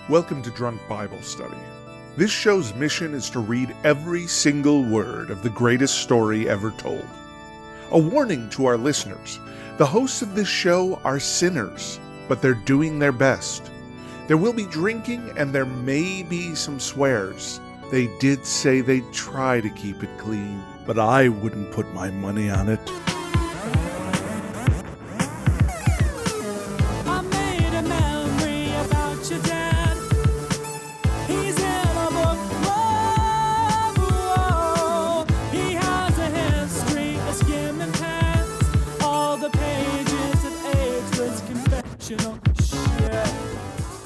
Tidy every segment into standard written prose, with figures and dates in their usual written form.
Welcome to Drunk Bible Study. This show's mission is to read every single word of the greatest story ever told. A warning to our listeners, the hosts of this show are sinners, but they're doing their best. There will be drinking and there may be some swears. They did say they'd try to keep it clean, but I wouldn't put my money on it.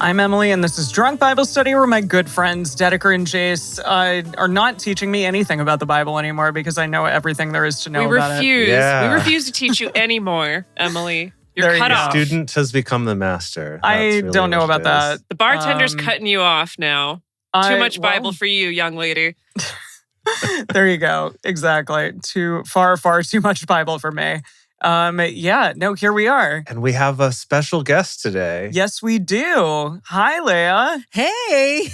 I'm Emily, and this is Drunk Bible Study, where my good friends, Dedeker and Jace, are not teaching me anything about the Bible anymore because I know everything there is to know about it. We refuse to teach you anymore, Emily. You're cut off. The student has become the master. I don't know about that. The bartender's cutting you off now. Too much Bible for you, young lady. There you go. Exactly. Far too much Bible for me. Here we are. And we have a special guest today. Yes, we do. Hi, Leah. Hey.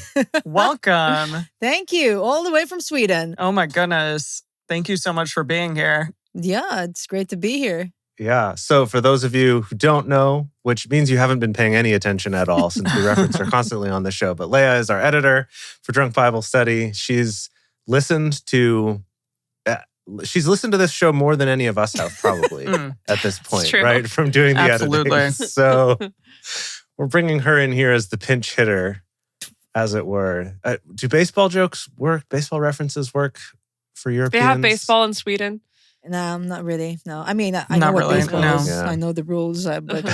Welcome. Thank you. All the way from Sweden. Oh my goodness. Thank you so much for being here. Yeah, it's great to be here. Yeah. So for those of you who don't know, which means you haven't been paying any attention at all since we reference her constantly on the show, but Leah is our editor for Drunk Bible Study. She's listened to this show more than any of us have, probably, at this point, right? From doing the editing. So we're bringing her in here as the pinch hitter, as it were. Do baseball jokes work? Baseball references work for Europeans? They have baseball in Sweden. No, not really. No, I mean, I know what baseball is. Yeah. I know the rules, but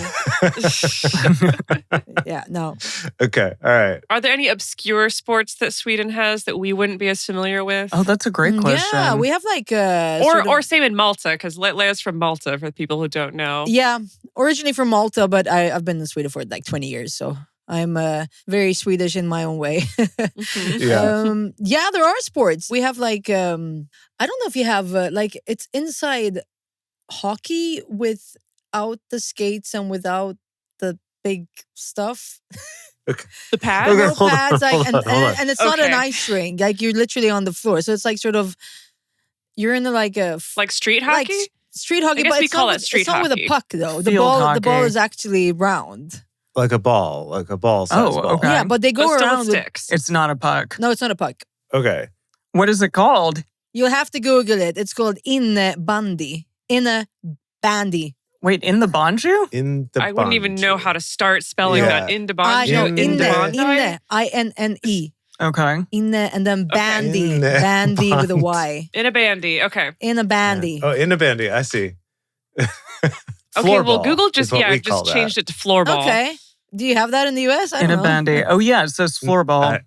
yeah, no. Okay, all right. Are there any obscure sports that Sweden has that we wouldn't be as familiar with? Oh, that's a great question. Yeah, we have like or same in Malta, because Leah's from Malta. For the people who don't know, yeah, originally from Malta, but I've been in Sweden for like 20 years, so. I'm very Swedish in my own way. There are sports. We have like, I don't know if you have, it's inside hockey without the skates and without the big stuff. Okay. The pads? Okay, no pads. And it's not an ice rink. Like you're literally on the floor. So it's like sort of, you're in like street hockey? Like street hockey, but it's not with a puck though. The ball is actually round. Like a ball size ball. Okay. Yeah, but they go around with sticks. It's not a puck. No, it's not a puck. Okay. What is it called? You'll have to Google it. It's called innebandy. Innebandy. Wait, in the banjo? I wouldn't even know how to start spelling that. Inne. I-N-N-E. Okay. Inne and then bandy. Bandy with a Y. In a bandy. Okay. In a bandy. Oh, in a bandy. I see. Okay, well, Google just changed it to floorball. Okay. Do you have that in the US? In a bandy. Oh, yeah, it says floorball.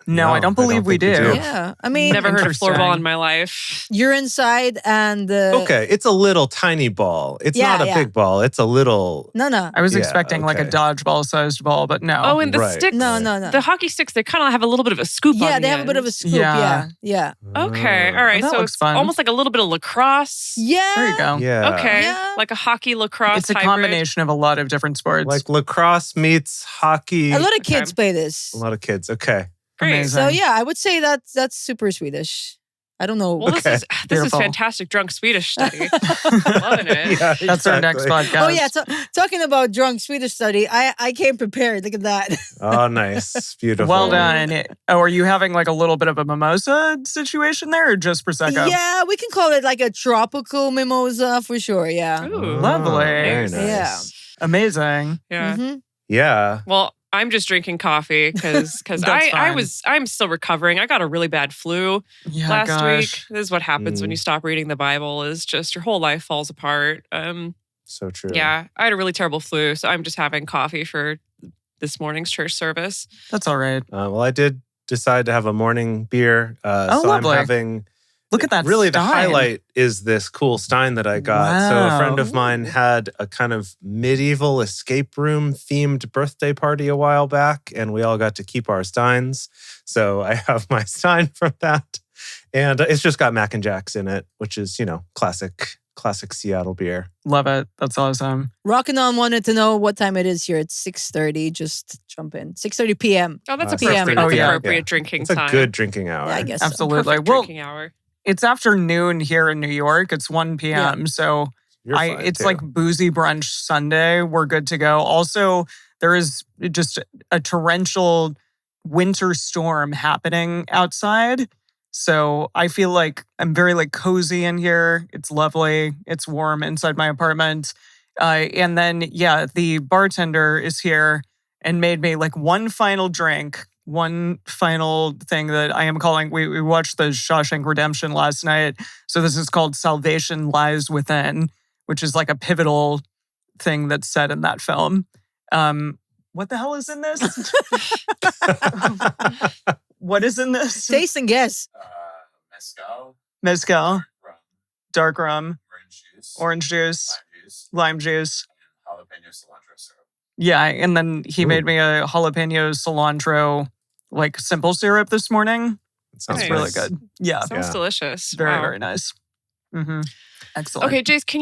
No, I don't believe we do. Yeah, I mean... Never heard of floorball in my life. You're inside and... Okay, it's a little tiny ball. It's not a big ball. It's a little... No. I was expecting like a dodgeball-sized ball, but no. Oh, and the sticks... No. The hockey sticks, they kind of have a little bit of a scoop on Yeah, they have a bit of a scoop, yeah. Okay, all right. So it's fun. Almost like a little bit of lacrosse. Yeah. There you go. Yeah. Okay, Yeah. like a hockey lacrosse It's a hybrid. combination of a lot of different sports. Like lacrosse meets hockey. A lot of kids play this. A lot of kids. Okay. Great. Amazing. So yeah, I would say that's super Swedish. I don't know. Well, this is Beautiful. fantastic drunk Swedish study. Loving it. Yeah, That's our next podcast. Oh yeah, talking about drunk Swedish study, I came prepared. Look at that. Oh, nice. Beautiful. Well done. Oh, are you having like a little bit of a mimosa situation there or just Prosecco? Yeah, we can call it like a tropical mimosa for sure. Yeah. Ooh. Lovely. Very nice. Yeah. Amazing. Yeah. Mm-hmm. Yeah. Well, I'm just drinking coffee because I'm still recovering. I got a really bad flu last week. This is what happens when you stop reading the Bible, is just your whole life falls apart. So true. Yeah, I had a really terrible flu, so I'm just having coffee for this morning's church service. That's all right. Well, I did decide to have a morning beer. So lovely. I'm having... Look at that Really, Stein. the highlight is this cool Stein that I got. Wow. So a friend of mine had a kind of medieval escape room themed birthday party a while back, and we all got to keep our Steins. So I have my Stein from that. And it's just got Mac and Jacks in it, which is, classic classic Seattle beer. Love it. That's awesome. Rockin' On wanted to know what time it is here. It's 6:30. Just jump in. 6:30 p.m. Oh, that's 6:30 appropriate. Oh, That's yeah. appropriate drinking It's a time. good drinking hour. Yeah, I guess so. Absolutely. Perfect Well, drinking hour. it's afternoon here in New York. It's 1 p.m. So You're fine, it's too. like boozy brunch Sunday. We're good to go. Also, there is just a torrential winter storm happening outside. So I feel like I'm very like cozy in here. It's lovely. It's warm inside my apartment. And then, the bartender is here and made me like one final drink, one final thing that I am calling, we watched the Shawshank Redemption last night. So this is called Salvation Lies Within, which is like a pivotal thing that's said in that film. What the hell is in this? What is in this? Taste and guess. Mezcal, dark rum, orange juice, lime juice. Jalapeno cilantro syrup. Yeah, and then he made me a jalapeno cilantro like simple syrup this morning. Sounds It's nice. really good. Yeah, Sounds delicious. very Wow. very nice. Mm-hmm. Excellent. Okay, Jace, can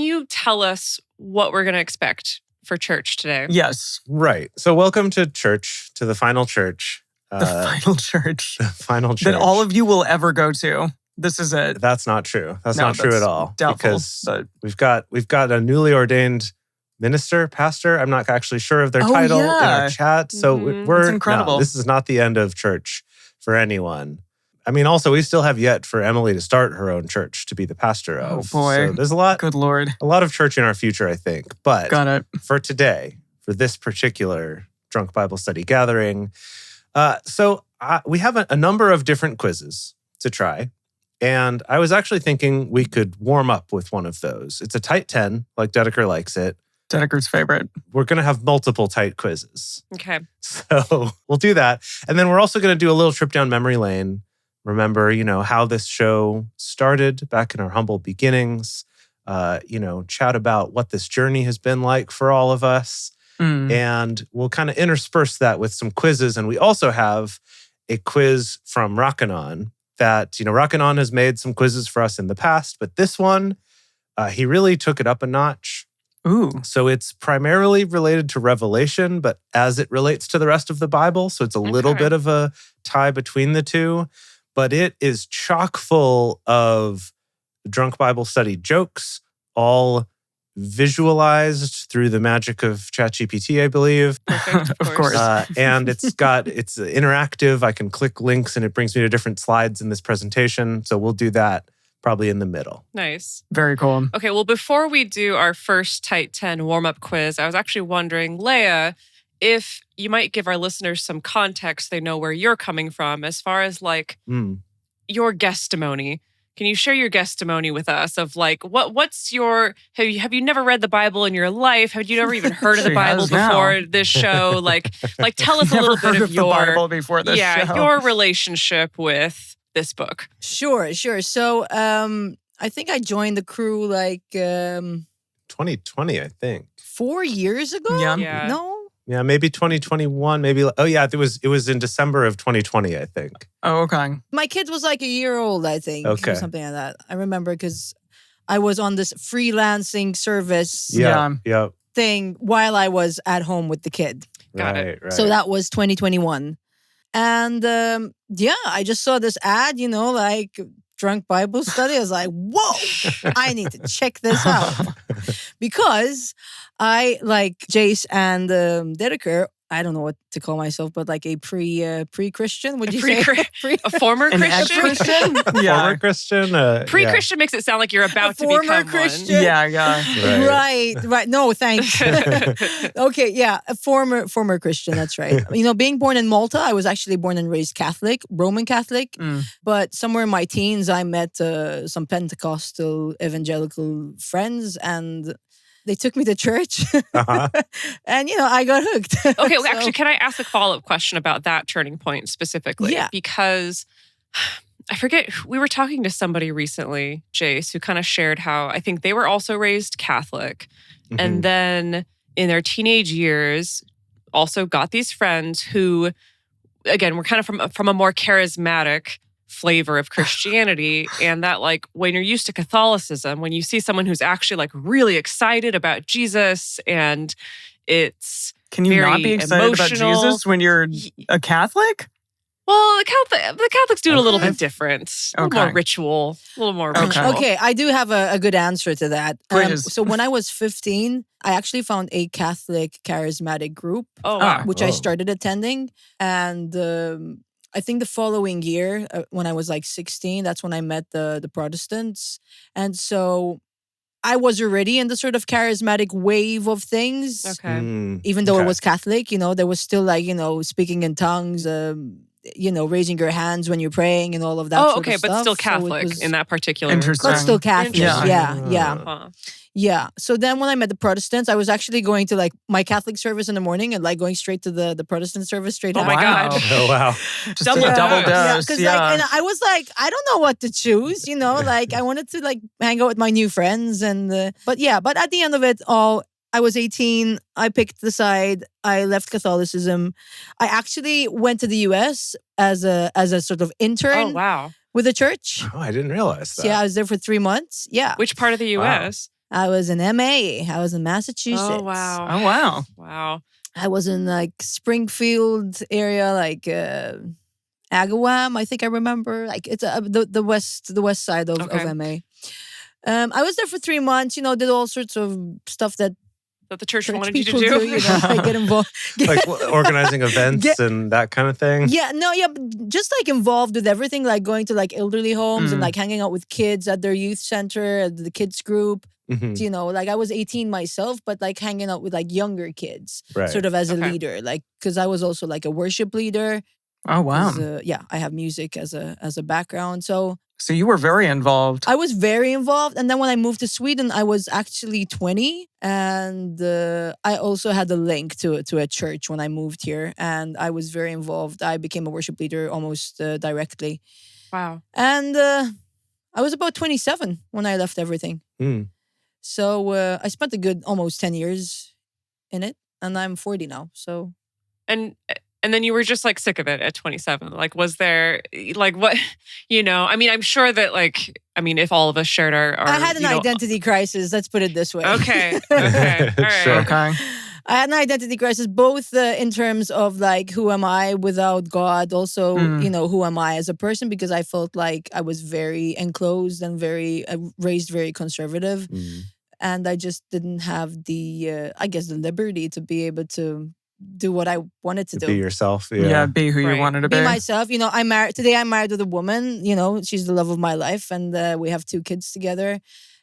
you tell us what we're going to expect for church today? Yes, Right. So welcome to church, to the final church. the final church Final church. that all of you will ever go to. This is it. That's not true. That's No, not true that's at all. doubtful, Because but we've got a newly ordained minister, pastor. I'm not actually sure of their title in yeah. our chat. So Mhm. we're That's incredible. no, this is not the end of church for anyone. I mean, also, we still have yet for Emily to start her own church to be the pastor of. Oh, boy. So there's a lot good Lord, of church in our future, I think. But got it. for today, for this particular Drunk Bible Study gathering, we have a number of different quizzes to try. And I was actually thinking we could warm up with one of those. It's a tight 10, like Dedeker likes it. Dedeker's favorite. We're going to have multiple tight quizzes. Okay. So we'll do that. And then we're also going to do a little trip down memory lane. Remember, how this show started back in our humble beginnings. Chat about what this journey has been like for all of us. Mm. And we'll kind of intersperse that with some quizzes. And we also have a quiz from Rockin' On that, Rockin' On has made some quizzes for us in the past, but this one, he really took it up a notch. Ooh. So it's primarily related to Revelation, but as it relates to the rest of the Bible. So it's a little Okay. bit of a tie between the two, but it is chock full of Drunk Bible Study jokes, all visualized through the magic of ChatGPT, I believe. Perfect. Of course. And it's interactive. I can click links and it brings me to different slides in this presentation. So we'll do that probably in the middle. Nice. Very cool. Okay, well, before we do our first Tight 10 warm-up quiz, I was actually wondering, Leia, if you might give our listeners some context, they know where you're coming from as far as like your guestimony. Can you share your guestimony with us of like what's your have you never read the Bible in your life? Have you never even heard of the She Bible has now. before this show? Like tell us a Never little heard bit of of the Bible before this show. your relationship with this book. Sure. So I think I joined the crew like 2020, I think. 4 years ago. Yeah. No. Yeah, maybe 2021, maybe. Oh yeah, it was in December of 2020, I think. Oh, okay. My kid was like a year old, I think. Okay. Or something like that. I remember because I was on this freelancing service Yeah. thing while I was at home with the kid. Got it. Right. So that was 2021. And I just saw this ad, like Drunk Bible Study. I was like, whoa, I need to check this out. Because I, like Jace and Dedeker, I don't know what to call myself, but like a pre-Christian, would you say? A former An Christian? ex-Christian? Former Christian? Pre-Christian makes it sound like you're about to former become Christian. one. Yeah. Right. No, thanks. Okay, yeah, a former Christian. That's right. Being born in Malta, I was actually born and raised Catholic, Roman Catholic. Mm. But somewhere in my teens, I met some Pentecostal evangelical friends, and they took me to church, Uh-huh. and I got hooked. Okay, So- actually, can I ask a follow-up question about that turning point specifically? Yeah. Because I forget, we were talking to somebody recently, Jace, who kind of shared how I think they were also raised Catholic. Mhm. And then in their teenage years, also got these friends who, again, were kind of from a more charismatic flavor of Christianity. And that like when you're used to Catholicism, when you see someone who's actually like really excited about Jesus and it's Can you not very be excited emotional. about Jesus when you're a Catholic? Well, the Catholics do it a little bit different. A little more Okay. ritual. A little more Okay. ritual. Okay, I do have a good answer to that. Please. So when I was 15, I actually found a Catholic charismatic group, Oh, wow. which I started attending. And I think the following year, when I was like 16, that's when I met the Protestants. And so I was already in the sort of charismatic wave of things. Okay. Even though it Okay. was Catholic, there was still like, speaking in tongues, raising your hands when you're praying and all of that Oh, sort okay, of but stuff. still So it Catholic was- in that particular. Interesting. But still Catholic. Interesting. Yeah. Huh. Yeah. So then when I met the Protestants, I was actually going to like my Catholic service in the morning and like going straight to the Protestant service straight Oh after. my Wow. God. Oh, wow. Just Double a double dose. dose. Because Yeah. like, and I was like, I don't know what to choose, like I wanted to like hang out with my new friends but at the end of it all, I was 18. I picked the side. I left Catholicism. I actually went to the US as a sort of intern Oh, wow. with a church. Oh, I didn't realize that. So yeah, I was there for 3 months. Yeah. Which part of the Wow. US? I was in MA. I was in Massachusetts. Oh, wow. Oh, wow. Wow. I was in like Springfield area, like Agawam. I think I remember. Like it's the west side of Okay. MA. I was there for 3 months. Did all sorts of stuff that That the church church wanted you to people do. like get involved. Like organizing events Get- and that kind of thing. But just like involved with everything, like going to like elderly homes and Mm. like hanging out with kids at their youth center, at the kids group. Mhm. Like I was 18 myself, but like hanging out with like younger kids, Right. sort of as a Okay. leader, like because I was also like a worship leader. Oh, wow. 'Cause, I have music as a background, so So you were very involved. I was very involved. And then when I moved to Sweden, I was actually 20, and I also had a link to a church when I moved here, and I was very involved. I became a worship leader almost directly, Wow. and I was about 27 when I left everything. Mm. So I spent a good almost 10 years in it, and I'm 40 now. So And then you were just like sick of it at 27. Like, was there like what, I mean, I'm sure that like, if all of us shared our I had an identity crisis. Let's put it this way. Okay. Okay. All right. Sure. Okay. I had an identity crisis, both in terms of like, who am I without God? Also, who am I as a person? Because I felt like I was very enclosed and very raised very conservative. Mm. And I just didn't have the, the liberty to be able to do what I wanted to To do. be yourself. Yeah, Yeah. be who you Right. wanted to be. Be myself. I'm married. Today I'm married with a woman. She's the love of my life. And we have 2 kids together.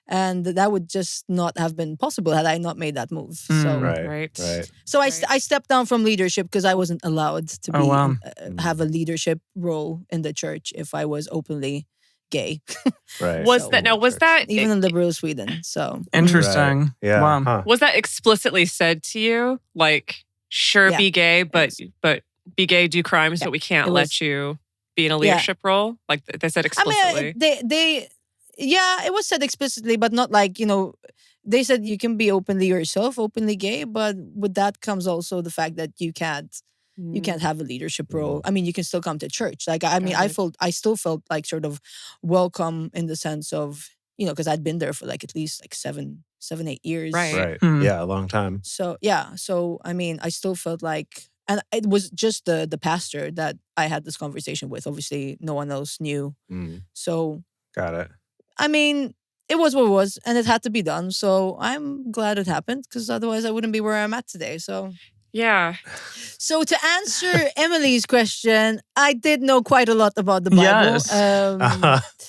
And that would just not have been possible had I not made that move. So, Right. Right. Right. so Right. I stepped down from leadership because I wasn't allowed to be Oh, wow. have a leadership role in the church if I was openly gay, Right. Was So- that now? Was that even in liberal Sweden. So Interesting. Right. Yeah. Wow. Huh. was that explicitly said to you? Like, sure, Yeah. be gay, but be gay, do crimes, Yeah. but we can't It let was- you be in a Yeah. leadership role. Like they said explicitly. it was said explicitly, but not like, they said you can be openly yourself, openly gay, but with that comes also the fact that you can't have a leadership role. I mean, you can still come to church. Like, I mean, Got it. I still felt like sort of welcome in the sense of, because I'd been there for like at least like 7, 8 years. Right. Right. Hmm. Yeah. A long time. So yeah, so I mean, I still felt like, and it was just the pastor that I had this conversation with. Obviously, no one else knew. Mm. So Got it. I mean, it was what it was, and it had to be done. So I'm glad it happened because otherwise I wouldn't be where I'm at today. Yeah. So to answer Emily's question, I did know quite a lot about the Bible. Yes.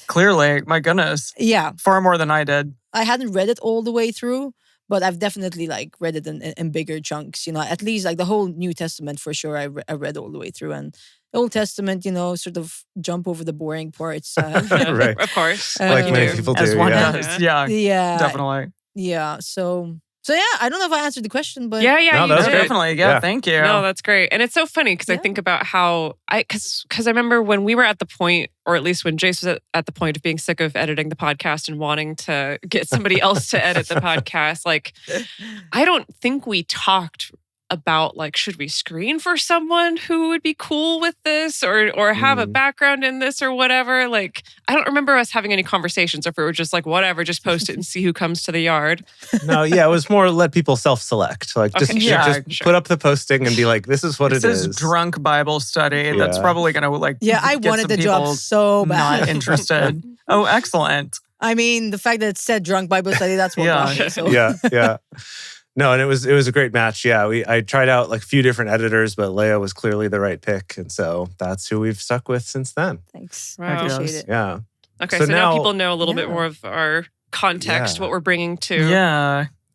Clearly, my goodness. Yeah, Far more than I did. I hadn't read it all the way through, but I've definitely like read it in bigger chunks. At least like the whole New Testament for sure. I read all the way through, and the Old Testament, sort of jump over the boring parts. Right. Of course. Like you many do. people do. As one Yeah. does. Yeah, Yeah, definitely. Yeah. So yeah, I don't know if I answered the question, but Yeah, No, you that was did. great. Definitely. Yeah, Yeah. thank you. No, that's great. And it's so funny because I Yeah. think about how because I remember when we were at the point, or at least when Jace was at the point of being sick of editing the podcast and wanting to get somebody else to edit the podcast, like I don't think we talked about like, should we screen for someone who would be cool with this or have a background in this or whatever? Like, I don't remember us having any conversations, or if we were just like, whatever, just post it and see who comes to the yard. No, yeah, it was more let people self-select. Like, Okay, just sure. put up the posting and be like, this is what it says is. drunk Bible study. That's probably going to like Yeah, I get wanted some the job people so bad. not interested. Oh, excellent. I mean, the fact that it said drunk Bible study, that's what got me. So. Yeah. No, and it was a great match. Yeah, I tried out like a few different editors, but Leia was clearly the right pick. And so that's who we've stuck with since then. Thanks. Wow. I appreciate it. Yeah. Okay, so now people know a little bit Yeah. more of our context, what we're bringing to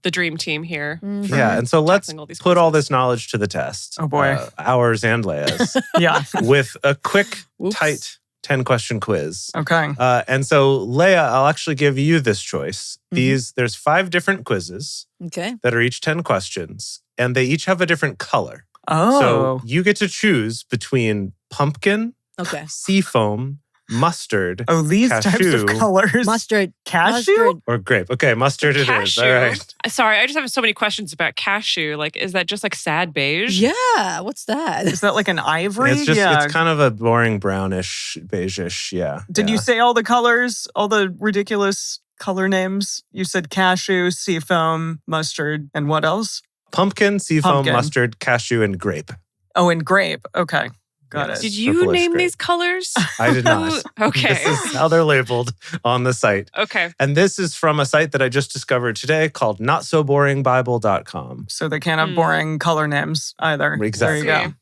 the dream team here. Mhm. Yeah, and so let's Tackling all these put all quizzes. this knowledge to the test. Oh, boy. Ours and Leia's. Yeah. With a quick, Oops. tight 10-question quiz. Okay. And so, Leia, I'll actually give you this choice. There's 5 different quizzes Okay. that are each 10 questions, and they each have a different color. Oh. So you get to choose between pumpkin, Okay. seafoam, mustard, these types cashew, of colors. Mustard. Cashew? Mustard. or grape. Okay, mustard it is. Cashew. All right. Sorry, I just have so many questions about cashew. Like, is that just like sad beige? Yeah. What's that? Is that like an ivory? It's just yeah. it's kind of a boring brownish, beige-ish. Yeah. Did you say all the colors? All the ridiculous color names? You said cashew, seafoam, mustard, and what else? Pumpkin, seafoam, Pumpkin. mustard, cashew, and grape. Oh, and grape. Okay. Got Yes. it. Did you Purplish name grape. these colors? I did not. Okay. This is how they're labeled on the site. Okay. And this is from a site that I just discovered today called notsoboringbible.com. So they can't have boring color names either. Exactly. There you go.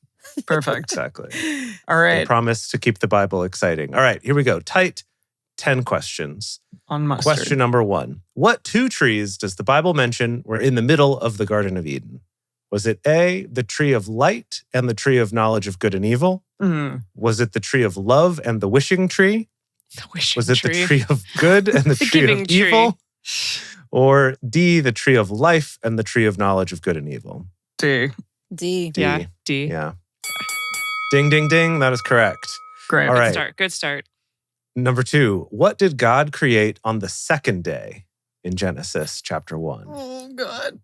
Perfect. Exactly. All They right. promise to keep the Bible exciting. All right, here we go. Tight 10 questions. On mustard. Question number 1. What 2 trees does the Bible mention were in the middle of the Garden of Eden? Was it A, the tree of light and the tree of knowledge of good and evil? Mm. Was it the tree of love and the wishing tree? The wishing Was it tree. the tree of good and the The tree giving of tree. evil? Or D, the tree of life and the tree of knowledge of good and evil? D. D. D. Yeah, D. Yeah. Ding, ding, ding. That is correct. Great. All right. Good start. Number 2. What did God create on the second day in Genesis chapter 1? Oh, God.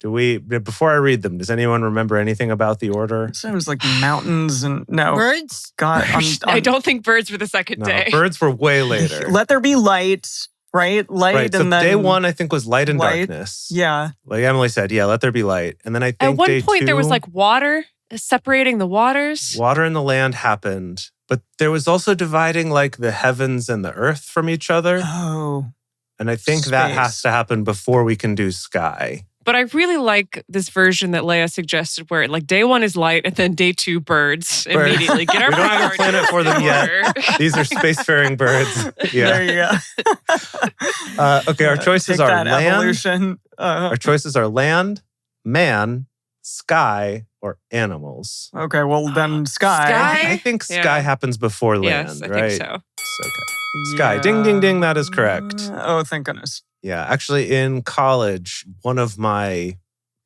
Before I read them, does anyone remember anything about the order? Sounds like mountains and no. Birds? God. I don't think birds were the second No, day. birds were way later. Let there be light, right? Light Right, so and then day 1, I think, was light and light. darkness. Yeah. Like Emily said, yeah, let there be light. And then I think At one day point, 2, there was like water separating the waters. water in the land happened. But there was also dividing like the heavens and the earth from each other. Oh. And I think that Space. has to happen before we can do sky. But I really like this version that Leia suggested where like day 1 is light and then day 2 birds Birds. immediately. Get our We don't have a priorities planet for them in yet. order. These are spacefaring birds. Yeah. There you go. Okay, our choices Take are that land. evolution. Our choices are land, man, sky, or animals. Okay, well then sky. Sky? I think sky Yeah. happens before land, Yes, I right? think so. Okay. Sky. Ding, ding, ding. That is correct. Oh, thank goodness. Yeah, actually, in college, one of my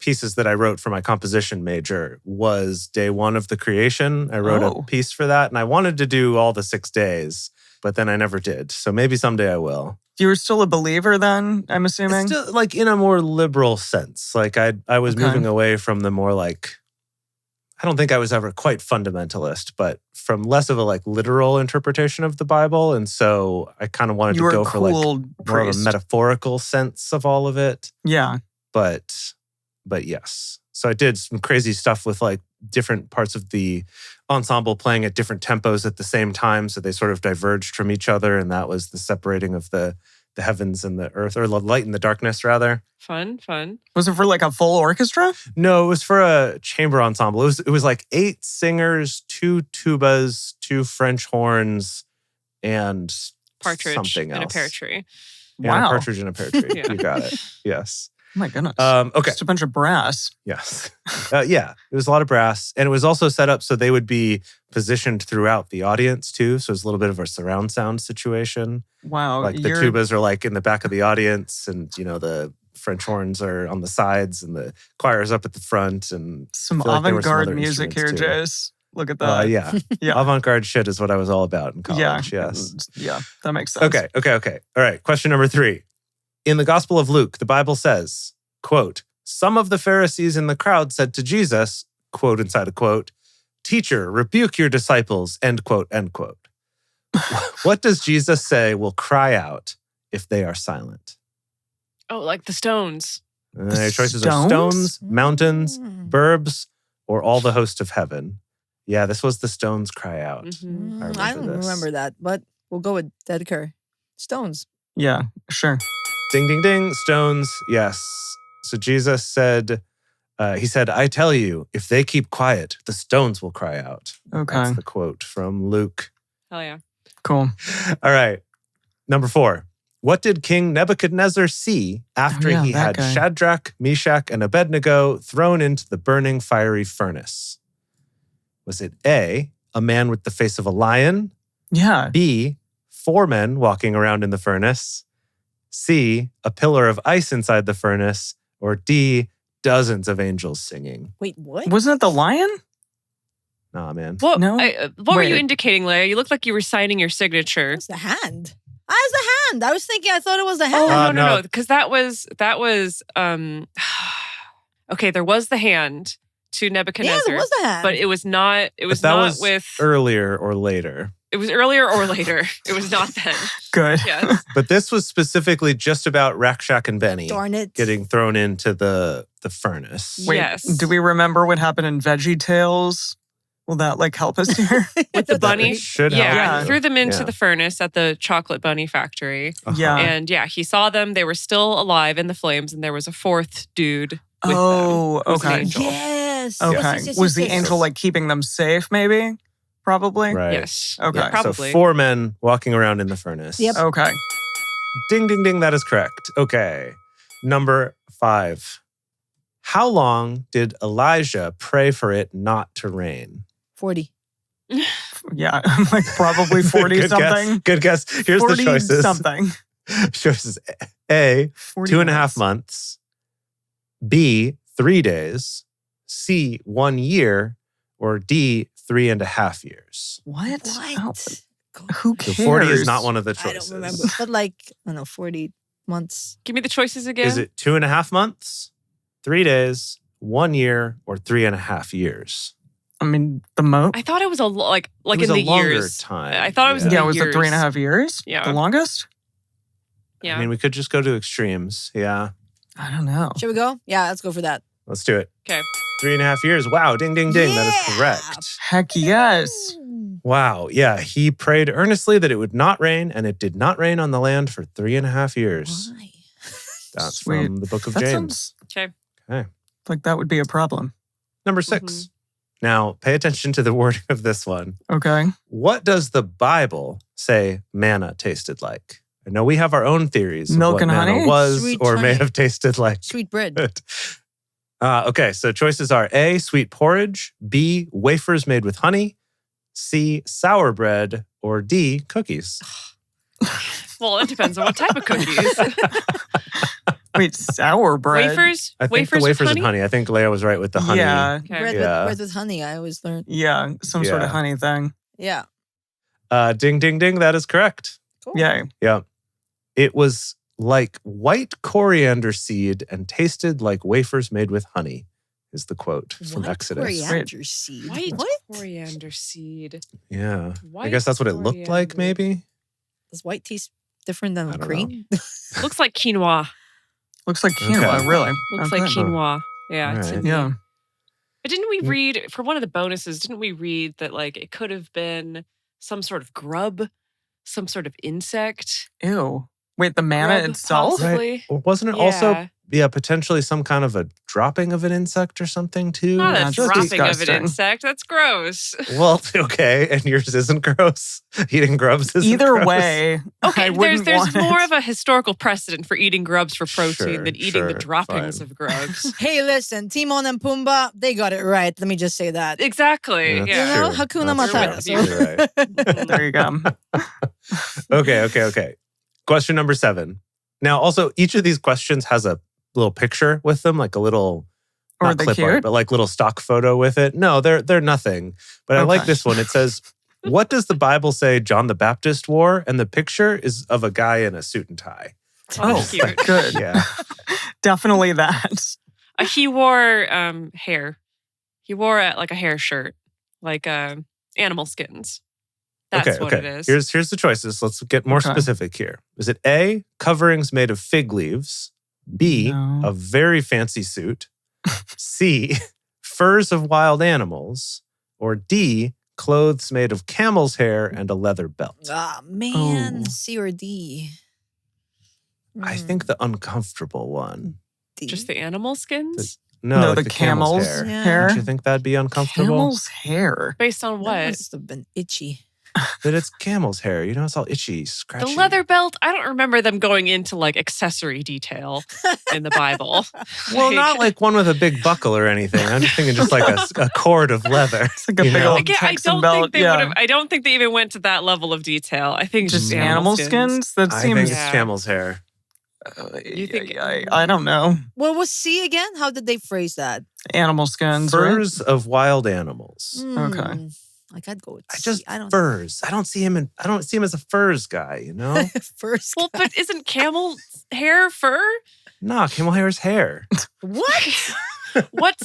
pieces that I wrote for my composition major was day 1 of the creation. I wrote Oh. a piece for that, and I wanted to do all the 6 days, but then I never did. So maybe someday I will. You were still a believer then, I'm assuming? It's still like in a more liberal sense. Like I was Okay. moving away from the more like, I don't think I was ever quite fundamentalist, but from less of a like literal interpretation of the Bible. And so I kind of wanted You to were go a for like cool more of a priest. metaphorical sense of all of it. Yeah. But yes. So I did some crazy stuff with like different parts of the ensemble playing at different tempos at the same time. So they sort of diverged from each other. And that was the separating of the heavens and the earth, or the light and the darkness, rather. Fun. Was it for like a full orchestra? No, it was for a chamber ensemble. It was like 8 singers, 2 tubas, 2 French horns, and Partridge something else. in a pear tree. Yeah, Wow. a partridge in a pear tree. Yeah. You got it. Yes. Oh my goodness. Okay. Just a bunch of brass. Yes. Yeah, it was a lot of brass. And it was also set up so they would be positioned throughout the audience too. So it's a little bit of a surround sound situation. Wow. Like the tubas are like in the back of the audience, and the French horns are on the sides, and the choir is up at the front. And some I feel like there were some avant-garde other music here, instruments, Jace. Look at that. yeah. Yeah. Avant-garde shit is what I was all about in college. Yeah. Yes. Yeah, that makes sense. Okay. All right. Question number 3. In the Gospel of Luke, the Bible says, quote, Some of the Pharisees in the crowd said to Jesus, quote inside a quote, "Teacher, rebuke your disciples," end quote, end quote. What does Jesus say will cry out if they are silent? Oh, like the stones. Your choices are stones, mountains, burbs, or all the host of heaven. Yeah, this was the stones cry out. Mhm. I don't remember that, but we'll go with Dedeker. Stones. Yeah, sure. Ding, ding, ding. Stones. Yes. So Jesus said, he said, "I tell you, if they keep quiet, the stones will cry out." Okay. That's the quote from Luke. Hell yeah. Cool. All right. Number 4. What did King Nebuchadnezzar see after yeah, he that had guy. Shadrach, Meshach, and Abednego thrown into the burning fiery furnace? Was it A, a man with the face of a lion? Yeah. B, 4 men walking around in the furnace? C, a pillar of ice inside the furnace? Or D, dozens of angels singing? Wait, what? Wasn't it the lion? Nah, man. What, No? what were you Wait. indicating, Leia? You looked like you were signing your signature. It was the hand. I was the hand. I was thinking, I thought it was the hand. Oh, no. no. Because that was okay, there was the hand to yeah, Nebuchadnezzar. there was the hand. But it was not But that was with earlier or later. it was earlier or later. It was not then. Good. Yes. But this was specifically just about Rakshak and Benny Darn it. getting thrown into the furnace. Wait, Yes. do we remember what happened in Veggie Tales? Will that help us here? With the bunny? It should Yeah, help Yeah. you. threw them into Yeah. the furnace at the chocolate bunny factory. Uh-huh. Yeah. And yeah, he saw them. They were still alive in the flames, and there was a 4th dude with Oh, them. who was an okay. angel. Yes. Okay. Yes, yes, Was the yes. angel keeping them safe, maybe? Probably? Right. Yes. Okay. Yeah, Probably. So 4 men walking around in the furnace. Yep. Okay. Ding, ding, ding. That is correct. Okay. Number 5. How long did Elijah pray for it not to rain? 40. Yeah. Probably 40 Good something. Guess. Good guess. Here's 40 the choices. something. Choices. A, 40 2.5 minutes. months. B, 3 days. C, 1 year. Or D, 3.5 years. What? Oh, What? who So cares? 40 is not one of the I choices. don't remember. But I don't know, 40 months. Give me the choices again. Is it 2.5 months, 3 days, 1 year, or 3.5 years? I mean, the most. I thought it was like It was in a the longer years. time. I thought it was in Yeah, the was years. it 3.5 years? Yeah. The longest? Yeah. I mean, we could just go to extremes. Yeah. I don't know. Should we go? Yeah, let's go for that. Let's do it. Okay. 3.5 years. Wow. Ding, ding, ding. That is Yeah. correct. Heck yes. Wow. Yeah. He prayed earnestly that it would not rain, and it did not rain on the land for 3.5 years. Why? That's Sweet. from the book of That James. sounds Okay. like that would be a problem. Number 6. Now, pay attention to the wording of this one. Okay. What does the Bible say manna tasted like? I know we have our own theories of Milk what and manna honey? was Sweet or may honey. have tasted like. Sweet bread. Okay, so choices are A, sweet porridge, B, wafers made with honey, C, sour bread, or D, cookies. Well, it depends on what type of cookies. Wait, sour bread. Wafers? I think the wafers and honey. I think Leia was right with the honey. Yeah. Okay. Bread, Yeah. bread with honey, I always learned. Yeah. Some sort of Yeah. honey thing. Yeah. Ding, ding, ding. That is correct. Cool. Yay. Yeah. It was like white coriander seed and tasted like wafers made with honey, is the quote from White Exodus. Coriander seed. White What? coriander seed. Yeah. I White guess that's what it looked like, coriander. maybe. Does white taste different than I don't green? Looks like quinoa. Looks like quinoa, Okay. really. Looks Okay. like quinoa. Yeah. All to right. me. Yeah. But didn't we Mm. read for one of the bonuses? Didn't we read that it could have been some sort of grub, some sort of insect? Ew. Wait, the manna Grub, itself? possibly? Or wasn't it also potentially some kind of a dropping of an insect or something too? Not a That's dropping of disgusting. an insect. That's gross. Well, okay, and yours isn't gross. Eating grubs isn't Either gross. way, I Okay, wouldn't there's want more it. of a historical precedent for eating grubs for protein Sure, than eating the sure, droppings fine. of grubs. Hey, listen, Timon and Pumbaa, they got it right. Let me just say that. Exactly. That's Yeah. You know, true. Hakuna That's Matata. true. You're right. There you go. Okay. Question number 7. Now, also, each of these questions has a little picture with them, like a little Or not they clip cute? art, but like little stock photo with it. No, they're nothing. But I like Okay. this one. It says, "What does the Bible say John the Baptist wore?" And the picture is of a guy in a suit and tie. Oh, Oh, that's cute. good. Yeah. Definitely that. He wore hair. He wore like a hair shirt, like animal skins. That's what it is. Here's the choices. Let's get more specific here. Is it A, coverings made of fig leaves? B, a very fancy suit? C, furs of wild animals? Or D, clothes made of camel's hair and a leather belt? Ah, man. C or D? I think the uncomfortable one. D. Just the animal skins? No, the camel's hair. hair. Don't you think that'd be uncomfortable? Camel's hair. Based on That what? must have been itchy. That it's camel's hair. You know, it's all itchy, scratchy. The leather belt, I don't remember them going into like accessory detail in the Bible. Well, not like one with a big buckle or anything. I'm just thinking just like a cord of leather. It's like a big old Texan belt. I don't think they even went to that level of detail. I think Just animal skins? That I seems... think it's camel's hair. You think? I don't know. What was C again? How did they phrase that? Animal skins, Furs of wild animals. Okay. Like I'd go with I C. just I don't furs. I don't see him as a furs guy, you know? First. Well, but isn't camel hair fur? No, camel hair is hair. What?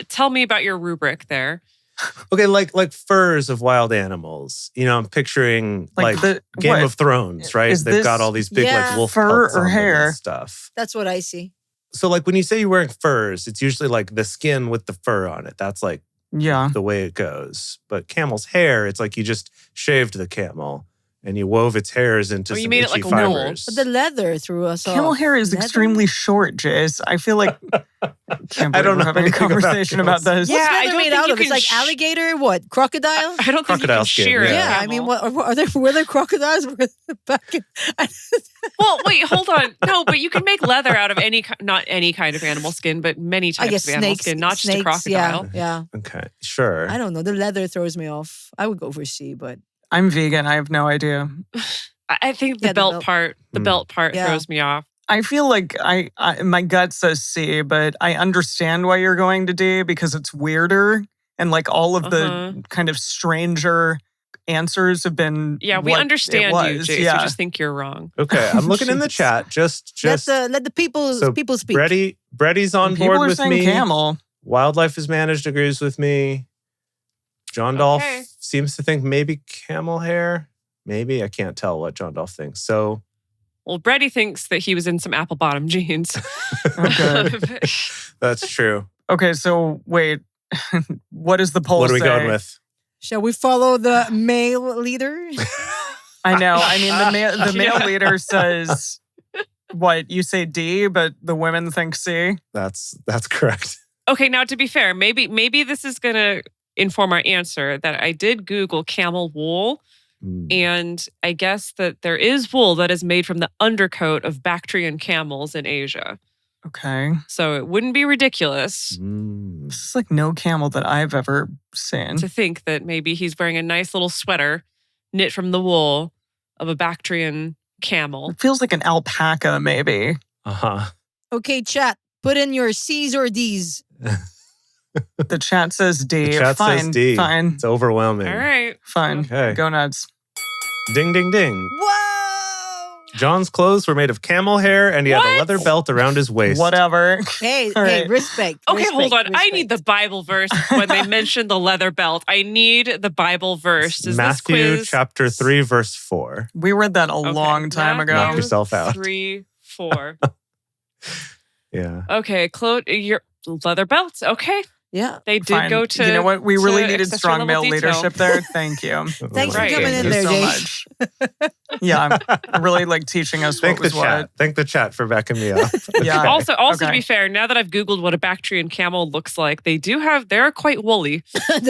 Tell me about your rubric there. Okay, like furs of wild animals. You know, I'm picturing like Game of Thrones, right? They've got all these big like wolf fur pelts or on them hair and stuff. That's what I see. So like when you say you're wearing furs, it's usually like the skin with the fur on it. That's like the way it goes. But camel's hair, it's like you just shaved the camel and you wove its hairs into some made it itchy like wool. fibers. But the leather threw us off. Camel hair is Leather? extremely short, Jace. I feel like can't I don't believe we're know having a anything about conversation about What's this. Yeah, I leather don't made think out you of? It's can like alligator. What? Crocodile? I don't think you Crocodile can skin, shear it. Yeah, I mean, were there crocodiles back in? Well, wait, hold on. No, but you can make leather out of not any kind of animal skin, but many I types guess of animal snakes, skin, not just a crocodile. Yeah. Okay, sure. I don't know. The leather throws me off. I would go for C, but I'm vegan. I have no idea. I think the belt part throws me off. I feel like I my gut says C, but I understand why you're going to D because it's weirder and like all of the kind of stranger answers have been. Yeah, we understand you, Jace. Yeah. We just think you're wrong. Okay, I'm looking in the chat. Just let the people speak. Bretty's on People board are with saying me. camel. Wildlife is managed agrees with me. John Dolph seems to think maybe camel hair. Maybe I can't tell what John Dolph thinks. So, well, Brady thinks that he was in some apple bottom jeans. Okay. That's true. Okay, so wait, what does the poll What are we say? going with? Shall we follow the male leader? I know. I mean, the male leader says what you say D, but the women think C. That's correct. Okay, now to be fair, maybe this is gonna inform our answer that I did Google camel wool. And I guess that there is wool that is made from the undercoat of Bactrian camels in Asia. Okay. So it wouldn't be ridiculous This is like no camel that I've ever seen. to think that maybe he's wearing a nice little sweater knit from the wool of a Bactrian camel. It feels like an alpaca, maybe. Uh-huh. Okay, chat. Put in your C's or D's. The chat says D. The chat fine, says D. Fine. It's overwhelming. All right. Fine. Okay. Go nuts. Ding, ding, ding. Whoa! John's clothes were made of camel hair and he had a What? leather belt around his waist. Whatever. Hey, All hey, right. respect. Okay, respect, hold on. I respect. need the Bible verse when they mention the leather belt. I need the Bible verse. Does Matthew this quiz chapter 3, verse 4. We read that a long time ago. Knock yourself out. 3, 4. Yeah. Okay, your leather belts. Okay, Yeah. they did Fine. go to. You know what? We really to needed accessory strong level male detail. leadership there. Thank you. Thanks for Right. coming Thank in you there, so Jay. much. Yeah, I'm really like teaching us Thank what the was chat. what. Thank the chat for backing me up. Yeah. Okay. Also, to Okay. be fair, now that I've Googled what a Bactrian camel looks like, they're quite woolly.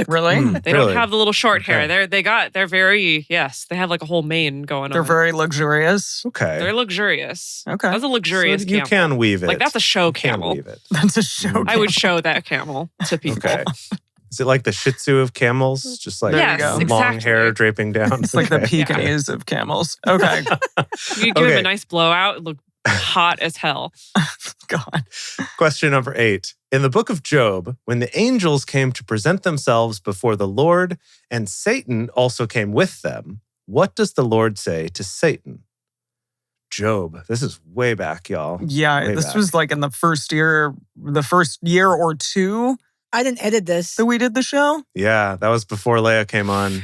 Really? They Really? don't have the little short hair. Okay. They're very, yes, they have like a whole mane going They're on. very luxurious. Okay. They're luxurious. Okay. That's a luxurious So you camel. can weave it. Like that's a show You can camel. weave it. That's a show. I would show that camel to people. Okay. Is it like the Shih Tzu of camels? Just like There you go. long exactly. hair draping down? It's like the Okay. Pekingese of camels. Okay. You give him Okay. a nice blowout, look hot as hell. God. Question number 8. In the book of Job, when the angels came to present themselves before the Lord and Satan also came with them, what does the Lord say to Satan? Job. This is way back, y'all. Yeah, Way this back. was like in the first year or two I didn't edit this. that we did the show. Yeah, that was before Leia came on.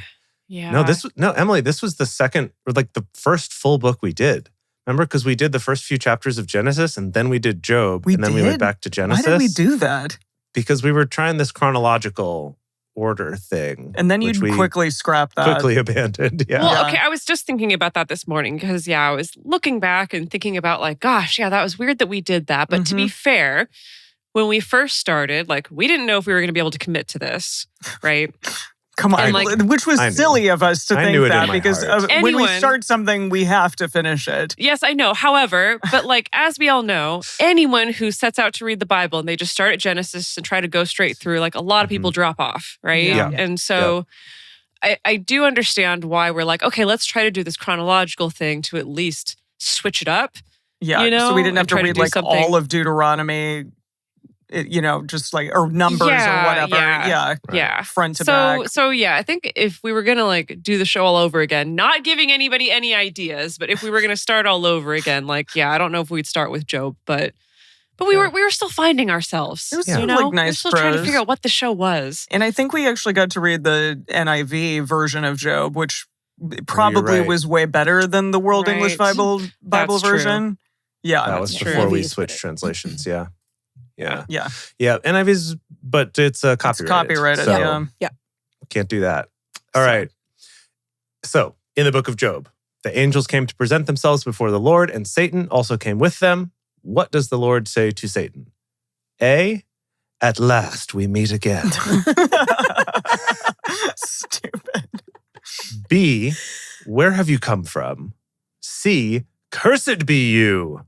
Yeah. No, Emily, this was the second, or like the first full book we did. Remember? Because we did the first few chapters of Genesis and then we did Job. We and then we went did? back to Genesis. Why did we do that? Because we were trying this chronological order thing. And then which you'd we quickly scrap that. quickly abandoned. Yeah. Well, Yeah. okay, I was just thinking about that this morning because, I was looking back and thinking about like, gosh, yeah, that was weird that we did that. But to be fair, when we first started, like, we didn't know if we were going to be able to commit to this, right? Come on, And, like, which was I knew. silly of us to I think knew it in that my because heart. when we Anyone- start something, we have to finish it. Yes, I know. However, but like, as we all know, anyone who sets out to read the Bible and they just start at Genesis and try to go straight through, like, a lot of people drop off, right? Yeah. And so I do understand why we're like, okay, let's try to do this chronological thing to at least switch it up. Yeah, You know, so we didn't have and to try to read do like something- all of Deuteronomy, just like, or numbers Yeah, or whatever. yeah. Right. Yeah. Front to back. So yeah, I think if we were gonna like do the show all over again, not giving anybody any ideas, but if we were gonna start all over again, like, I don't know if we'd start with Job, but we were still finding ourselves. It was you sort of know, like we were nice still trying to prose. figure out what the show was. And I think we actually got to read the NIV version of Job, which probably right. was way better than the World English Right. Bible That's true. version. Yeah. That was That's before true. we NIV is switched better. translations. Yeah. Yeah. Yeah. Yeah. NIV's, but it's copyrighted. It's copyrighted. So Yeah. can't do that. All right. So in the book of Job, the angels came to present themselves before the Lord, and Satan also came with them. What does the Lord say to Satan? A, at last we meet again. Stupid. B, where have you come from? C, cursed be you.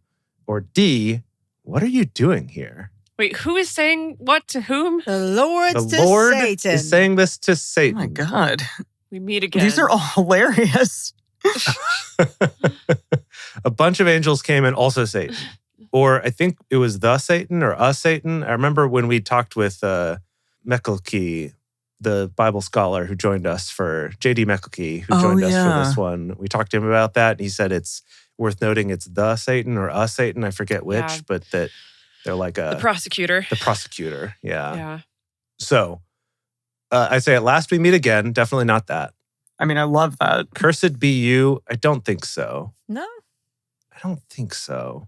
Or D, what are you doing here? Wait, who is saying what to whom? The Lord The to Lord Satan. is saying this to Oh Satan. my God. We meet again. These are all hilarious. A bunch of angels came and also Satan. Or I think it was the Satan or a Satan. I remember when we talked with Meckelkey, the Bible scholar who joined us for J.D. Meckelkey, who Oh, joined us yeah. for this one. We talked to him about that. And he said it's worth noting it's the Satan or a Satan. I forget which, Yeah. but that they're like the prosecutor. the prosecutor. Yeah. Yeah. So I say at last we meet again. Definitely not that. I mean, I love that. Cursed be you. I don't think so. No. I don't think so.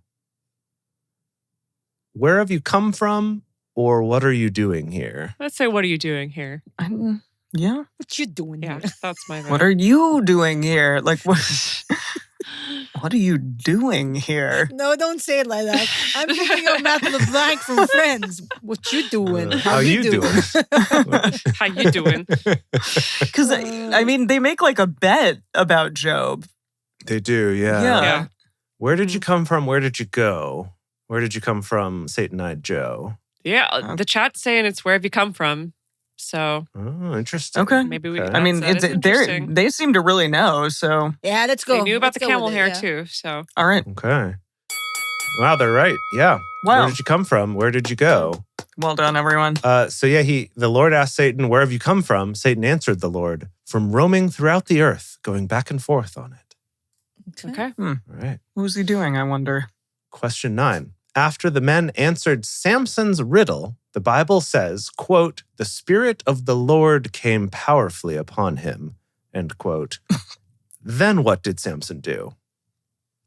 Where have you come from, or what are you doing here? Let's say, what are you doing here? Yeah. What you doing Yeah, here? that's my What are you doing here? Like, what? What are you doing here? No, don't say it like that. I'm thinking of Matt LeBlanc from Friends. What you doing? How you doing? How you doing? Because I mean, they make like a bet about Job. They do, yeah. Yeah. Where did you come from? Where did you go? Where did you come from, Satan-eyed Joe? Yeah, the chat's saying it's where have you come from? So Oh, interesting. Okay. maybe we. I mean, that is interesting. they seem to really know. So, Yeah, let's go. They knew about Let's the go camel with it, hair yeah. too. So all right. Okay. Wow, they're right. Yeah. Wow. Where did you come from? Where did you go? Well done, everyone. So yeah, the Lord asked Satan, where have you come from? Satan answered the Lord, from roaming throughout the earth, going back and forth on it. okay. All right. What was he doing, I wonder? Question 9. After the men answered Samson's riddle, the Bible says, quote, the Spirit of the Lord came powerfully upon him, end quote. Then what did Samson do?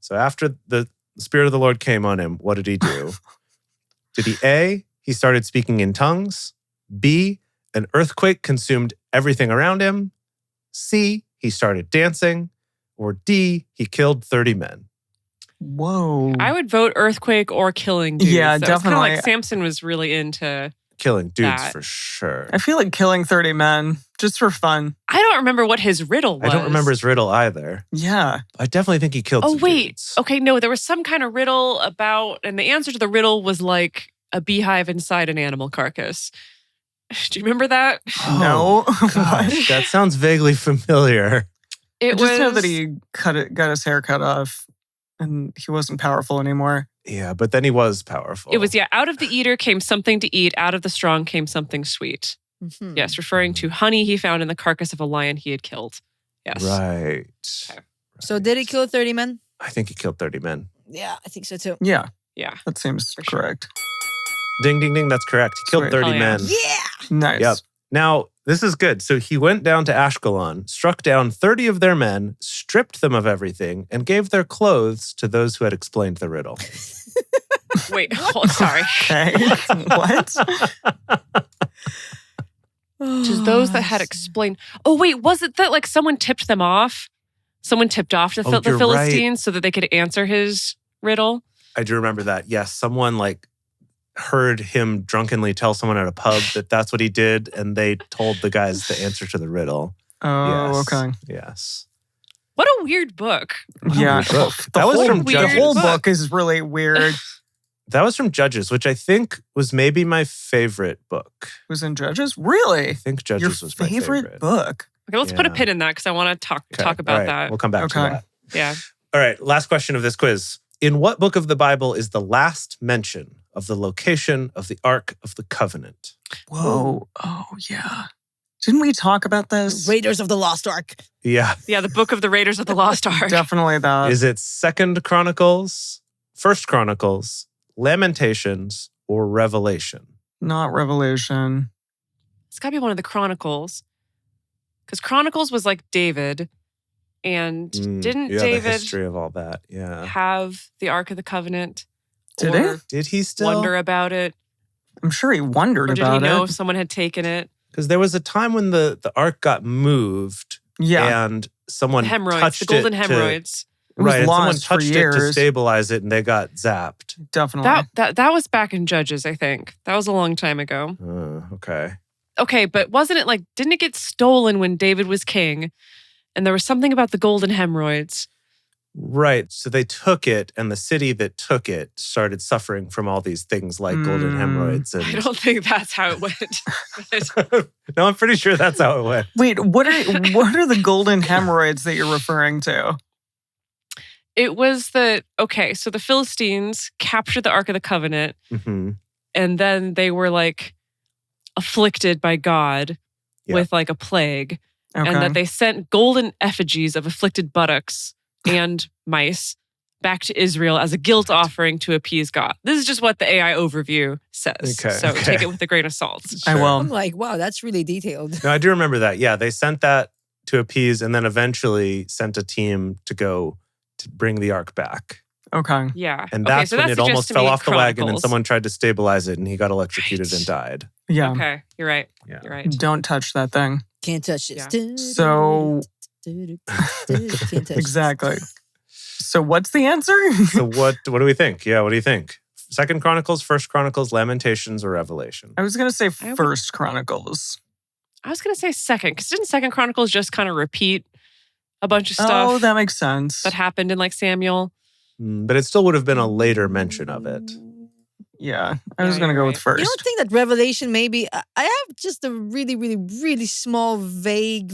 So after the Spirit of the Lord came on him, what did he do? Did he A, he started speaking in tongues? B, an earthquake consumed everything around him? C, he started dancing? Or D, he killed 30 men? Whoa. I would vote earthquake or killing dudes. Yeah, That was kinda definitely. like Samson was really into. Killing dudes That. for sure. I feel like killing 30 men just for fun. I don't remember what his riddle was. I don't remember his riddle either. Yeah. I definitely think he killed Oh some wait. dudes. Okay, no, there was some kind of riddle about, and the answer to the riddle was like a beehive inside an animal carcass. Do you remember that? No. Oh, gosh, that sounds vaguely familiar. I It just know was- that he got his hair cut off and he wasn't powerful anymore. Yeah, but then he was powerful. It was, out of the eater came something to eat, out of the strong came something sweet. Mhm. Yes, referring to honey he found in the carcass of a lion he had killed. Yes. Right. Okay. So did he kill 30 men? I think he killed 30 men. Yeah, I think so too. Yeah, Yeah. that seems For sure. correct. Ding, ding, ding. That's correct. He killed Sweet. 30 Oh, yeah. men. Yeah. Nice. Yep. Now, this is good. So he went down to Ashkelon, struck down 30 of their men, stripped them of everything, and gave their clothes to those who had explained the riddle. Wait, sorry. Okay. What? Just those that had explained. Oh, wait, was it that like someone tipped them off? Someone tipped off the, Oh, the you're Philistines so that they could answer his riddle? I do remember that. Yes, someone like heard him drunkenly tell someone at a pub that that's what he did, and they told the guys the answer to the riddle. Oh, Yes. okay. Yes. What a weird book. Yeah. Weird book. The That was whole, from the Judges. whole book is really weird. That was from Judges, which I think was maybe my favorite book. Was in Judges? Really? I think Your Judges was my favorite favorite. book? Okay, let's put a Yeah. pin in that because I want to Okay. talk about All right. that. We'll come back to Okay. that. Yeah. All right, last question of this quiz. In what book of the Bible is the last mention of the location of the Ark of the Covenant? Whoa. Oh, yeah. Didn't we talk about this? Raiders of the Lost Ark. Yeah. Yeah, the Book of the Raiders of the Lost Ark. Definitely that. Is it 2 Chronicles, 1 Chronicles, Lamentations, or Revelation? Not Revelation. It's got to be one of the Chronicles. Because Chronicles was like David. And didn't the David history of all that? Yeah. have the Ark of the Covenant? Did or he? Did he still? wonder about it? I'm sure he wondered Or did he about know it. if someone had taken it? Because there was a time when the Ark got moved Yeah. and someone The hemorrhoids, touched the golden it to- hemorrhoids. It was right, and someone lost for touched it to years. stabilize it and they got zapped. Definitely. That was back in Judges, I think. That was a long time ago. Okay. Okay, but wasn't it like, didn't it get stolen when David was king? And there was something about the golden hemorrhoids. Right. So they took it, and the city that took it started suffering from all these things like golden hemorrhoids. I And don't think that's how it went. no, I'm pretty sure that's how it went. Wait, what are the golden hemorrhoids that you're referring to? It was that, okay, so the Philistines captured the Ark of the Covenant, Mhm. and then they were like afflicted by God Yeah. with like a plague. Okay. And that they sent golden effigies of afflicted buttocks and mice back to Israel as a guilt offering to appease God. This is just what the AI overview says. Okay, So okay. take it with a grain of salt. I Sure. will. I'm like, wow, that's really detailed. No, I do remember that. Yeah, they sent that to appease, and then eventually sent a team to go to bring the Ark back. Okay. Yeah. And Okay, that's so when that it suggests almost to fell me off the wagon, and Chronicles. someone tried to stabilize it, and he got electrocuted Right. and died. Yeah. Okay, you're right. Yeah. You're right. Don't touch that thing. Can't touch this. Yeah. So- Can't touch Exactly. So what's the answer? So what do we think? Yeah, what do you think? 2 Chronicles, 1 Chronicles, Lamentations, or Revelation? I was going to say I would- First Chronicles. I was going to say second, because didn't Second Chronicles just kind of repeat a bunch of stuff Oh, that makes sense. that happened in like Samuel? But it still would have been a later mention of it. Yeah. I Yeah, was going to you're go with right. first. You don't think that Revelation maybe I have just a really, really, really small, vague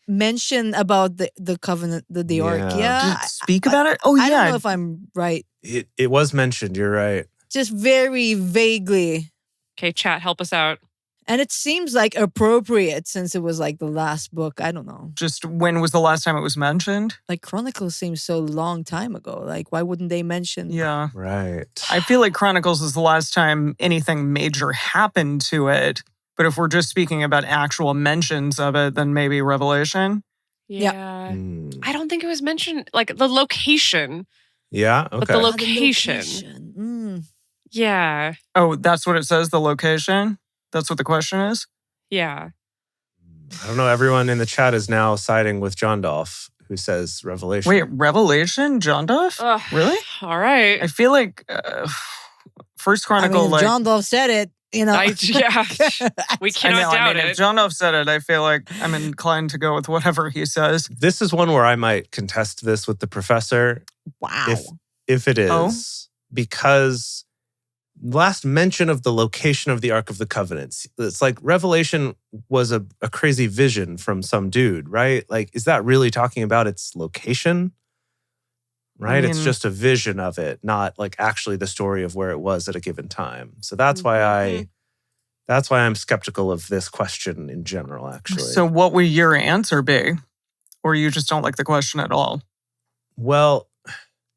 mention about the covenant, the ark. Yeah. Yeah. Did it speak about it? Oh, I yeah. don't know if I'm right. It was mentioned, you're right. Just very vaguely. Okay, chat, help us out. And it seems like appropriate since it was like the last book. I don't know. Just when was the last time it was mentioned? Like Chronicles seems so long time ago. Like why wouldn't they mention? Yeah. Right. I feel like Chronicles is the last time anything major happened to it. But if we're just speaking about actual mentions of it, then maybe Revelation. Yeah. Yeah. Mm. I don't think it was mentioned, like the location. Yeah, okay. But the Ah, the location. Mm. Yeah. Oh, that's what it says, the location? That's what the question is? Yeah. I don't know, everyone in the chat is now siding with John Dolph, who says Revelation. Wait, Revelation? John Duff? Ugh. Really? All right. I feel like First I Chronicle, mean, if like... John Dolph said it, you know. Yeah. We I cannot know, doubt if it. John Duff said it, I feel like I'm inclined to go with whatever he says. This is one where I might contest this with the professor, Wow. if it is, Oh. because last mention of the location of the Ark of the Covenant, it's like Revelation was a crazy vision from some dude, right? Like, is that really talking about its location? Right? It's mean- just a vision of it, not like actually the story of where it was at a given time. So that's why I'm skeptical of this question in general, actually. So what would your answer be? Or you just don't like the question at all? Well,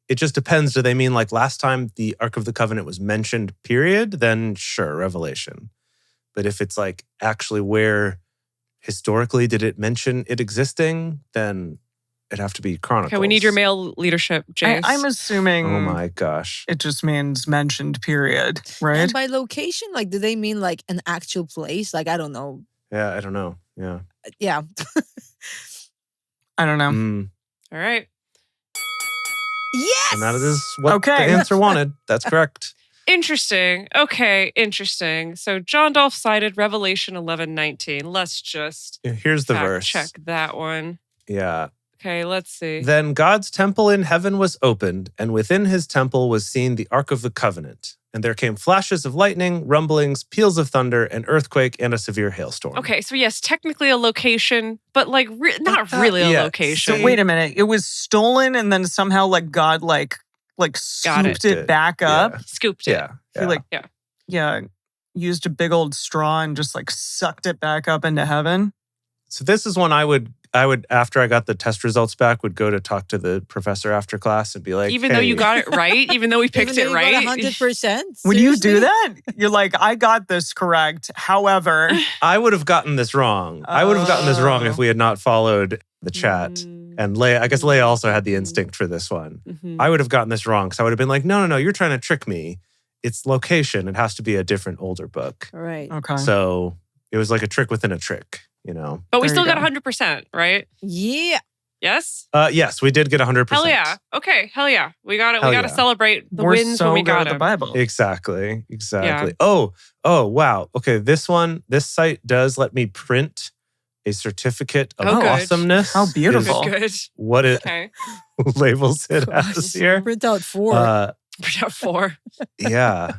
it just depends. Do they mean like last time the Ark of the Covenant was mentioned, period? Then sure, Revelation. But if it's like actually where historically did it mention it existing, then it'd have to be Chronicles. Okay, we need your male leadership, Jace. I'm assuming Oh my gosh. it just means mentioned period, right? And by location, like, do they mean like an actual place? Like, I don't know. Yeah, I don't know. Yeah. Yeah. I don't know. Mm. All right. Yes. And that is what Okay. the answer wanted. That's correct. Interesting. Okay, interesting. So John Dolph cited Revelation 11:19. Let's just Here's the fact verse. check that one. Yeah. Okay, let's see. Then God's temple in heaven was opened, and within his temple was seen the Ark of the Covenant. And there came flashes of lightning, rumblings, peals of thunder, an earthquake, and a severe hailstorm. Okay, so yes, technically a location, but like not that- really a yeah. location. So wait a minute. It was stolen and then somehow like God like scooped it back Yeah. up. Scooped it. Yeah. He like Yeah. used a big old straw and just like sucked it back up into heaven. So this is one I would after I got the test results back would go to talk to the professor after class and be like, Even though you "Hey." got it right, even though we picked it right. 100%. Would you do that? You're like, I got this correct. However, I would have gotten this wrong. I would have gotten this wrong if Oh. we had not followed the chat. And Leia, I guess Leia also had the instinct for this one. Mhm. I would have gotten this wrong because I would have been like, no, you're trying to trick me. It's location. It has to be a different older book. All right. okay. So it was like a trick within a trick, you know? But we There still you got go. 100%, right? Yeah. Yes? Yes, we did get 100%. Hell yeah. Okay, hell yeah. We got it. Hell We got to yeah. celebrate the We're wins so when we good got at the them. Bible. Exactly. Oh, wow. Okay, this site does let me print a certificate of Oh, good. awesomeness. How beautiful. Good, good. What it Okay. labels it as here. Print out 4. We're at 4. Yeah.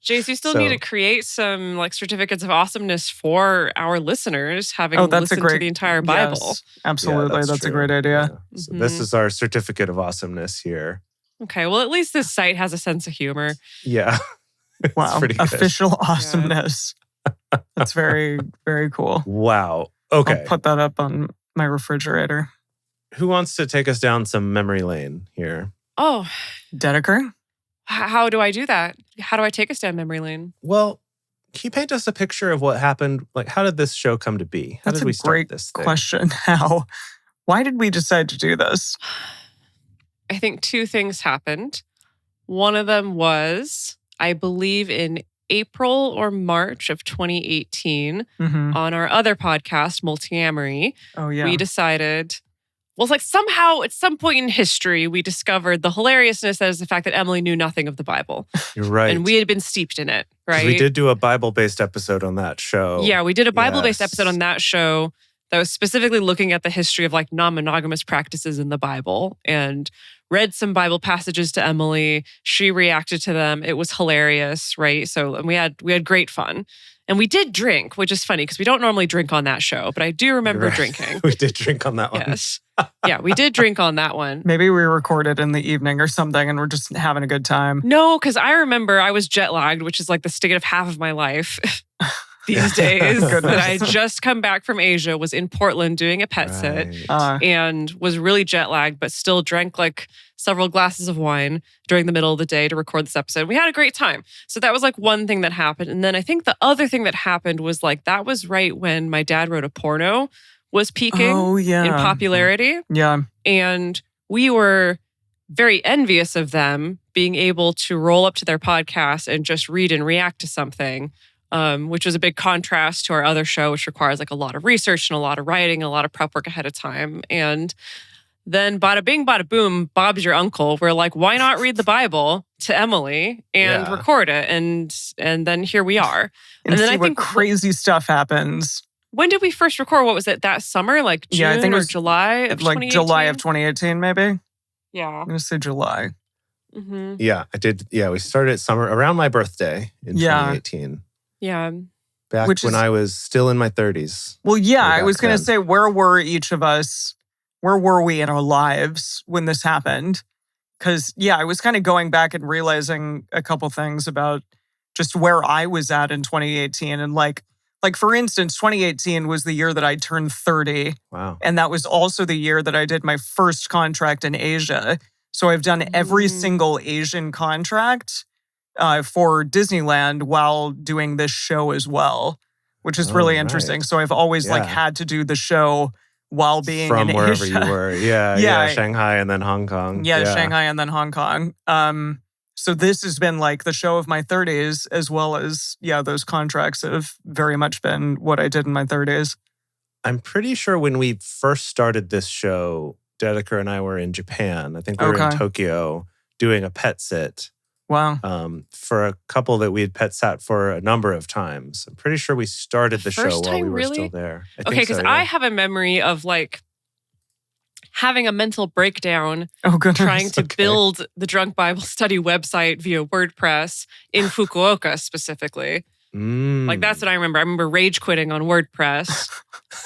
Jace, you still need So- to create some like certificates of awesomeness for our listeners, having Oh, that's a listened great to the entire Bible. Yes, absolutely. Yeah, that's a true. great idea. Yeah. So this Mhm. is our certificate of awesomeness here. Okay, well, at least this site has a sense of humor. Yeah. It's Wow. pretty good. Official awesomeness. That's very, very cool. Wow. Okay. I'll put that up on my refrigerator. Who wants to take us down some memory lane here? Oh, Dedeker? how do I do that? How do I take us down memory lane? Well, can you paint us a picture of what happened? Like, how did this show come to be? How That's did a we start great this thing? question. How? Why did we decide to do this? I think 2 things happened. One of them was, I believe, in April or March of 2018, Mm-hmm. on our other podcast, Multiamory, Oh, yeah. we decided, well, it's like somehow at some point in history, we discovered the hilariousness that is the fact that Emily knew nothing of the Bible. You're right. And we had been steeped in it, 'Cause right? We did do a Bible-based episode on that show. Yeah, we did a Bible-based Yes. episode on that show that was specifically looking at the history of like non-monogamous practices in the Bible and read some Bible passages to Emily. She reacted to them. It was hilarious, right? So and we had great fun. And we did drink, which is funny because we don't normally drink on that show, but I do remember Right. drinking. We did drink on that one. Yes. Yeah, we did drink on that one. Maybe we recorded in the evening or something and we're just having a good time. No, because I remember I was jet lagged, which is like the state of half of my life these days. Goodness. That I had just come back from Asia, was in Portland doing a pet sit, Right. and was really jet lagged, but still drank like several glasses of wine during the middle of the day to record this episode. We had a great time. So that was like one thing that happened. And then I think the other thing that happened was like that was right when my dad wrote a porno was peaking Oh, yeah. in popularity. Yeah. And we were very envious of them being able to roll up to their podcast and just read and react to something, which was a big contrast to our other show, which requires like a lot of research and a lot of writing, a lot of prep work ahead of time. And then bada bing, bada boom, Bob's your uncle. We're like, why not read the Bible to Emily and Yeah. record it? And then here we are. And, then see I what think- crazy stuff happens. When did we first record? What was it? That summer? Like June Yeah, I think it or was July of Like 2018? July of 2018, maybe? I'm Yeah. going to say July. hmm Yeah, I did. Yeah, we started summer around my birthday in Yeah. 2018. Yeah. Back Which when is- I was still in my 30s. Well, yeah, Way I back was going to then. say, where were each of us? Where were we in our lives when this happened? Because, yeah, I was kind of going back and realizing a couple things about just where I was at in 2018 and like Like, for instance, 2018 was the year that I turned 30. Wow. And that was also the year that I did my first contract in Asia. So I've done every single Asian contract for Disneyland while doing this show as well, which is really interesting. Right. So I've always like Yeah. had to do the show while being From in wherever Asia. you were. Yeah, Yeah. Shanghai and then Hong Kong. Yeah, Shanghai and then Hong Kong. So this has been like the show of my 30s, as well as, those contracts have very much been what I did in my 30s. I'm pretty sure when we first started this show, Dedeker and I were in Japan. I think we were in Okay. Tokyo doing a pet sit Wow. for a couple that we had pet sat for a number of times. I'm pretty sure we started the show First while we time, were really? still there. I Okay, think so, because yeah. I have a memory of like having a mental breakdown Oh, goodness. trying to Okay. build the Drunk Bible Study website via WordPress in Fukuoka specifically. Like that's what I remember. I remember rage quitting on WordPress.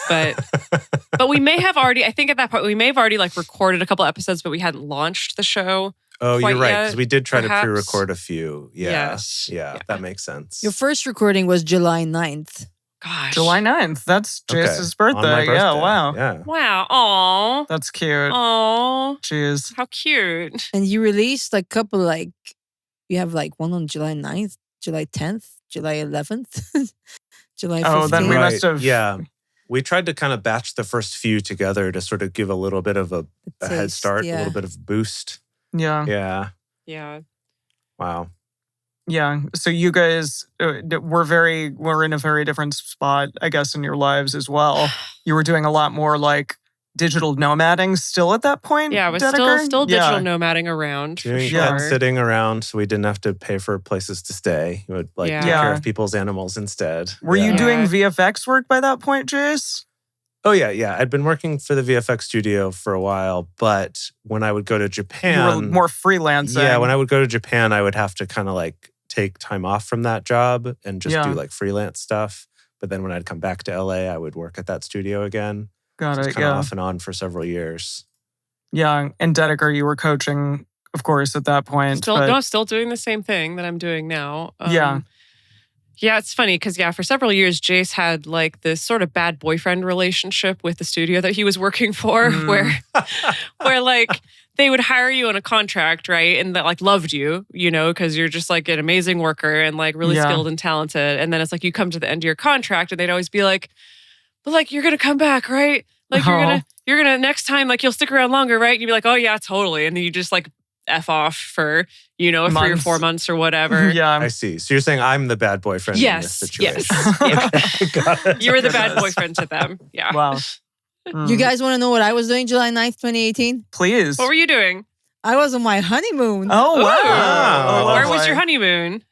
But we may have already, I think at that point, we may have already like recorded a couple episodes, but we hadn't launched the show. Oh, quite you're right. yet, Because we did try perhaps. to pre-record a few. Yeah. Yes. Yeah, Yeah. that makes sense. Your first recording was July 9th. Gosh. July 9th. That's Jace's On my birthday. Yeah, birthday. wow. Yeah. Wow. Aw. That's cute. Aw. Jeez. How cute. And you released a couple like, you have like one on July 9th, July 10th, July 11th, July 15th. Oh, then we must have. Yeah. We tried to kind of batch the first few together to sort of give a little bit of a head taste, start, a yeah. little bit of boost. Yeah. Yeah. Yeah. Wow. Yeah. So you guys we're in a very different spot, I guess, in your lives as well. You were doing a lot more like digital nomading still at that point. Yeah, I was Dedeker? still digital Yeah. nomading around for Doing sure. pet sitting around so we didn't have to pay for places to stay. We would like Yeah. take care Yeah. of people's animals instead. Were Yeah. you Yeah. doing VFX work by that point, Jace? Oh, yeah. I'd been working for the VFX studio for a while, but when I would go to You Japan... were more freelancing. Yeah, when I would go to Japan, I would have to kind of like take time off from that job and just Yeah. do like freelance stuff. But then when I'd come back to LA, I would work at that studio again. Got So it. it's kind of Yeah. off and on for several years. Yeah. And Dedeker, you were coaching, of course, at that point. but- Still doing the same thing that I'm doing now. Yeah. Yeah, it's funny because for several years, Jace had like this sort of bad boyfriend relationship with the studio that he was working for, Mm. where like they would hire you on a contract, right, and that like loved you, because you're just like an amazing worker and like really Yeah. skilled and talented, and then it's like you come to the end of your contract and they'd always be like, "But like you're gonna come back, right? Like you're gonna next time like you'll stick around longer, right?" And you'd be like, "Oh yeah, totally," and then you just like F off for 3 or Months. 4 months or whatever. Yeah. I see. So you're saying I'm the bad boyfriend in this Yes, situation. yes. Yeah. Okay, got it. You were the bad boyfriend to them. Yeah. Wow. You Mm. guys want to know what I was doing July 9th, 2018? Please. What were you doing? I was on my honeymoon Oh, wow. Wow. Oh, Where was lovely. your honeymoon?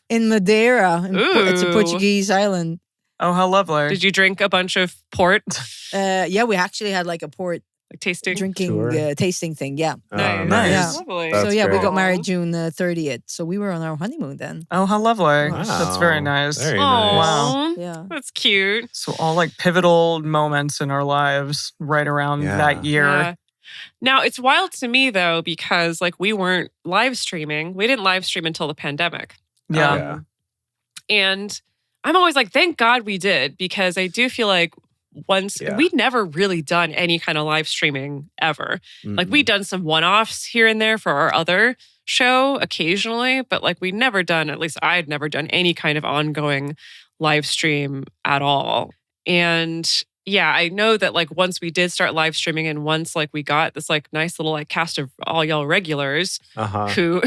in Madeira. It's a Ooh. Portuguese island. Oh, how lovely. Did you drink a bunch of port, Yeah, we actually had like a port like tasting? drinking Tour. tasting thing. Yeah. Oh, Nice. nice. Yeah. Lovely. That's So yeah, we great. got married June 30th. So we were on our honeymoon then. Oh, how lovely. Wow. That's very nice. Very Aw, nice. Wow. Yeah. That's cute. So all like pivotal moments in our lives right around Yeah. that year. Yeah. Now it's wild to me though because like we weren't live streaming. We didn't live stream until the pandemic. Yeah. Yeah. And I'm always like, thank God we did, because I do feel like Yeah. we'd never really done any kind of live streaming ever. Like we'd done some one-offs here and there for our other show occasionally, but like we'd never done, at least I had never done any kind of ongoing live stream at all. And yeah, I know that like once we did start live streaming and once like we got this like nice little like cast of all y'all regulars Uh-huh. who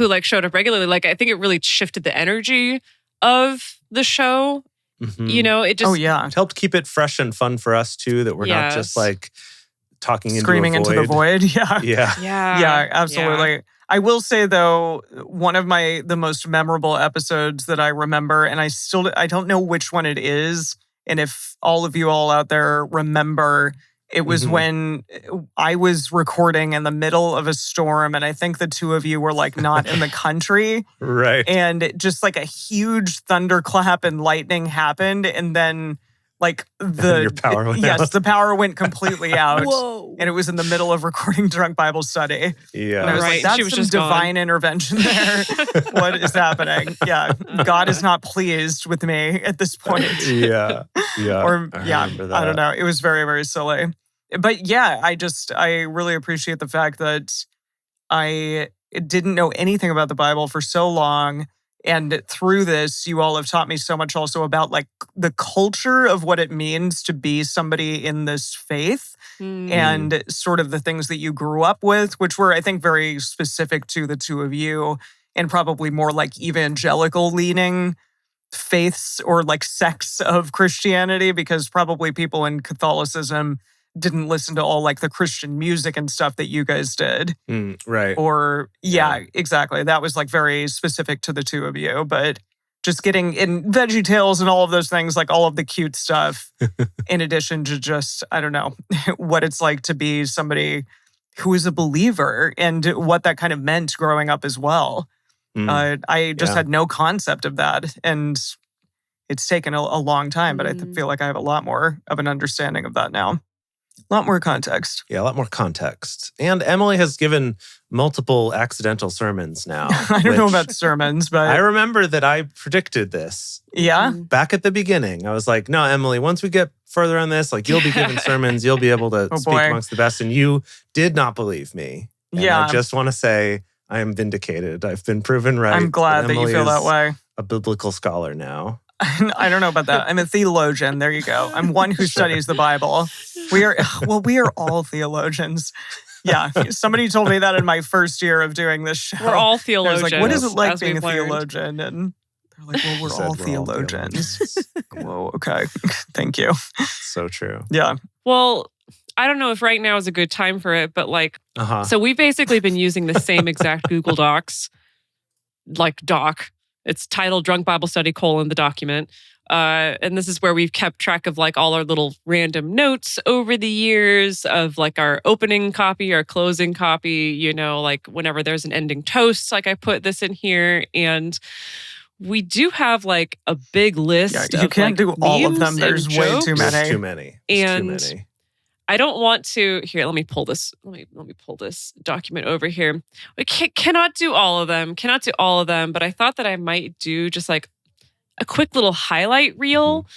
like showed up regularly, like I think it really shifted the energy of the show. Mhm. You know, it just Oh, yeah. It helped keep it fresh and fun for us too, that we're not just Yes. like talking Screaming into into the void. Yeah. Yeah. yeah. Absolutely. I will say though, one of the most memorable episodes that I remember, and I don't know which one it is, and if all of you all out there remember, it was Mhm. when I was recording in the middle of a storm, and I think the two of you were like not in the country, Right. and just like a huge thunderclap and lightning happened, and then Like Your power went yes, out. the power went completely out. Whoa. And it was in the middle of recording Drunk Bible Study. Yeah. And I was Right, like, she that's was some just gone. divine intervention there. What is happening? Yeah. God is not pleased with me at this point. Yeah. Yeah. Or I yeah, remember I don't that. know. It was very, very silly. But yeah, I really appreciate the fact that I didn't know anything about the Bible for so long. And through this, you all have taught me so much also about like the culture of what it means to be somebody in this faith and sort of the things that you grew up with, which were, I think, very specific to the two of you and probably more like evangelical leaning faiths or like sects of Christianity, because probably people in Catholicism didn't listen to all like the Christian music and stuff that you guys did. Right. Or, yeah, exactly. That was like very specific to the two of you. But just getting in Veggie Tales and all of those things, like all of the cute stuff, in addition to just, I don't know, what it's like to be somebody who is a believer and what that kind of meant growing up as well. I just had no concept of that. And it's taken a long time, but I feel like I have a lot more of an understanding of that now. A lot more context. Yeah, a lot more context. And Emily has given multiple accidental sermons now. I don't know about sermons, but I remember that I predicted this yeah. back at the beginning. I was like, no, Emily, once we get further on this, like you'll be giving sermons, you'll be able to speak boy. amongst the best. And you did not believe me. And Yeah. I just want to say I am vindicated. I've been proven right. I'm glad that you Emily feel that is way. a biblical scholar now. I don't know about that. I'm a theologian. There you go. I'm one who studies the Bible. We are all theologians. Yeah. Somebody told me that in my first year of doing this show. We're all I was theologians. like, what is it like as being a we've learned. theologian? And they're like, well, we're Said all we're theologians. Whoa, okay. Thank you. So true. Yeah. Well, I don't know if right now is a good time for it, but like, so we've basically been using the same exact Google Docs, like doc. It's titled Drunk Bible Study : the document. And this is where we've kept track of like all our little random notes over the years of like our opening copy, our closing copy, you know, like whenever there's an ending toast, like I put this in here. And we do have like a big list You of can't like do all of them. memes There's and way too jokes. many. There's too many. There's And too many. I don't want to. Here, let me pull this. Let me pull this document over here. I cannot do all of them. But I thought that I might do just like a quick little highlight reel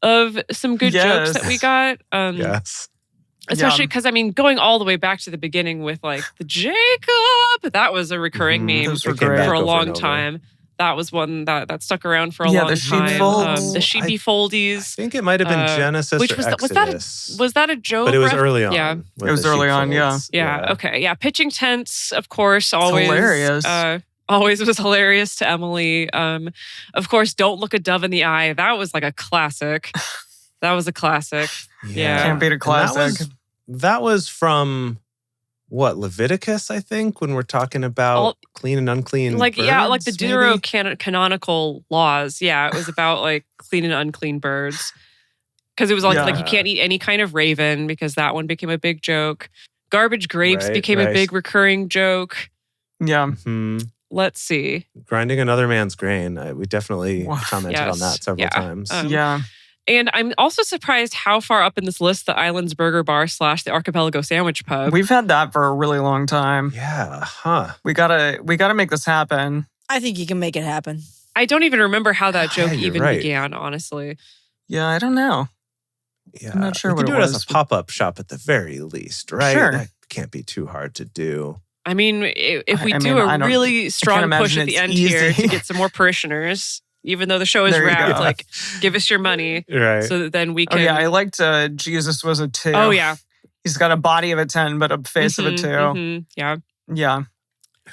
of some good jokes that we got. Yes. Especially because, I mean, going all the way back to the beginning with like the Jacob, that was a recurring meme Those were for great. a Over long and over. time. That was one that stuck around for a Yeah, long the sheep time. folds. The sheepy I foldies. think it might have been Genesis Which or was Exodus. was that a joke? But it was early on. Yeah. with It was the early on, yeah. sheepfolds. Yeah. Okay. Yeah. Pitching tents, of course, always hilarious. Always was hilarious to Emily. Of course, don't look a dove in the eye. That was like a classic. That was a classic. Yeah. Can't beat a And classic. That was from what, Leviticus, I think, when we're talking about clean and unclean Like birds, like the maybe? Deuterocanonical laws. Yeah, it was about like clean and unclean birds. Because it was like Yeah. you can't eat any kind of raven because that one became a big joke. Garbage grapes Right, became a right. big recurring joke. Yeah. Mhm. Let's see. Grinding another man's grain. We definitely Wow. commented on Yes. that several Yeah. times. Yeah. And I'm also surprised how far up in this list the Islands Burger Bar / the Archipelago Sandwich Pub. We've had that for a really long time. Yeah, huh. We gotta make this happen. I think you can make it happen. I don't even remember how that joke Yeah, you're even right. began, honestly. Yeah, I don't know. Yeah. I'm not sure we what can it do it as was. a pop-up shop at the very least, right? Sure. That can't be too hard to do. I mean, if we I do mean, I a don't- really strong push imagine at the it's end here easy. to get some more parishioners, even though the show is There you wrapped, go. like, give us your money Right. so that then we Oh can. yeah, I liked Jesus was a 2. Oh, yeah. He's got a body of a 10, but a face of a 2. Yeah. Yeah.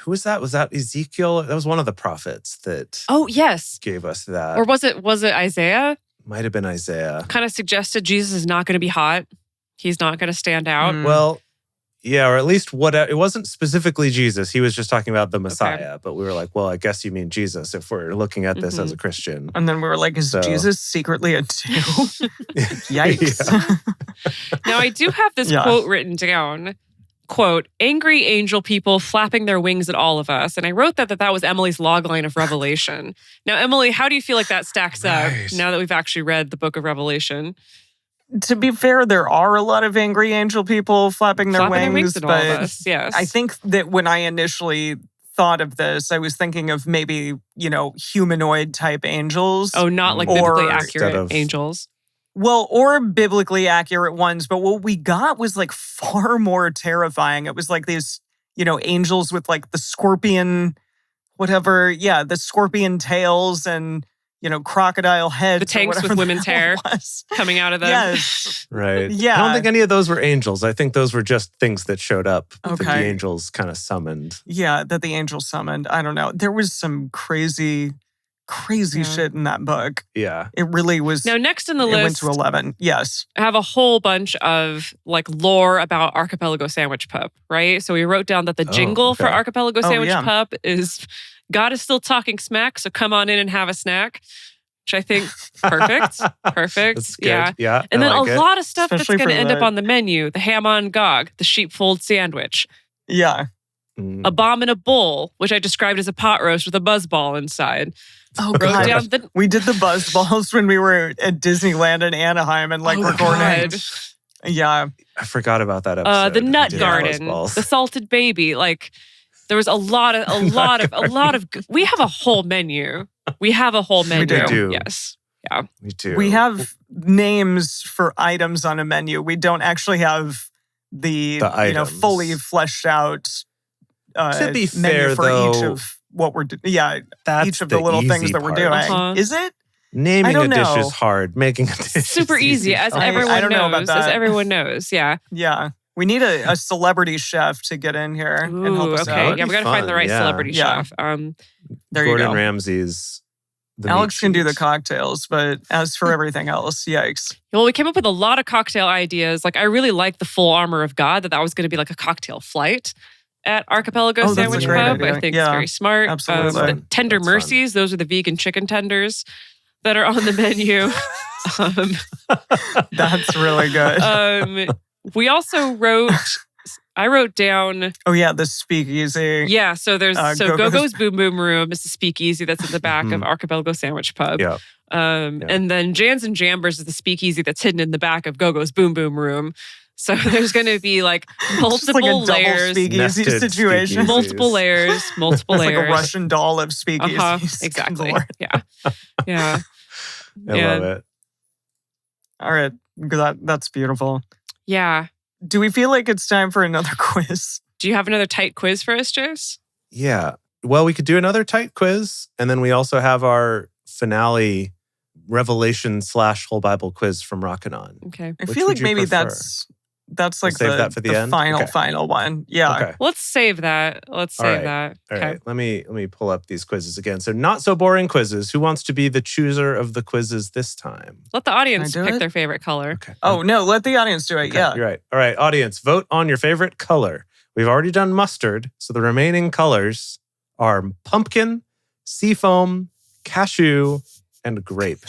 Who was that? Was that Ezekiel? That was one of the prophets that Oh, yes. gave us that. Or was it Isaiah? Might have been Isaiah. Kind of suggested Jesus is not going to be hot. He's not going to stand out. Mm. Well, yeah, or at least it wasn't specifically Jesus. He was just talking about the Messiah. But we were like, well, I guess you mean Jesus if we're looking at this as a Christian. And then we were like, is So- Jesus secretly a 2? Yikes. Now, I do have this Yeah. quote written down quote, angry angel people flapping their wings at all of us. And I wrote that was Emily's logline of Revelation. Now, Emily, how do you feel like that stacks up now that we've actually read the book of Revelation? To be fair, there are a lot of angry angel people flapping their wings, at but all of us, yes. I think that when I initially thought of this, I was thinking of maybe, humanoid type angels. Oh, not like biblically accurate angels. Well, or biblically accurate ones, but what we got was like far more terrifying. It was like these, angels with like the scorpion, the scorpion tails and, crocodile heads. The tanks with women's hair coming out of them. Yes. Right. Yeah. I don't think any of those were angels. I think those were just things that showed up that the Okay. angels kind of summoned. Yeah, that the angels summoned. I don't know. There was some crazy shit in that book. Yeah. It really was. Now, next in the it went list, to 11. Yes. I have a whole bunch of like lore about Archipelago Sandwich Pup, right? So we wrote down that the jingle for Archipelago Sandwich Pup is God is still talking smack, so come on in and have a snack. Which I think, perfect. That's good. Yeah. Yeah. And then like a lot of stuff Especially that's going to for end up the- on the menu. The ham on gog, the sheepfold sandwich, Yeah. a bomb in a bowl, which I described as a pot roast with a buzz ball inside. Oh, Wrote God. down the We did the buzz balls when we were at Disneyland in Anaheim and recording. God. Yeah. I forgot about that episode. The We nut did garden, Buzzballs. the salted baby. Like there was a lot of. We have a whole menu. We have a whole menu. We do. Yes. Yeah. Me too. We have names for items on a menu. We don't actually have the items. fully fleshed out To be menu fair, for though, each of what we're doing. Yeah, That's each of the little easy things that we're part. doing. Is it? Naming I a don't dish know. is hard. Making a dish Super is easy, as I everyone don't know about knows. As that. everyone knows. Yeah. Yeah. We need a celebrity chef to get in here and help Ooh, us okay. out. Yeah, we got to find the Fun, right yeah. celebrity Yeah. chef. There you Gordon go. Ramsay's. The Alex meat can do the sheet. cocktails, but as for everything else, yikes. Well, we came up with a lot of cocktail ideas. Like I really like the full armor of God. That was going to be like a cocktail flight at Archipelago Oh, that's a Sandwich great Pub. idea. I think Yeah, it's very smart. absolutely. The Tender That's fun. Mercies. Those are the vegan chicken tenders that are on the menu. That's really good. We also I wrote down. Oh yeah, the speakeasy. Yeah, so there's Go-Go's. Go-Go's Boom Boom Room is the speakeasy that's in the back of Mhm. Archipelago Sandwich Pub. Yeah. And then Jans and Jambers is the speakeasy that's hidden in the back of Go-Go's Boom Boom Room. So there's going to be like It's multiple just like a double layers, speakeasy Nested situation. speakeasies. multiple layers, multiple It's like layers. a Russian doll of speakeasies. Exactly. galore. Yeah. Yeah. I love it. All right, that's beautiful. Yeah. Do we feel like it's time for another quiz? Do you have another tight quiz for us, Jace? Yeah. Well, we could do another tight quiz, and then we also have our finale Revelation / whole Bible quiz from Rockin' On. Okay. I Which feel would like you maybe prefer? that's like save that for the end? final Okay. final one. Yeah. Okay. Let's save that. Let's All save right. that. All Okay. right. Let me pull up these quizzes again. So not so boring quizzes. Who wants to be the chooser of the quizzes this time? Let the audience Can I do pick it? their favorite color. Okay. Oh no, let the audience do it. Okay, Yeah. You're right. All right, audience, vote on your favorite color. We've already done mustard, so the remaining colors are pumpkin, seafoam, cashew, and grape.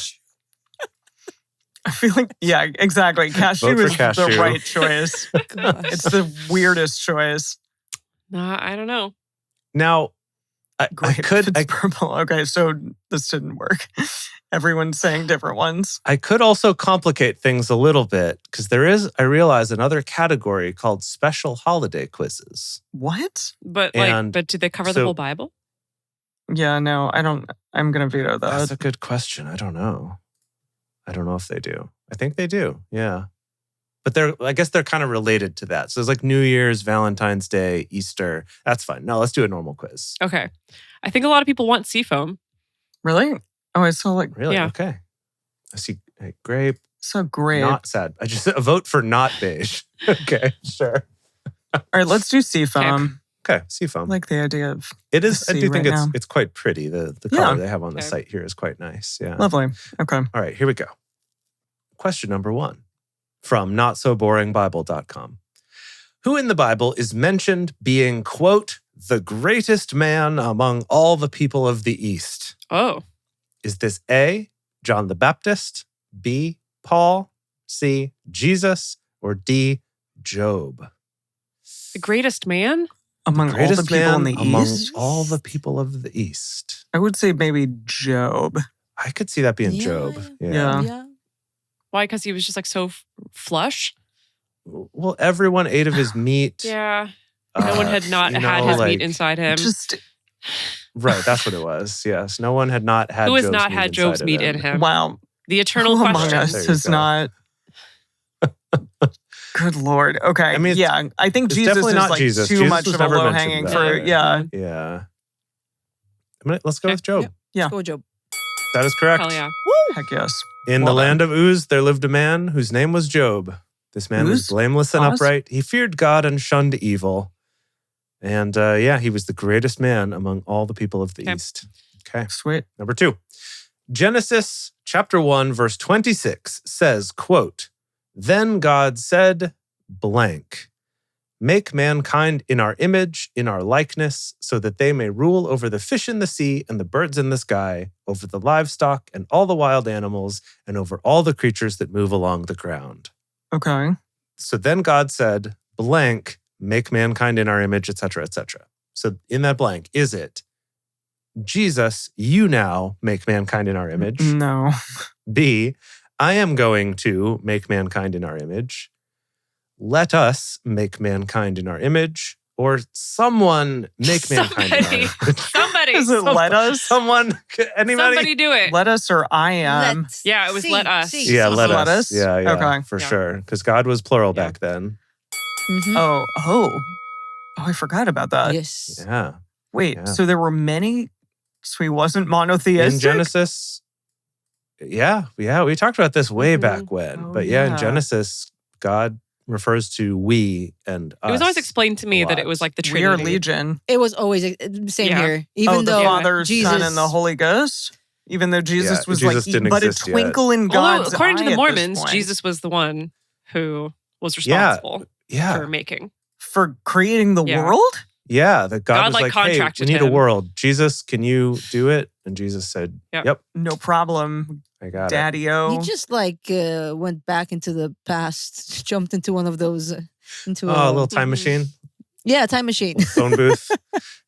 I feel like exactly. Cashew Vote for is the cashew. right choice. It's the weirdest choice. Nah, I don't know. Now, I Grape. could It's purple. Okay, so this didn't work. Everyone's saying different ones. I could also complicate things a little bit because there is, I realize, another category called special holiday quizzes. What? But And but did they cover the so- whole Bible? Yeah, no, I don't. I'm gonna veto That's that. a good question. I don't know if they do. I think they do. Yeah. But I guess they're kind of related to that. So it's like New Year's, Valentine's Day, Easter. That's fine. No, let's do a normal quiz. Okay. I think a lot of people want seafoam. Really? Oh, I saw like Really? Yeah. Okay. I see grape. so great. Not sad. I just a vote for not beige. Okay, sure. All right, let's do seafoam. Okay, seafoam. I like the idea of It is. the I do sea think right now. it's quite pretty. The Yeah. color they have on the Okay. site here is quite nice. Yeah. lovely. Okay. All right, here we go. Question number 1 from NotSoBoringBible.com. Who in the Bible is mentioned being, quote, the greatest man among all the people of the East? Oh. Is this A, John the Baptist, B, Paul, C, Jesus, or D, Job? The greatest man? Among all the Greatest people in man the among East? all the people of the East. Among all the people of the East. I would say maybe Job. I could see that being Yeah, Job. Yeah. Yeah. Why? Because he was just like so flush? Well, everyone ate of his meat. Yeah. No one had not had his meat inside him. Just Right, that's what it was. Yes, no one had not had Who has Job's not meat had Job's inside of meat in him? wow. The eternal Who among question. us There you has go. not? Good Lord. Okay. I mean, yeah, I think it's Jesus definitely is not like Jesus. too Jesus much was of a never low mentioned hanging that for way. yeah. Yeah. Let's go with Job. Yep. Yeah. Let's go, Job. That is correct. Hell yeah. Heck yes. In Well the done. land of Uz, there lived a man whose name was Job. This man was Uz? blameless and Oz? upright. He feared God and shunned evil. And he was the greatest man among all the people of the Okay. East. Okay. Sweet. Number 2. Genesis chapter 1, verse 26 says, quote, "Then God said, blank, make mankind in our image, in our likeness, so that they may rule over the fish in the sea and the birds in the sky, over the livestock and all the wild animals, and over all the creatures that move along the ground." Okay. So then God said, blank, make mankind in our image, etc., etc. So in that blank, is it Jesus, you now make mankind in our image? No. B, I am going to make mankind in our image. Let us make mankind in our image. Or someone make mankind in our Somebody. image. Somebody. Is it let us? Someone, anybody? Somebody do it. Let us or I am? Let's Yeah, it was see, let us. see. Yeah, let Let us. us? Yeah, yeah, Okay. for Yeah. sure. Because God was plural Yeah. back then. Mhm. Oh, I forgot about that. Yes. Yeah. Wait, Yeah. so there were many, so he wasn't monotheistic? In Genesis, we talked about this way Mhm. back when. Oh, But in yeah. Genesis, God refers to we and us. It was always explained to me a that it lot. was like the We are Trinity. Legion. It was always the same Yeah. here. Even the though Father, Jesus, Son, and the Holy Ghost? Even though Jesus was Jesus like, didn't but a exist yet. twinkle in Although, God's according to eye the at this Mormons, point. Jesus was the one who was Yeah. responsible Yeah. for making. For creating the Yeah. world? Yeah, that God God, was like, like, hey, we contracted need a him. world. Jesus, can you do it? And Jesus said, Yep. yep, No problem, I got it. Daddy-o. he just like went back into the past, jumped into one of those, into Oh, a little time Mhm. machine, yeah, time machine. little phone booth,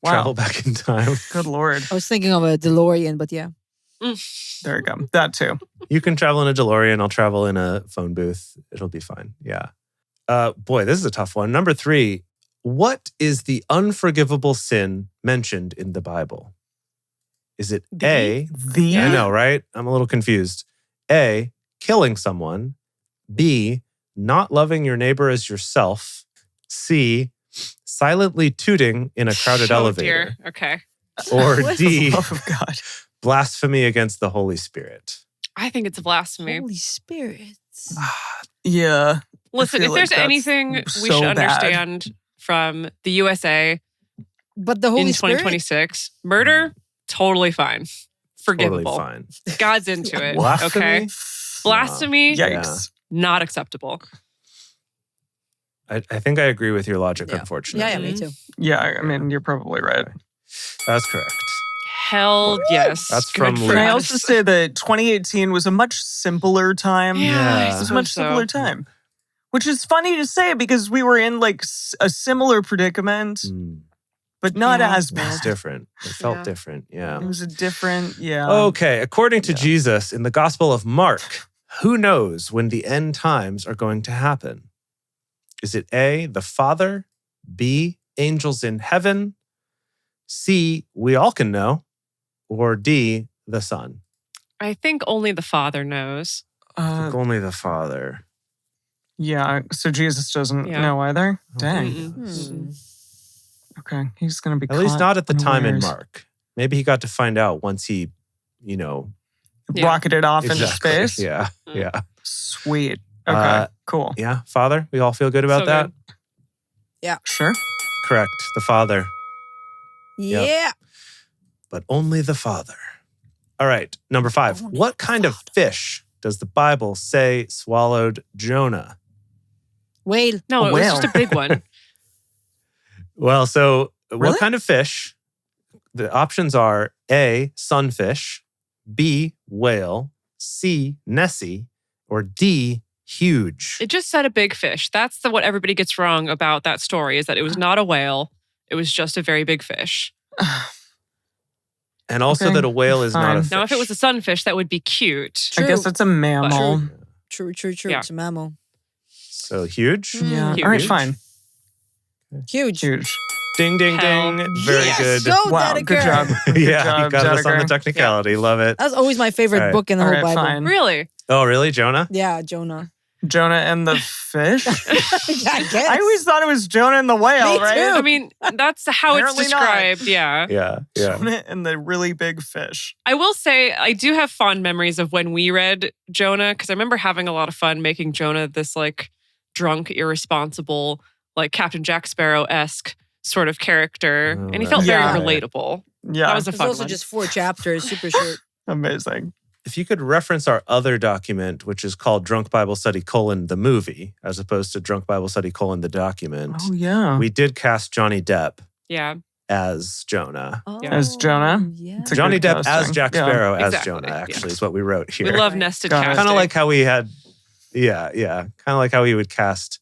Wow. travel back in time. Good Lord. I was thinking of a DeLorean, but yeah. There you go. That too. You can travel in a DeLorean. I'll travel in a phone booth. It'll be fine. Yeah. Boy, this is a tough one. Number 3, what is the unforgivable sin mentioned in the Bible? Is it A, The I know, right? I'm a little confused. A, killing someone. B, not loving your neighbor as yourself. C, silently tooting in a crowded Oh, elevator. dear. Okay. Or What? D, love of God. blasphemy against the Holy Spirit. I think it's blasphemy. Holy Spirit. Yeah. Listen, feel if like there's that's anything we so should bad. understand from the USA But the Holy in Spirit. 2026, murder, totally fine. Forgivable. Totally fine. God's into it. Blasphemy? Okay. Blasphemy, Yikes. not acceptable. I think I agree with your logic, Yeah. unfortunately. Yeah, me too. Yeah, I mean, you're probably right. That's correct. Hell yes. That's Good from for Luke. Can I us. also say that 2018 was a much simpler time? Yeah, Yeah. I It was a suppose much simpler so. time. Which is funny to say because we were in like a similar predicament, Mm, but not Yeah. as it was bad. different. It felt Yeah. different. Yeah. It was a different, yeah. Okay. According to Yeah. Jesus in the Gospel of Mark, who knows when the end times are going to happen? Is it A, the Father? B, angels in heaven? C, we all can know? Or D, the Son? I think only the Father knows. I think only the Father. Yeah, so Jesus doesn't Yeah. know either? I don't Dang. think he does. Hmm. Okay, he's going to be At least caught not at the time in unawares. Mark. Maybe he got to find out once he, you know. Yeah. Rocketed off into Exactly. space? Yeah. Mm. Yeah. Sweet. Okay, Uh, cool. Yeah. Father, we all feel good about So that? good. Sure. Correct. The Father. Yep. Yeah. But only the Father. All right. Number 5. Only What the kind of Father. fish does the Bible say swallowed Jonah? Whale. No, A it was whale. just a big one. Well, so Really? what kind of fish? The options are A, sunfish, B, whale, C, Nessie, or D, Huge. It just said a big fish. That's what everybody gets wrong about that story, is that it was not a whale. It was just a very big fish. And also Okay, that a whale is not a fine. fish. Now, if it was a sunfish, that would be cute. I guess it's a mammal. True. Yeah. It's a mammal. So huge. Yeah. Huge. All right, fine. Huge. Huge. Ding, ding, Hell. ding. Very Yes, good. So Wow, Dedeker. good job. Good Yeah, job, you got us on the Dedeker. technicality. Love it. That's always my favorite All right. book in the All whole right, Bible. fine. Really? Oh, really, Jonah? Yeah, Jonah. Jonah and the fish? I guess. I always thought it was Jonah and the whale, Me right? too. I mean, that's how it's Apparently not. described. Yeah. Yeah. Jonah and the really big fish. I will say, I do have fond memories of when we read Jonah, because I remember having a lot of fun making Jonah this like drunk, irresponsible, like Captain Jack Sparrow-esque sort of character. Oh, And he felt very Yeah. relatable. Yeah. That was a It's fun also one. just 4 chapters, super short. Amazing. If you could reference our other document, which is called Drunk Bible Study: the movie, as opposed to Drunk Bible Study: the document, Oh, yeah. we did cast Johnny Depp Yeah. as Jonah. As Jonah? Yeah. It's a Johnny good Depp as casting. Jack Yeah. Sparrow as Exactly, Jonah, actually, yeah. is what we wrote here. We love Right. nested Got it. casting. Kind of like how we had, yeah. Kind of like how we would cast,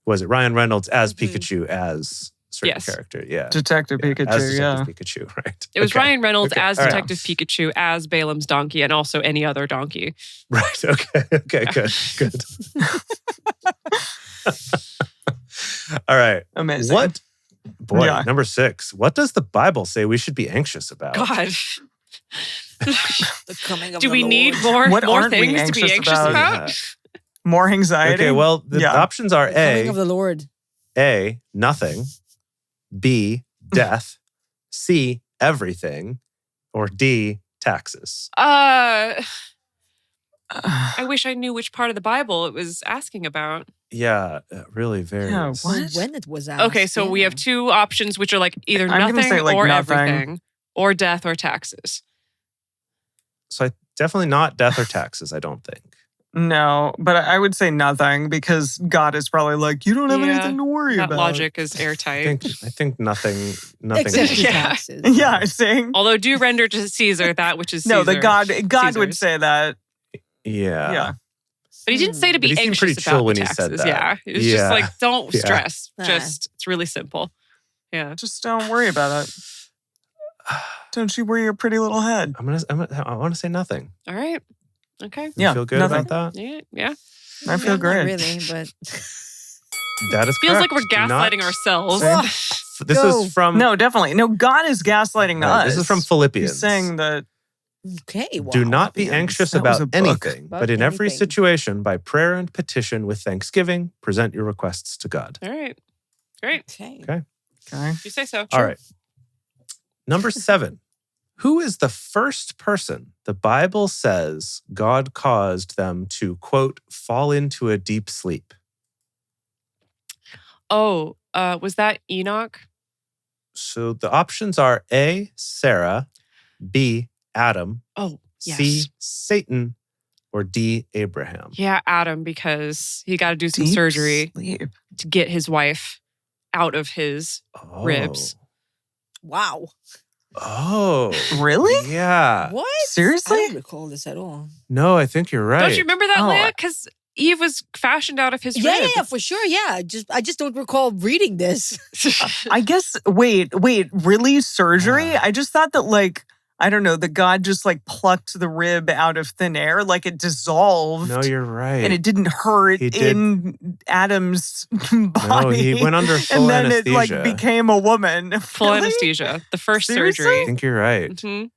was it Ryan Reynolds as Mhm. Pikachu as certain Yes. character? Yeah. Detective Yeah, Pikachu, as yeah. Detective Pikachu, right? It was Okay. Ryan Reynolds Okay. as All right. Detective Pikachu, as Balaam's donkey, and also any other donkey. Right. Okay. Good. All right. Amazing. What? Boy, Yeah. number 6. What does the Bible say we should be anxious about? God. The coming of Do the we need Lord. more What aren't we things to be anxious anxious about? about? Yeah. More anxiety? Okay, well, the Yeah. options are The coming of A, the Lord. nothing, B, death, C, everything, or D, taxes. I wish I knew which part of the Bible it was asking about. Yeah, it really varies. Yeah, Or what? when it was asked. Okay, so we yeah. have 2 options, which are like either I'm gonna nothing say, like, or nothing. everything, or death or taxes. So definitely not death or taxes, I don't think. No, but I would say nothing because God is probably like, you don't have Yeah, anything to worry That about. logic is I airtight. think nothing. Except the Yeah. taxes. Yeah, saying Although do render to Caesar that which is no. Caesar. The God would Caesar's. say that. Yeah. Yeah. But he didn't say to But be he seemed anxious pretty about chill the when he taxes. said that. Yeah, it was Yeah. just like, don't Yeah. stress. Nah. Just it's really simple. Yeah. Just don't worry about it. Don't you worry your pretty little head. I want to say nothing. All right. Okay. You Yeah, feel good nothing. about that? Yeah. Yeah. I feel Not great. really, but That is Feels like correct. we're Do not- gaslighting ourselves. This Go. is from No, definitely. No, God is gaslighting right, us. this is from Philippians. He's saying that okay. Wow. Do not be Philippians. anxious That was about a book. anything, About but in every anything. situation, by prayer and petition with thanksgiving, present your requests to God. All right. Great. Okay. Okay. okay. You say so. All right. Number 7. Who is the first person the Bible says God caused them to, quote, fall into a deep sleep? Oh, was that Enoch? So the options are A, Sarah, B, Adam, Oh, yes. C, Satan, or D, Abraham. Yeah, Adam, because he got to do some Deep surgery sleep. to get his wife out of his. Ribs. Wow. Oh. Really? Yeah. What? Seriously? I don't recall this at all. No, I think you're right. Don't you remember that, Oh, Leah? Because Eve was fashioned out of his rib. Yeah, for sure. Yeah. I just don't recall reading this. I guess, wait, really? Surgery? I just thought that, like, I don't know, that God just like plucked the rib out of thin air, like it dissolved. No, you're right. And it didn't hurt He did- in Adam's body. No, he went under full and then anesthesia. it like became a woman. Full Really? anesthesia. The first Seriously? I surgery. think you're right. Mhm.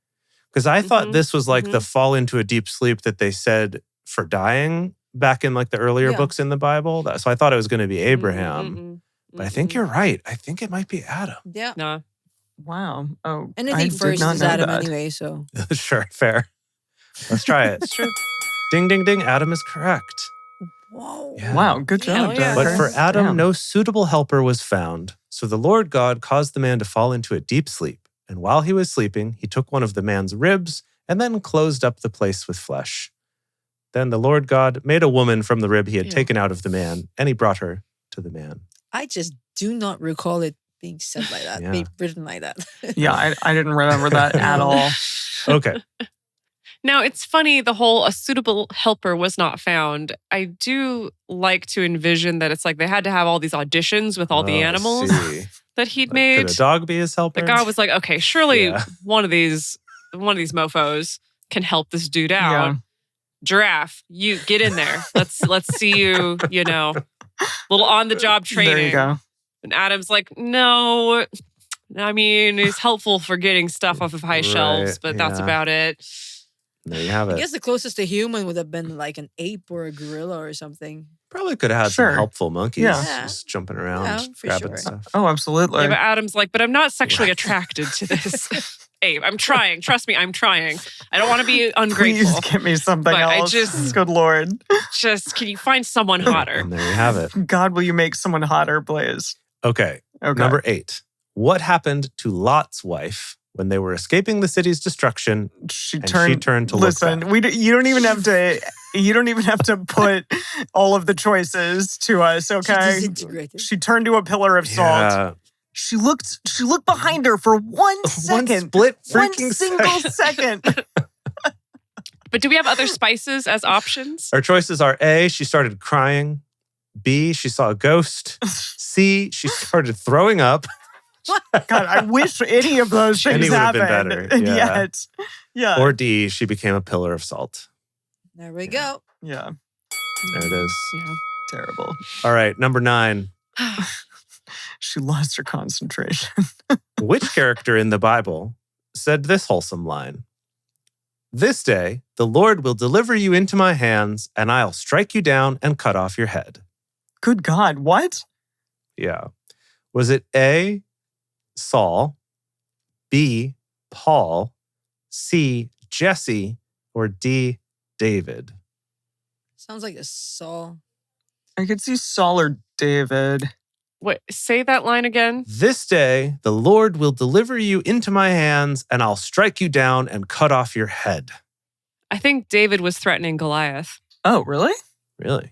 Because I thought Mhm. this was like the Mhm. fall into a deep sleep that they said for dying back in like the earlier Yeah. books in the Bible. So I thought it was going to be Abraham. Mm-mm. But I think Mm-mm. you're right. I think it might be Adam. Yeah. No. Wow. Oh, I Anything did first not is know Adam that. anyway, so. Sure, fair. Let's try it. It's true. Ding, ding, ding. Adam is correct. Whoa. Yeah. Wow, good Hell job, yeah. But Decker. for Adam, Damn. no suitable helper was found. So the Lord God caused the man to fall into a deep sleep. And while he was sleeping, he took one of the man's ribs and then closed up the place with flesh. Then the Lord God made a woman from the rib he had Ew. taken out of the man, and he brought her to the man. I just do not recall it being said like that, Yeah. being written like that. Yeah, I didn't remember that at all. Okay. Now, it's funny, the whole a suitable helper was not found. I do like to envision that it's like they had to have all these auditions with all the I animals see. that he'd Like, made. could a dog be his helper? The guy was like, okay, surely Yeah. one of these mofos can help this dude out. Yeah. Giraffe, you get in there. Let's see you, little on the job training. There you go. And Adam's like, no. I mean, he's helpful for getting stuff off of high shelves, but that's yeah. about it. There you have I it. guess the closest to human would have been like an ape or a gorilla or something. Probably could have had Sure. some helpful monkeys Yeah. just jumping around, Yeah, for grabbing sure. stuff. Oh, absolutely. Yeah, but Adam's like, but I'm not sexually attracted to this ape. I'm trying. Trust me, I'm trying. I don't want to be ungrateful. Please get me something But I else. just- Good Lord. Just, can you find someone hotter? And there you have it. God, will you make someone hotter, please? Okay, Okay. number 8. What happened to Lot's wife when they were escaping the city's destruction? She And turned. she turned to look listen, back. you don't even have to. You don't even have to put all of the choices to us. She Okay. disintegrated. She turned to a pillar of salt. Yeah, She looked behind her for 1 second. one split One freaking single second. second. But do we have other spices as options? Our choices are A, she started crying. B, she saw a ghost. C, she started throwing up. God, I wish any of those things Any would have been happened. better, yeah. Yet. Yeah. Or D, she became a pillar of salt. There we go. Yeah. There it is. Yeah. Terrible. All right, number 9. She lost her concentration. Which character in the Bible said this wholesome line? This day, the Lord will deliver you into my hands, and I'll strike you down and cut off your head. Good God. What? Yeah. Was it A, Saul, B, Paul, C, Jesse, or D, David? Sounds like a Saul. I could see Saul or David. Wait, say that line again. This day, the Lord will deliver you into my hands, and I'll strike you down and cut off your head. I think David was threatening Goliath. Oh, really? Really?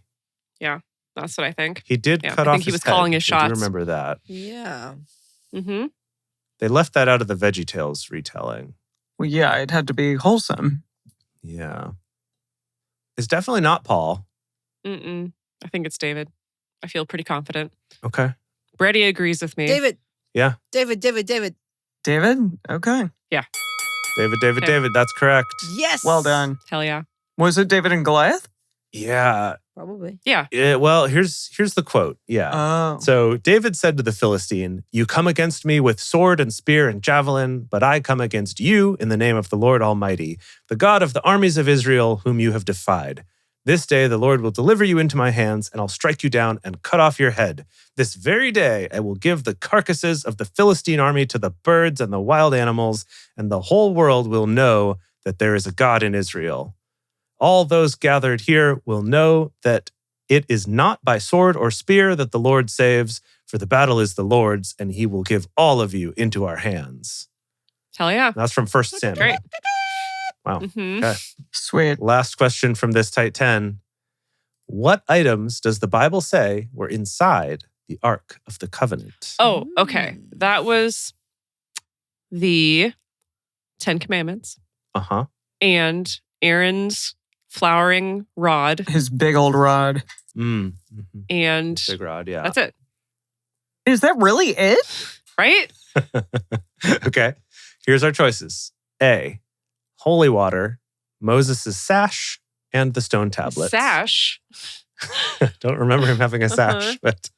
That's what I think. He did Yeah, cut I off think he his was head. calling his I do shots. remember that. Yeah. Mm-hmm. They left that out of the VeggieTales retelling. Well, yeah, it had to be wholesome. Yeah. It's definitely not Paul. Mm-mm. I think it's David. I feel pretty confident. Okay. Brady agrees with me. David. Yeah. David. David? Okay. David, that's correct. Yes. Well done. Hell yeah. Was it David and Goliath? Yeah. Probably. Yeah. Well, here's the quote. Yeah. Oh. So David said to the Philistine, "You come against me with sword and spear and javelin, but I come against you in the name of the Lord Almighty, the God of the armies of Israel, whom you have defied. This day the Lord will deliver you into my hands, and I'll strike you down and cut off your head. This very day I will give the carcasses of the Philistine army to the birds and the wild animals, and the whole world will know that there is a God in Israel. All those gathered here will know that it is not by sword or spear that the Lord saves, for the battle is the Lord's, and he will give all of you into our hands." Hell yeah. That's from 1 Samuel. Great. Wow. Mm-hmm. Okay. Sweet. Last question from this tight 10. What items does the Bible say were inside the Ark of the Covenant? Oh, okay. That was the 10 Commandments Uh-huh. and Aaron's flowering rod, His big old rod. Mhm. and Big rod, yeah. that's it, Is that really it? right? Okay. Here's our choices. A, holy water, Moses' sash, and the stone tablets. Sash. Don't remember him having a sash, Uh-huh. but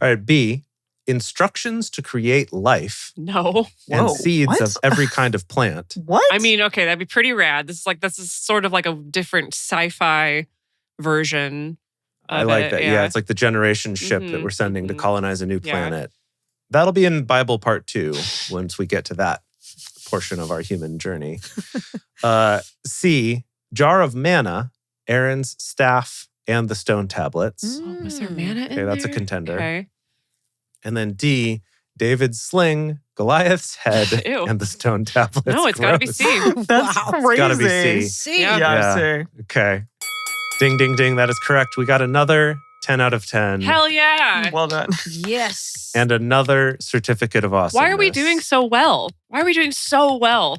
all right. B, instructions to create life No. and Whoa, seeds what? of every kind of plant. What? I mean, okay, that'd be pretty rad. This is sort of like a different sci-fi version. I of like it, that. Yeah, it's like the generation ship that Mhm, we're sending to mhm. colonize a new Yeah. planet. That'll be in Bible part 2 once we get to that portion of our human journey. C, jar of manna, Aaron's staff, and the stone tablets. Oh, was there manna in Okay, that's a there? contender. Okay. And then D, David's sling, Goliath's head, Ew. and the stone tablets. No, it's got to be Gross. C. That's Wow. crazy. gotta be C. See? Yeah. Yeah, Yeah. see. Okay. Ding, ding, ding. That is correct. We got another 10 out of 10. Hell yeah. Well done. Yes. And another certificate of awesomeness. Why are we doing so well? Why are we doing so well?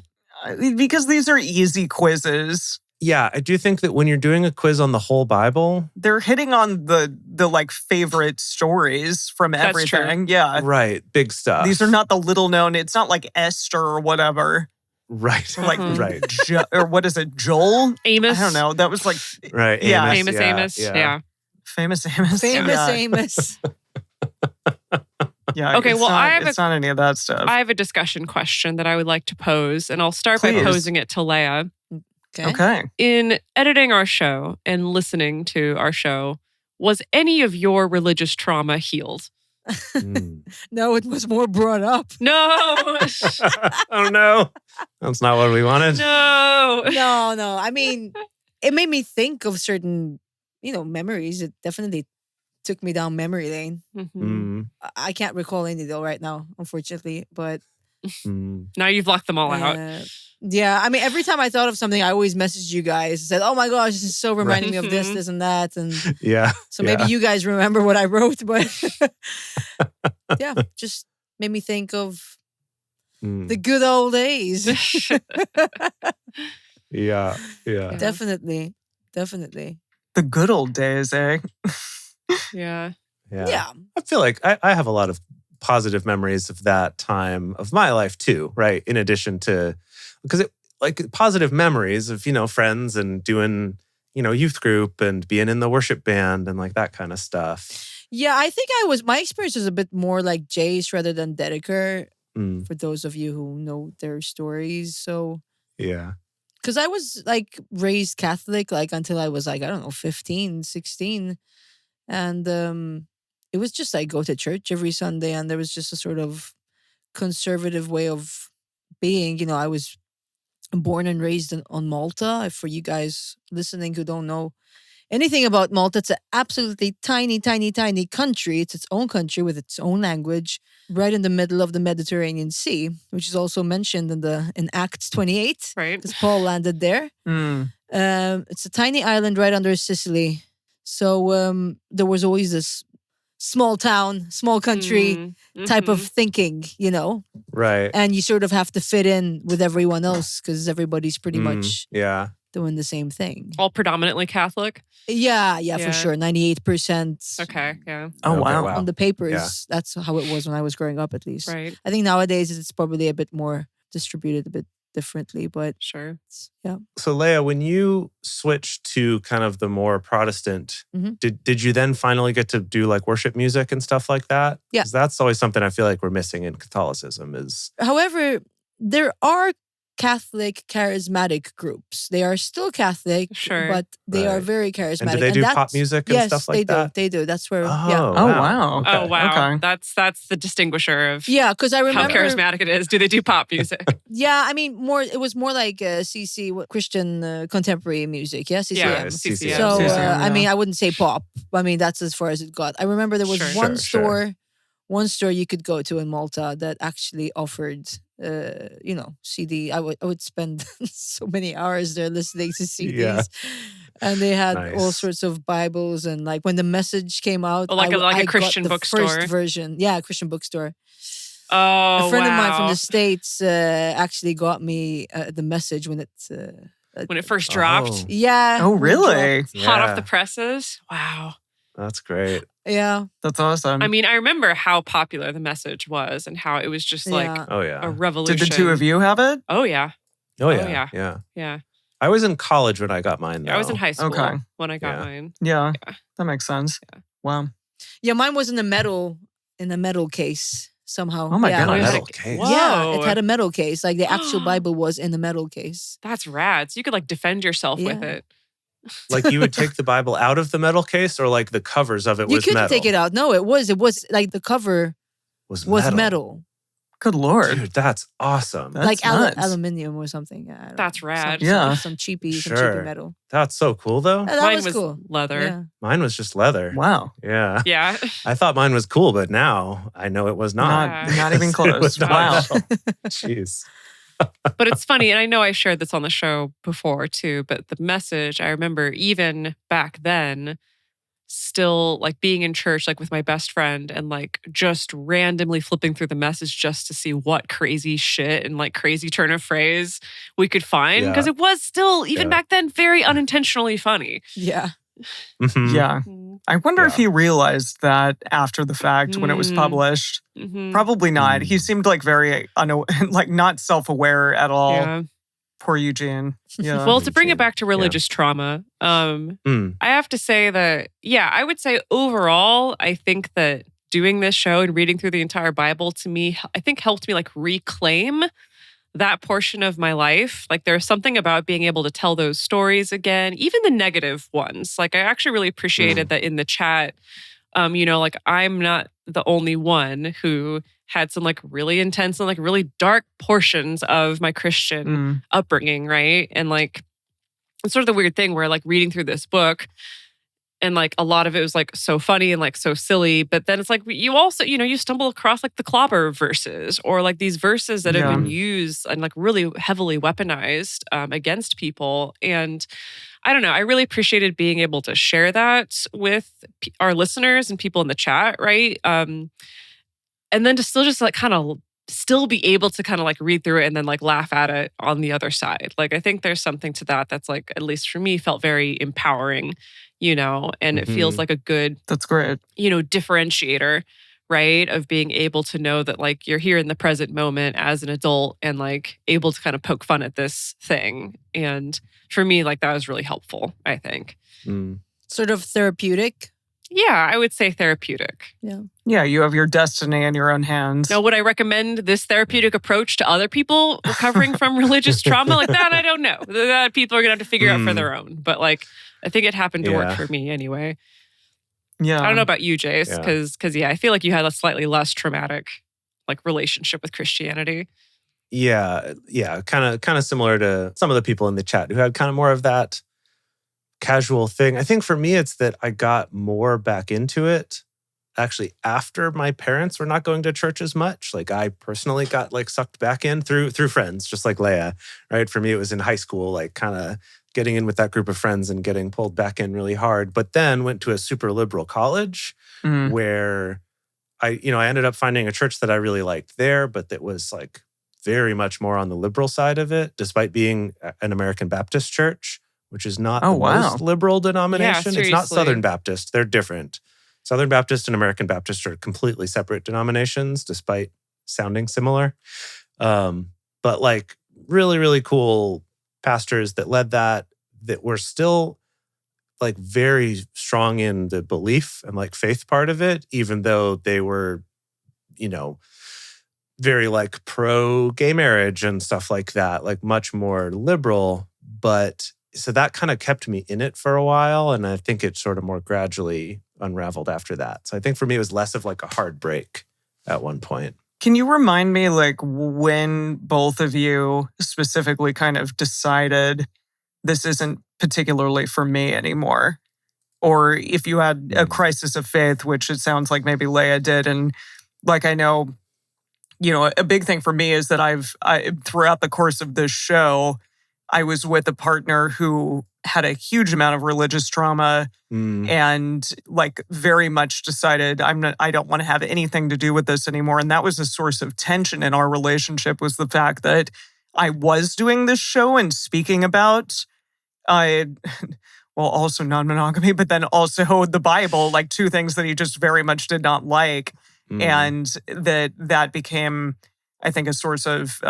because these are easy quizzes. Yeah, I do think that when you're doing a quiz on the whole Bible, They're hitting on the like favorite stories from That's true. everything. Yeah. right, big stuff. These are not the little known. It's not like Esther or whatever. right, Or like right, or what is it? Joel? Amos. I don't know. That was like right. Yeah. Amos. Yeah. famous Amos. Famous Yeah. Amos. Yeah. Okay, it's well, not, I have it's not any of that stuff. I have a discussion question that I would like to pose, and I'll start by Please. posing it to Leia. Okay. In editing our show and listening to our show, was any of your religious trauma healed? Mm. No, it was more brought up. No. Oh no, that's not what we wanted. No. No. I mean, it made me think of certain, memories. It definitely took me down memory lane. Mhm. Mm, I can't recall any though right now, unfortunately. But mm. Now you've locked them all out. yeah, I mean, every time I thought of something, I always messaged you guys and said, "Oh my gosh, this is so reminding me of this, Mhm. this, and that." And Yeah. so maybe you guys remember what I wrote, but yeah, just made me think of Mm. the good old days. Yeah. Yeah. Definitely. The good old days, eh? Yeah. Yeah. I feel like I have a lot of positive memories of that time of my life too, right? In addition to, because it like positive memories of, friends and doing, youth group and being in the worship band and like that kind of stuff. Yeah, I think my experience was a bit more like Jay's rather than Dedeker, Mm, for those of you who know their stories. So, yeah. because I was like raised Catholic like until I was like, I don't know, 15, 16. And it was just like go to church every Sunday, and there was just a sort of conservative way of being. I was born and raised on Malta. For you guys listening who don't know anything about Malta, it's an absolutely tiny, tiny, tiny country. It's its own country with its own language, right in the middle of the Mediterranean Sea, which is also mentioned in Acts 28, Right. because Paul landed there. Mm. It's a tiny island right under Sicily. So there was always this small town, small country type of thinking, Right. and you sort of have to fit in with everyone else because everybody's pretty much Yeah. doing the same thing. All predominantly Catholic. Yeah, Yeah. for sure. 98%. Okay. Yeah. Oh, Okay, wow. wow. On the papers, Yeah. that's how it was when I was growing up, at least. Right. I think nowadays it's probably a bit more distributed, a bit differently, but Sure. yeah. So Leia, when you switched to kind of the more Protestant, Mhm. did you then finally get to do like worship music and stuff like that? Yeah. 'Cause that's always something I feel like we're missing in Catholicism is However, there are Catholic charismatic groups. They are still Catholic, Sure. but they are Right. very charismatic. and do they do pop that's- music and yes, stuff like they that? do. They do. That's where. Oh, Yeah. Oh, wow. Okay. Oh wow. Okay. That's the distinguisher of Yeah, because I how remember. charismatic it is. Do they do pop music? Yeah, I mean, more. It was more like CC Christian contemporary music. Yeah, CCM. Yeah, Nice. CCM. So CCM, I mean, yeah. I wouldn't say pop. I mean, that's as far as it got. I remember there was Sure. one Sure. one store you could go to in Malta that actually offered, CD. I would spend so many hours there listening to CDs, Yeah. and they had all Nice. sorts of Bibles, and like when the message came out, Oh, like a I got Christian the bookstore? first version. Yeah, a Christian bookstore. Oh, A friend of mine wow. from the States actually got me the message when When it first dropped, Oh, yeah. Oh, when it really? dropped. hot off yeah. the presses. Wow. That's great. Yeah. That's awesome. I mean, I remember how popular the message was and how it was just like Yeah. Oh a yeah. revolution. Did the two of you have it? Oh yeah, Oh yeah. yeah. Yeah. yeah. I was in college when I got mine. Though. I was in high school Okay. when I got Yeah. mine. Yeah. Yeah. That makes sense. Yeah. Wow. Yeah, mine was in a metal case somehow. Oh my yeah. goodness. Metal case. Whoa. Yeah, it had a metal case. Like the actual Bible was in the metal case. That's rad. So you could like defend yourself with Yeah. it. Like you would take the Bible out of the metal case, or like the covers of it You was couldn't metal. take it out. No, it was like the cover Was metal. Good Lord. Dude, that's awesome. That's like nuts. aluminium or something. Yeah, I don't That's know. rad. Yeah. Some cheapy Sure. metal. That's so cool though. That Mine was was cool. leather. Yeah. Mine was just leather. Wow. Yeah. Yeah. I thought mine was cool, but now I know it was not. Not even It close. was not Wow. at all. Jeez. But it's funny, and I know I shared this on the show before too, but the message, I remember even back then, still like being in church, like with my best friend and like just randomly flipping through the message just to see what crazy shit and like crazy turn of phrase we could find. Because it was still, even back then, very unintentionally funny. Yeah. Mhm. Yeah. I wonder if he realized that after the fact when it was published. Probably not. He seemed like very, like not self-aware at all. Yeah. Poor Eugene. Yeah. Well, to bring it back to religious trauma, I have to say that, I would say overall, I think that doing this show and reading through the entire Bible to me, I think helped me like reclaim that portion of my life. Like there's something about being able to tell those stories again, even the negative ones. Like I actually really appreciated that in the chat, like I'm not the only one who had some like really intense and like really dark portions of my Christian upbringing, right? And like it's sort of the weird thing where like reading through this book and like a lot of it was like so funny and like so silly, but then it's like you also, you stumble across like the clobber verses or like these verses that have been used and like really heavily weaponized against people. And I don't know, I really appreciated being able to share that with our listeners and people in the chat, right? And then to still just like kind of still be able to kind of like read through it and then like laugh at it on the other side. Like I think there's something to that that's like, at least for me, felt very empowering, and it feels like a good, that's great, differentiator, right? Of being able to know that like you're here in the present moment as an adult and like able to kind of poke fun at this thing. And for me, like that was really helpful, I think. Sort of therapeutic. Yeah, I would say therapeutic. Yeah, you have your destiny in your own hands. Now, would I recommend this therapeutic approach to other people recovering from religious trauma like that? I don't know. That people are going to have to figure out for their own. But like, I think it happened to work for me anyway. Yeah. I don't know about you, Jace, because I feel like you had a slightly less traumatic like relationship with Christianity. Yeah, kind of similar to some of the people in the chat who had kind of more of that casual thing. I think for me, it's that I got more back into it actually after my parents were not going to church as much. Like I personally got like sucked back in through friends, just like Leia, right? For me, it was in high school, like kind of getting in with that group of friends and getting pulled back in really hard. But then went to a super liberal college where I ended up finding a church that I really liked there, but that was like very much more on the liberal side of it, despite being an American Baptist church, which is not the most liberal denomination. It's not Southern Baptist. They're different. Southern Baptist and American Baptist are completely separate denominations, despite sounding similar. But like really, really cool pastors that led that were still like very strong in the belief and like faith part of it, even though they were, very like pro gay marriage and stuff like that, like much more liberal. But so that kind of kept me in it for a while. And I think it sort of more gradually unraveled after that. So I think for me, it was less of like a hard break at one point. Can you remind me like when both of you specifically kind of decided this isn't particularly for me anymore? Or if you had a crisis of faith, which it sounds like maybe Leia did. And like I know, a big thing for me is that I throughout the course of this show, I was with a partner who had a huge amount of religious trauma and like very much decided I don't want to have anything to do with this anymore. And that was a source of tension in our relationship, was the fact that I was doing this show and speaking about also non-monogamy, but then also the Bible, like two things that he just very much did not like. And that became, I think, a source of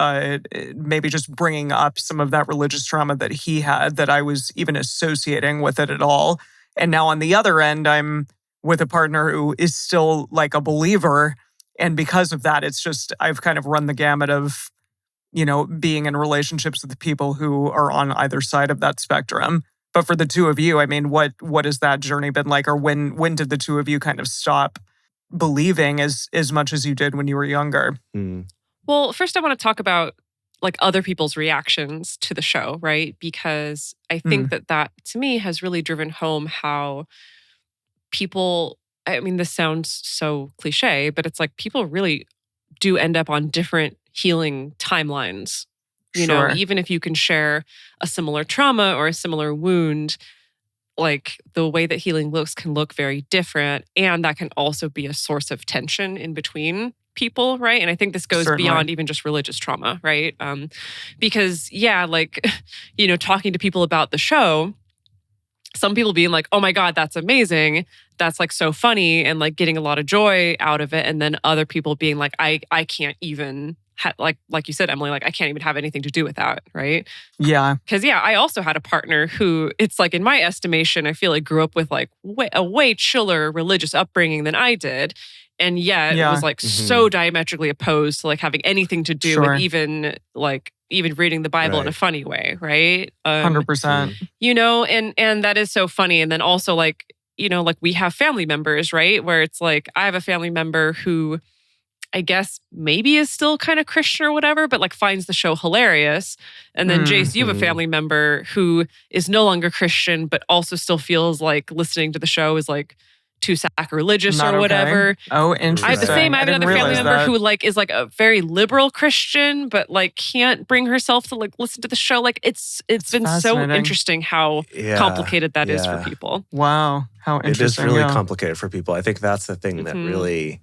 maybe just bringing up some of that religious trauma that he had, that I was even associating with it at all. And now on the other end, I'm with a partner who is still like a believer. And because of that, it's just, I've kind of run the gamut of, being in relationships with people who are on either side of that spectrum. But for the two of you, I mean, what has that journey been like? Or when did the two of you kind of stop believing as much as you did when you were younger? Well, first I want to talk about like other people's reactions to the show, right? Because I think that to me has really driven home how people, I mean, this sounds so cliche, but it's like people really do end up on different healing timelines. You know, even if you can share a similar trauma or a similar wound, like the way that healing looks can look very different. And that can also be a source of tension in between people, right? And I think this goes Certainly. beyond even just religious trauma, right? Because like, talking to people about the show, some people being like, oh my God, that's amazing. That's like so funny and like getting a lot of joy out of it. And then other people being like, I can't even like you said, Emily, like I can't even have anything to do with that, right? Yeah. Because I also had a partner who, it's like in my estimation, I feel like grew up with like a way chiller religious upbringing than I did, and yet Yeah. was like so diametrically opposed to like having anything to do Sure. with even reading the Bible in a Right. funny way, right? 100%. And that is so funny. And then also like like we have family members, right? Where it's like I have a family member who I guess maybe is still kind of Christian or whatever, but like finds the show hilarious. And then Jace, you have a family member who is no longer Christian, but also still feels like listening to the show is like too sacrilegious Not or okay. Oh, interesting. I have the same. I have didn't another family realize member that. who like is like a very liberal Christian, but like can't bring herself to like listen to the show. Like it's been so fascinating. interesting how complicated that is for people. Wow. How It is interesting. really yeah. complicated for people. I think that's the thing that Mhm. really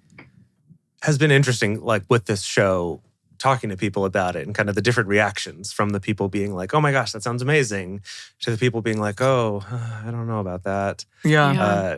has been interesting, like with this show, talking to people about it and kind of the different reactions from the people being like, oh my gosh, that sounds amazing, to the people being like, oh, I don't know about that. Yeah. Yeah.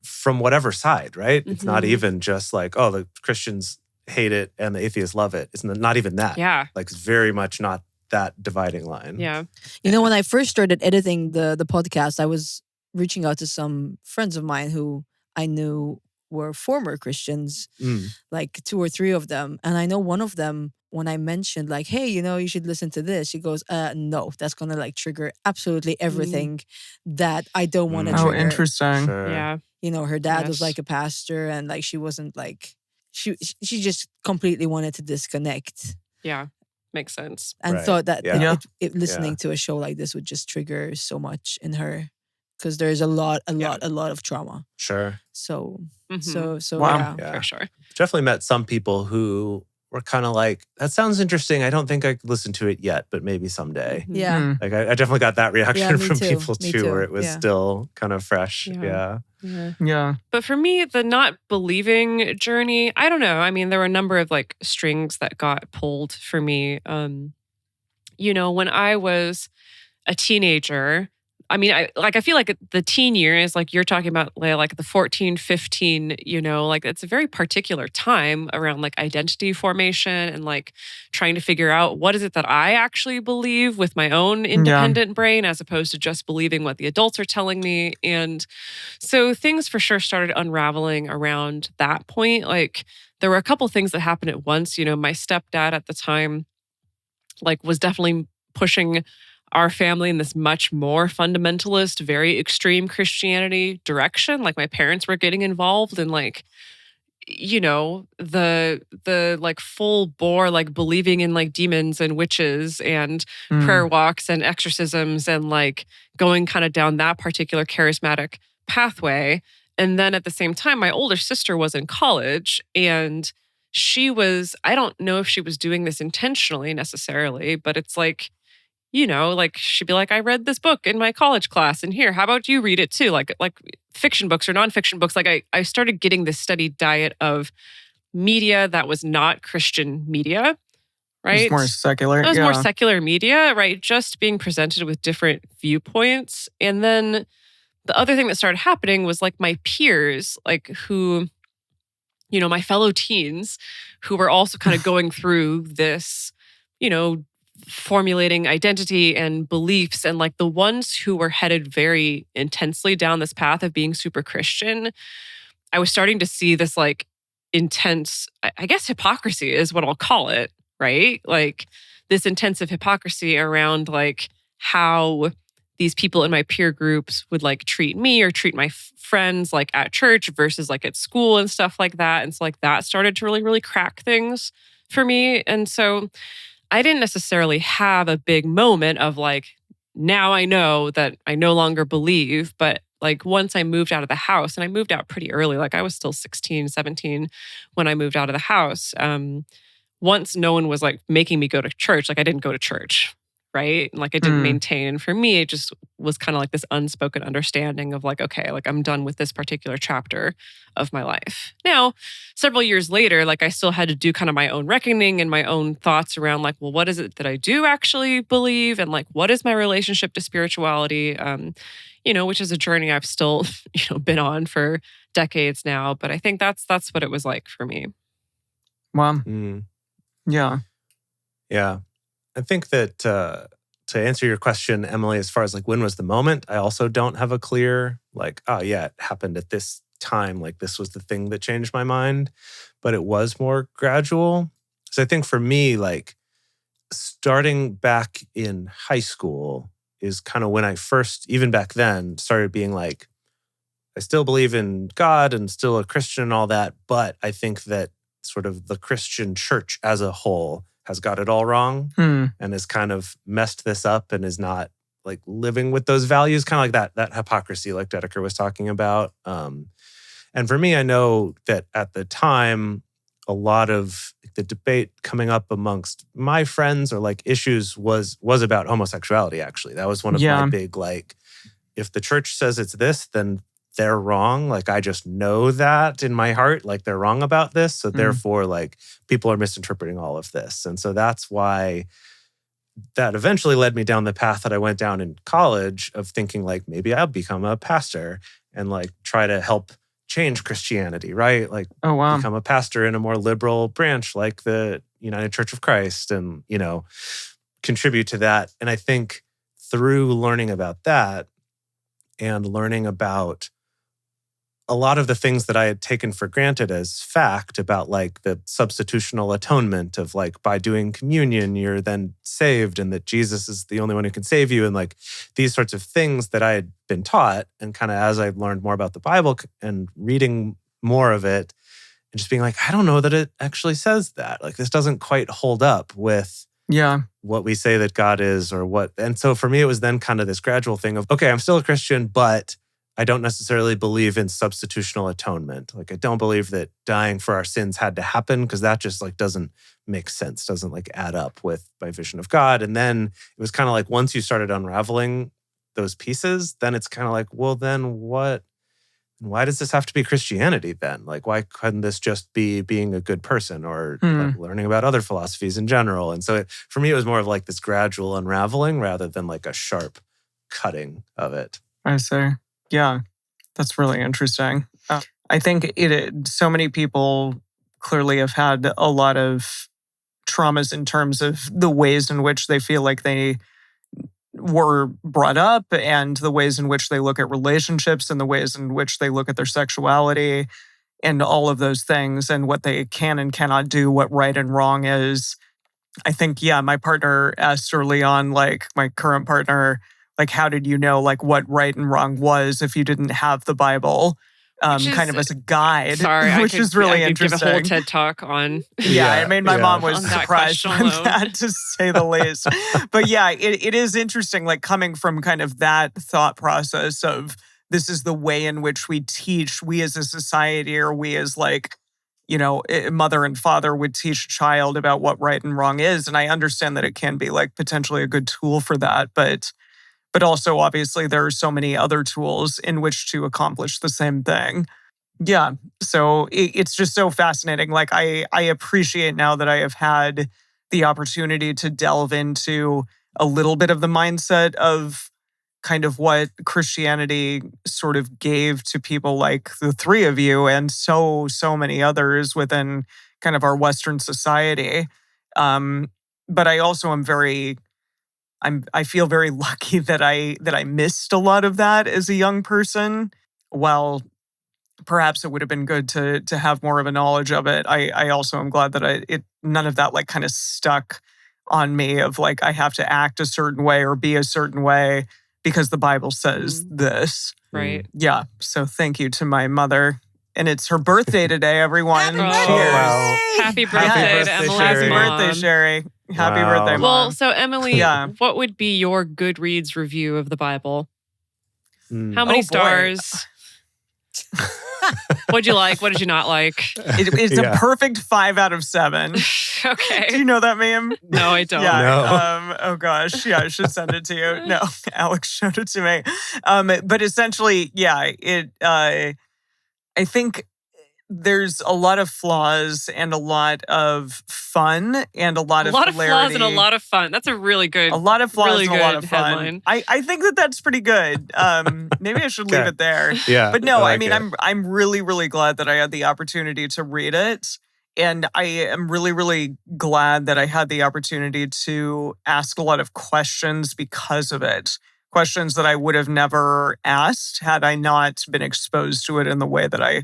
From whatever side, right? It's not Mhm. even just like, oh, the Christians hate it and the atheists love it. It's not even that. Yeah. Like, it's very much not that dividing line. Yeah. When I first started editing the podcast, I was reaching out to some friends of mine who I knew were former Christians, Mm. like 2 or 3 of them. And I know one of them, when I mentioned like, hey, you should listen to this, she goes, no, that's going to like trigger absolutely everything that I don't want to Mm. Oh, trigger. interesting. Sure. Yeah. Her dad was Yes. like a pastor, and like she wasn't like, she just completely wanted to disconnect Yeah. Makes sense. and Right. thought that Yeah. listening to a show like this would just trigger so much in her, because there's a lot of trauma. Sure. So Mhm. so Wow. yeah. Yeah. For sure. Definitely met some people who were kind of like, that sounds interesting. I don't think I could listen to it yet, but maybe someday. Mhm. Yeah. Hmm. Like, I definitely got that reaction me from too. people Me too, where too. it was Yeah. still kind of fresh. Yeah. Yeah. Yeah. Yeah. But for me, the not believing journey, I don't know. I mean, there were a number of like strings that got pulled for me. When I was a teenager, I mean, I feel like the teen years, like you're talking about, Leia, like the 14, 15, like it's a very particular time around like identity formation and like trying to figure out what is it that I actually believe with my own independent brain, as opposed to just believing what the adults are telling me. And so things for sure started unraveling around that point. Like there were a couple things that happened at once. My stepdad at the time, like, was definitely pushing our family in this much more fundamentalist, very extreme Christianity direction. Like my parents were getting involved in like, the like full bore, like believing in like demons and witches and Hmm. prayer walks and exorcisms and like going kind of down that particular charismatic pathway. And then at the same time, my older sister was in college, and I don't know if she was doing this intentionally necessarily, but it's like, like she'd be like, I read this book in my college class, and here, how about you read it too? Like fiction books or nonfiction books. Like I started getting this steady diet of media that was not Christian media, right? It's more secular. It was yeah. more secular media, right? Just being presented with different viewpoints. And then the other thing that started happening was like my peers, like who, my fellow teens who were also kind of going through this, formulating identity and beliefs, and like the ones who were headed very intensely down this path of being super Christian, I was starting to see this like intense, I guess hypocrisy is what I'll call it, right? Like this intensive hypocrisy around like how these people in my peer groups would like treat me or treat my friends like at church versus like at school and stuff like that. And so like that started to really, really crack things for me. And so I didn't necessarily have a big moment of like, now I know that I no longer believe, but like once I moved out of the house, and I moved out pretty early, like I was still 16, 17 when I moved out of the house. Once no one was like making me go to church, like I didn't go to church, right? And like I didn't maintain. And for me, it just was kind of like this unspoken understanding of like, okay, like I'm done with this particular chapter of my life. Now, several years later, like I still had to do kind of my own reckoning and my own thoughts around like, well, what is it that I do actually believe? And like, what is my relationship to spirituality? Which is a journey I've still, been on for decades now. But I think that's what it was like for me. Wow. Yeah. Yeah. I think that to answer your question, Emily, as far as like when was the moment, I also don't have a clear like, oh yeah, it happened at this time. Like this was the thing that changed my mind, but it was more gradual. So I think for me, like starting back in high school is kind of when I first, even back then, started being like, I still believe in God and still a Christian and all that, but I think that sort of the Christian church as a whole has got it all wrong and has kind of messed this up and is not like living with those values, kind of like that hypocrisy like Dedeker was talking about. And for me, I know that at the time, a lot of the debate coming up amongst my friends or like issues was about homosexuality, actually. That was one of my big, like, if the church says it's this, then they're wrong. Like, I just know that in my heart, like they're wrong about this. So therefore, like people are misinterpreting all of this. And so that's why that eventually led me down the path that I went down in college of thinking like, maybe I'll become a pastor and like try to help change Christianity, right? Like become a pastor in a more liberal branch like the United Church of Christ and, contribute to that. And I think through learning about that and learning about a lot of the things that I had taken for granted as fact about like the substitutional atonement of like by doing communion, you're then saved and that Jesus is the only one who can save you. And like these sorts of things that I had been taught and kind of as I learned more about the Bible and reading more of it and just being like, I don't know that it actually says that. Like this doesn't quite hold up with what we say that God is or what. And so for me, it was then kind of this gradual thing of, okay, I'm still a Christian, but I don't necessarily believe in substitutional atonement. Like I don't believe that dying for our sins had to happen because that just like doesn't make sense, doesn't like add up with my vision of God. And then it was kind of like once you started unraveling those pieces, then it's kind of like, well, then what? Why does this have to be Christianity then? Like why couldn't this just be being a good person or like learning about other philosophies in general? And so for me, it was more of like this gradual unraveling rather than like a sharp cutting of it. I see. Yeah, that's really interesting. I think so many people clearly have had a lot of traumas in terms of the ways in which they feel like they were brought up and the ways in which they look at relationships and the ways in which they look at their sexuality and all of those things and what they can and cannot do, what right and wrong is. I think, my partner asked early on, like my current partner, like, how did you know like what right and wrong was if you didn't have the Bible kind of as a guide? Sorry, which is really interesting. Give a whole TED talk on. I mean, my mom was that surprised by question alone. that, to say the least. But it is interesting, like coming from kind of that thought process of this is the way in which we teach, we as a society or we as like, mother and father would teach a child about what right and wrong is. And I understand that it can be like potentially a good tool for that, but also, obviously, there are so many other tools in which to accomplish the same thing. Yeah, so it's just so fascinating. Like, I appreciate now that I have had the opportunity to delve into a little bit of the mindset of kind of what Christianity sort of gave to people like the three of you and so many others within kind of our Western society. But I also am I feel very lucky that I missed a lot of that as a young person. While perhaps it would have been good to have more of a knowledge of it, I also am glad that none of that like kind of stuck on me of like I have to act a certain way or be a certain way because the Bible says this. Right. Yeah. So thank you to my mother. And it's her birthday today, everyone. Happy Cheers. Wow. Happy birthday Happy to birthday, Emily's Happy mom. birthday, Sherry. Happy Wow. birthday, Mom. Well, so Emily, Yeah. what would be your Goodreads review of the Bible? How Oh, many boy. stars? What'd you like? What did you not like? It's Yeah. a perfect 5 out of 7. Do Okay. you know that meme? No, I don't. Yeah. Oh gosh. Yeah, I should send it to you. No, Alex showed it to me. But essentially, yeah, I think there's a lot of flaws and a lot of fun and a lot A of lot of hilarity. flaws and a lot of fun. That's a really good. A lot of flaws really and a lot good of fun. headline. I think that's pretty good. Maybe I should leave Okay. it there. Yeah. But no, I like mean, it. I'm really, really glad that I had the opportunity to read it. And I am really, really glad that I had the opportunity to ask a lot of questions because of it. Questions that I would have never asked had I not been exposed to it in the way that I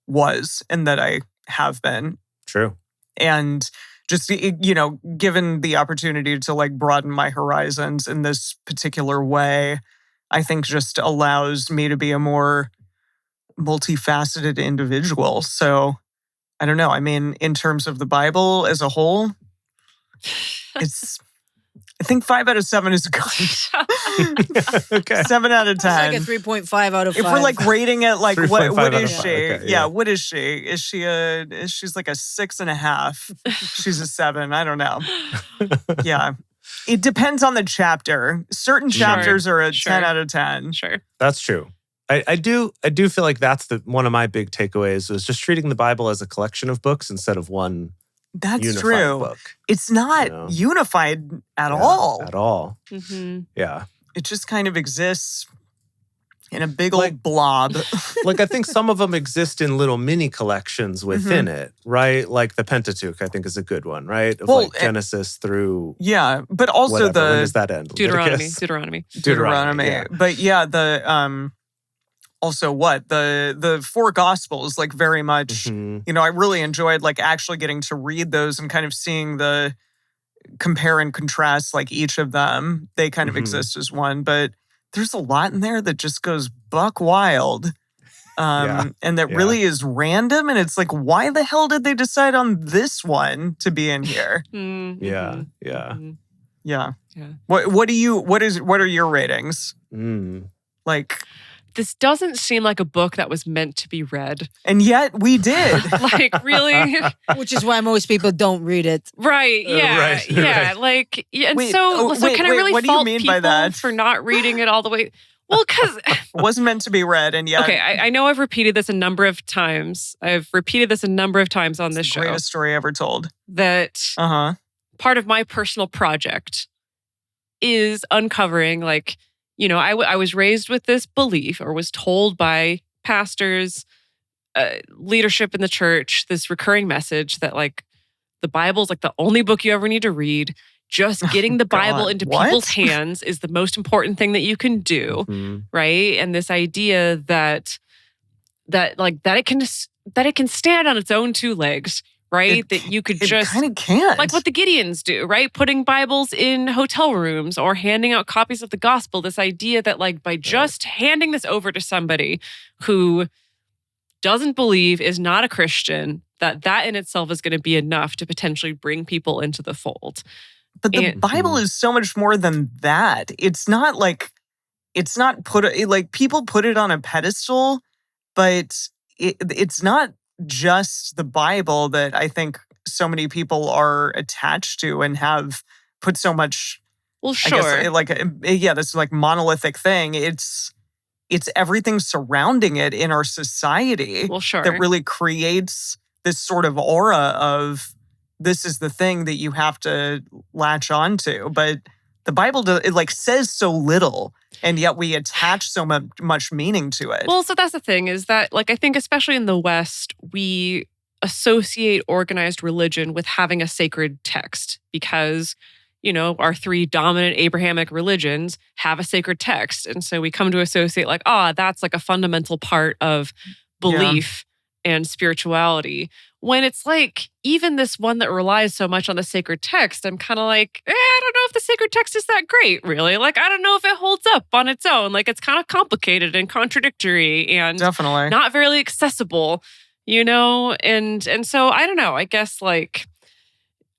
was and that I have been. True. And just, given the opportunity to like broaden my horizons in this particular way, I think just allows me to be a more multifaceted individual. So I don't know. I mean, in terms of the Bible as a whole, I think 5 out of 7 is good. Okay. 7 out of 10. It's like a 3.5 out of 5. If we're like rating it, like 3.5 what out is of she? 5. Okay, yeah, yeah. what is she? She's like a 6.5. She's a 7. I don't know. Yeah. It depends on the chapter. Certain chapters are a 10 out of 10. Sure. That's true. I do feel like that's one of my big takeaways was just treating the Bible as a collection of books instead of one That's unified true. book. It's not You know? unified at Yeah, all. At all. Mm-hmm. Yeah. It just kind of exists in a big Like- old blob. Like I think some of them exist in little mini collections within it, right? Like the Pentateuch, I think is a good one, right? Of Well, like Genesis through Yeah, but also whatever. When the does that end? Deuteronomy. Leviticus? Deuteronomy. yeah. But yeah, also what the 4 Gospels, like very much. Mhm. I really enjoyed like actually getting to read those and kind of seeing the compare and contrast like each of them. They kind of Mhm. exist as one, but there's a lot in there that just goes buck wild. And that Yeah. really is random. And it's like, why the hell did they decide on this one to be in here? Mm-hmm. Yeah. Yeah. Mm-hmm. Yeah. Yeah. What are your ratings? Like, This doesn't seem like a book that was meant to be read. and yet we did. Like, really? Which is why most people don't read it. Right. Yeah. right, Yeah. right. Like, yeah, and Wait, so wait, can I really what do you fault mean by people that? for not reading it all the way? Well, because It wasn't meant to be read, and yet okay, I know I've repeated this a number of times. I've repeated this a number of times on this it's the show greatest story ever told. that part of my personal project is uncovering, like, I was raised with this belief or was told by pastors, leadership in the church, this recurring message that like the Bible's like the only book you ever need to read. Just getting the Bible God, into what? people's hands is the most important thing that you can do, Mhm. right? And this idea that it can stand on its own 2 legs, right? That you could It just kind of can't. like what the Gideons do, right? Putting Bibles in hotel rooms or handing out copies of the gospel. This idea that like by just handing this over to somebody who doesn't believe, is not a Christian, that in itself is going to be enough to potentially bring people into the fold. But the And- Bible is so much more than that. It's not like, it's not like people put it on a pedestal, but it's not just the Bible that I think so many people are attached to and have put so much, Well, I guess, this like monolithic thing. It's everything surrounding it in our society Well, sure. that really creates this sort of aura of this is the thing that you have to latch onto. But the Bible, it like says so little, and yet we attach so much meaning to it. Well, so that's the thing is that, like, I think especially in the West, we associate organized religion with having a sacred text because, our 3 dominant Abrahamic religions have a sacred text. And so we come to associate like, that's like a fundamental part of belief and spirituality. When it's like, even this one that relies so much on the sacred text, I'm kind of like, I don't know if the sacred text is that great, really. Like, I don't know if it holds up on its own. Like, it's kind of complicated and contradictory and Definitely not very accessible, And so, I don't know. I guess, like,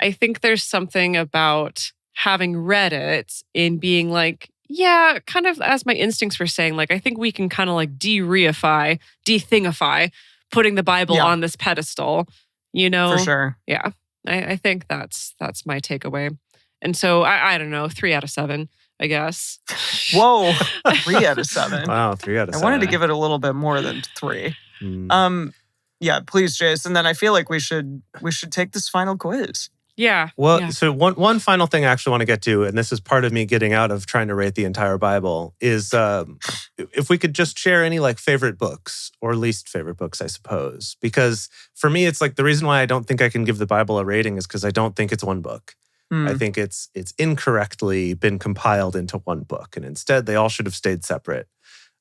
I think there's something about having read it in being like, Yeah, kind of as my instincts were saying, like I think we can kind of like de-thingify putting the Bible Yeah. on this pedestal, you know? For sure. Yeah. I think that's my takeaway. And so I don't know, 3 out of 7, I guess. Whoa, 3 out of 7. Wow, 3 out of I 7. wanted to give it a little bit more than 3. Yeah, please, Jason. Then I feel like we should take this final quiz. Yeah. Well, yeah. so one final thing I actually want to get to, and this is part of me getting out of trying to rate the entire Bible, is if we could just share any like favorite books or least favorite books, I suppose. Because for me, it's like the reason why I don't think I can give the Bible a rating is because I don't think it's one book. I think it's incorrectly been compiled into one book, and instead they all should have stayed separate.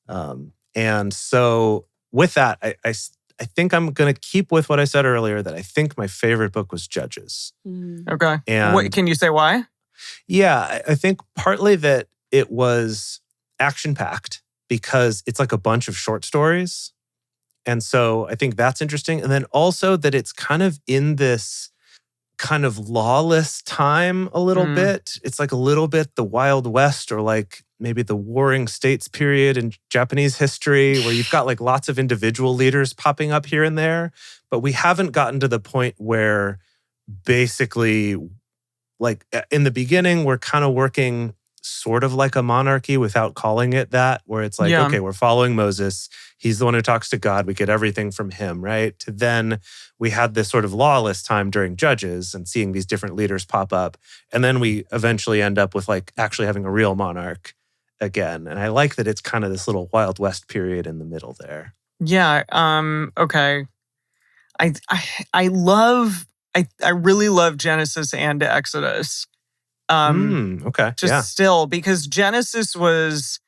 And so with that, I think I'm going to keep with what I said earlier, that I think my favorite book was Judges. Okay. And Can you say why? yeah, I think partly that it was action-packed because it's like a bunch of short stories. And so I think that's interesting. And then also that it's kind of in this kind of lawless time a little bit. It's like a little bit the Wild West, or like maybe the Warring States period in Japanese history, where you've got like lots of individual leaders popping up here and there. But we haven't gotten to the point where basically, like in the beginning, we're kind of working sort of like a monarchy without calling it that, where it's like, okay, we're following Moses. He's the one who talks to God. We get everything from him, right? To then we had this sort of lawless time during Judges and seeing these different leaders pop up. And then we eventually end up with like actually having a real monarch again. And I like that it's kind of this little Wild West period in the middle there. Yeah. Okay. I really love Genesis and Exodus. Okay. Still, because Genesis was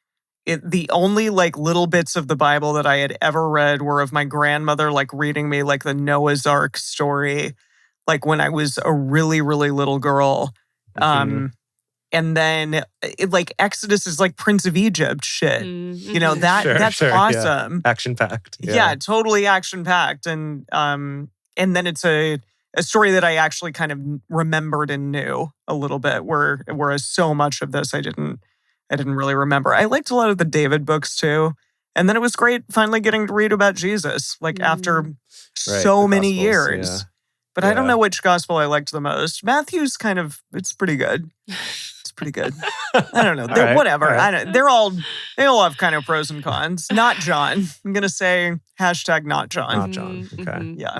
the only like little bits of the Bible that I had ever read were of my grandmother like reading me like the Noah's Ark story, like when I was a really, really little girl. And then like Exodus is like Prince of Egypt shit. You know, that's awesome. Yeah. Action-packed. Yeah, totally action-packed. And then it's a story that I actually kind of remembered and knew a little bit, whereas so much of this I didn't really remember. I liked a lot of the David books too. And then it was great finally getting to read about Jesus, like after so many years. Yeah. But I don't know which gospel I liked the most. Matthew's kind of, it's pretty good. It's pretty good. I don't know. Whatever. Right. They all have kind of pros and cons. Not John. I'm going to say # not John. Not John. Okay. Yeah.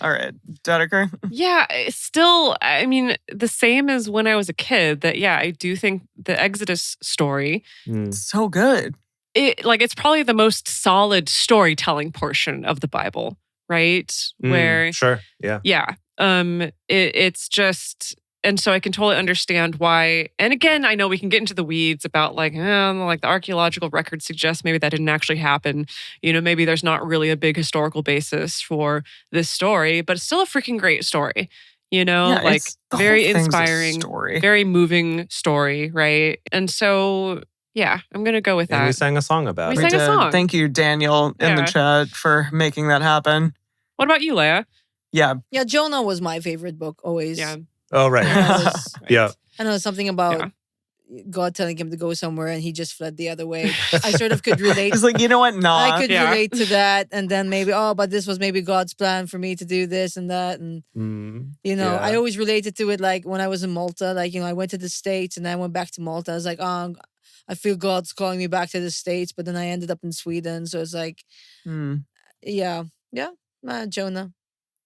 All right. Dedeker? Yeah, it's still, I mean, the same as when I was a kid, that, yeah, I do think the Exodus story, so good. It's probably the most solid storytelling portion of the Bible, right? Where, sure, yeah. Yeah. It's just, and so I can totally understand why. And again, I know we can get into the weeds about like the archaeological record suggests maybe that didn't actually happen. You know, maybe there's not really a big historical basis for this story, but it's still a freaking great story. You know, like very inspiring, very moving story, right? And so, yeah, I'm going to go with that. And we sang a song about it. We sang a song. Thank you, Daniel, in the chat for making that happen. What about you, Leia? Yeah. Yeah, Jonah was my favorite book always. Yeah. Oh, right. Yeah. I know something about God telling him to go somewhere and he just fled the other way. I sort of could relate. He's like, you know what? Nah. I could relate to that. And then maybe, but this was maybe God's plan for me to do this and that. And, you know, I always related to it like when I was in Malta, like, you know, I went to the States and then I went back to Malta. I was like, I feel God's calling me back to the States, but then I ended up in Sweden. So it's like, Jonah.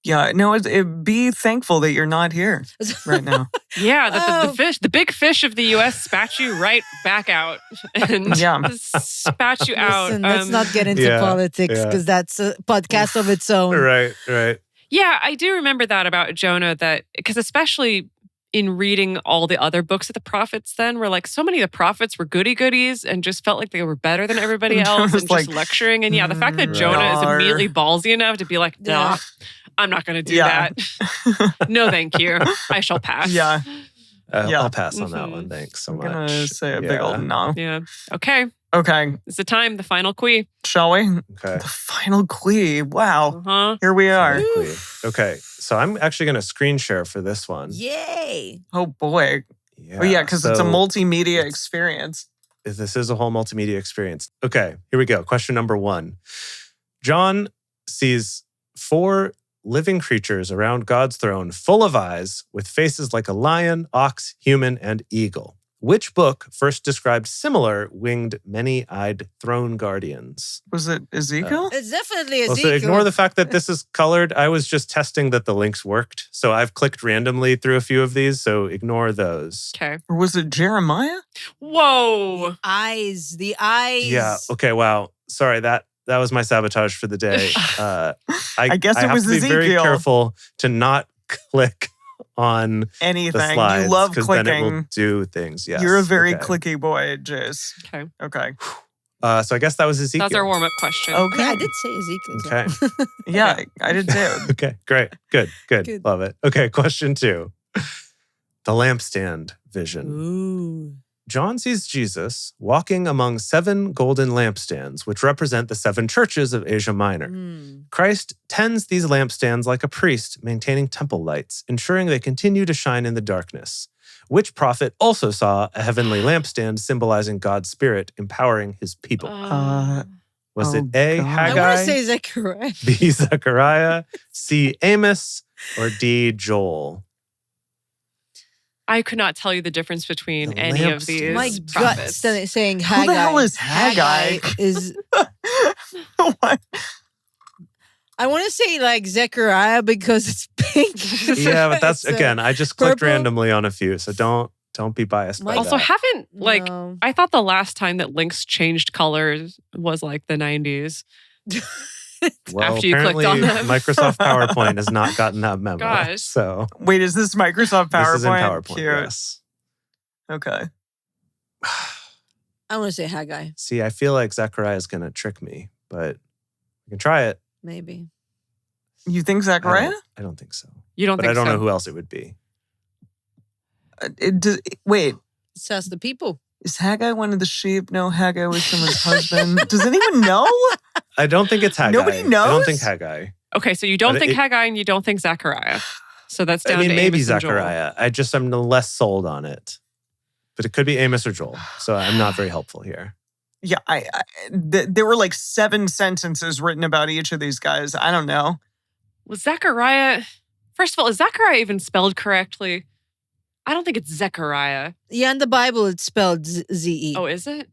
Yeah, no, be thankful that you're not here right now. Yeah, the big fish of the U.S. spat you right back out and spat you out. Listen, let's not get into politics because that's a podcast of its own. Right. Yeah, I do remember that about Jonah, that because especially in reading all the other books of the prophets then, where like so many of the prophets were goody-goodies and just felt like they were better than everybody else and just lecturing. And the fact that Jonah is immediately ballsy enough to be like, nah, I'm not going to do that. No, thank you. I shall pass. Yeah. I'll pass on that one. Thanks so much. I'm going to say a big old no. Yeah. Okay. It's the time, the final quee. Shall we? Okay. The final quee. Wow. Here we are. Okay. So I'm actually going to screen share for this one. Yay. Oh, boy. Yeah. Oh, yeah, because it's a multimedia experience. This is a whole multimedia experience. Okay, here we go. Question number 1. John sees 4 living creatures around God's throne, full of eyes, with faces like a lion, ox, human, and eagle. Which book first described similar winged, many-eyed throne guardians? Was it Ezekiel? It's definitely Well, Ezekiel. so ignore the fact that this is colored. I was just testing that the links worked. So I've clicked randomly through a few of these, so ignore those. Okay. Or was it Jeremiah? Whoa. The eyes. Yeah, okay, wow. Sorry, that was my sabotage for the day. I guess it have was to be very Ezekiel. careful to not click on the Anything. slides. You love 'cause then it will clicking. do things, yes. You're a very okay. clicky boy, Jace. Okay. Okay. So I guess that was Ezekiel. That's our warm-up question. Okay. Yeah, I did say Ezekiel. so- Okay. Yeah, I did too. Okay, great. Good. Good. Love it. Okay, question 2. The lampstand vision. Ooh. John sees Jesus walking among 7 golden lampstands, which represent the 7 churches of Asia Minor. Mm. Christ tends these lampstands like a priest, maintaining temple lights, ensuring they continue to shine in the darkness. Which prophet also saw a heavenly lampstand symbolizing God's Spirit empowering his people? Was it A, God. I Haggai, want to say Zechariah. B, Zechariah, C, Amos, or D, Joel? I could not tell you the difference between The any of these My Lampstands. gut prophets. saying Who Haggai. the hell is Haggai? is What? I want to say like Zechariah because it's pink. Yeah, but that's It's, again, I just clicked purple. randomly on a few, so don't be biased by Also, that. haven't like No. I thought the last time that links changed colors was like the 90s. Well, after you clicked apparently on them. Microsoft PowerPoint has not gotten that memo. Gosh. So Wait, is this Microsoft PowerPoint? this is in PowerPoint, Cute. yes. Okay. I want to say Haggai. See, I feel like Zechariah is going to trick me, but we can try it. Maybe. You think Zachariah? I don't think so. You don't But think I don't so? know who else it would be. Wait, It says the people. is Haggai one of the sheep? No, Haggai was someone's husband. Does anyone know? I don't think it's Haggai. Nobody I don't knows? think Haggai. Okay, so you don't But think it- Haggai and you don't think Zechariah. So that's down I mean, to maybe Amos and Joel. Zechariah. I'm less sold on it. But it could be Amos or Joel. So I'm not very helpful here. Yeah, there were like 7 sentences written about each of these guys. I don't know. Was Zechariah? First of all, is Zechariah even spelled correctly? I don't think it's Zechariah. Yeah, in the Bible it's spelled Z-E. Oh, is it?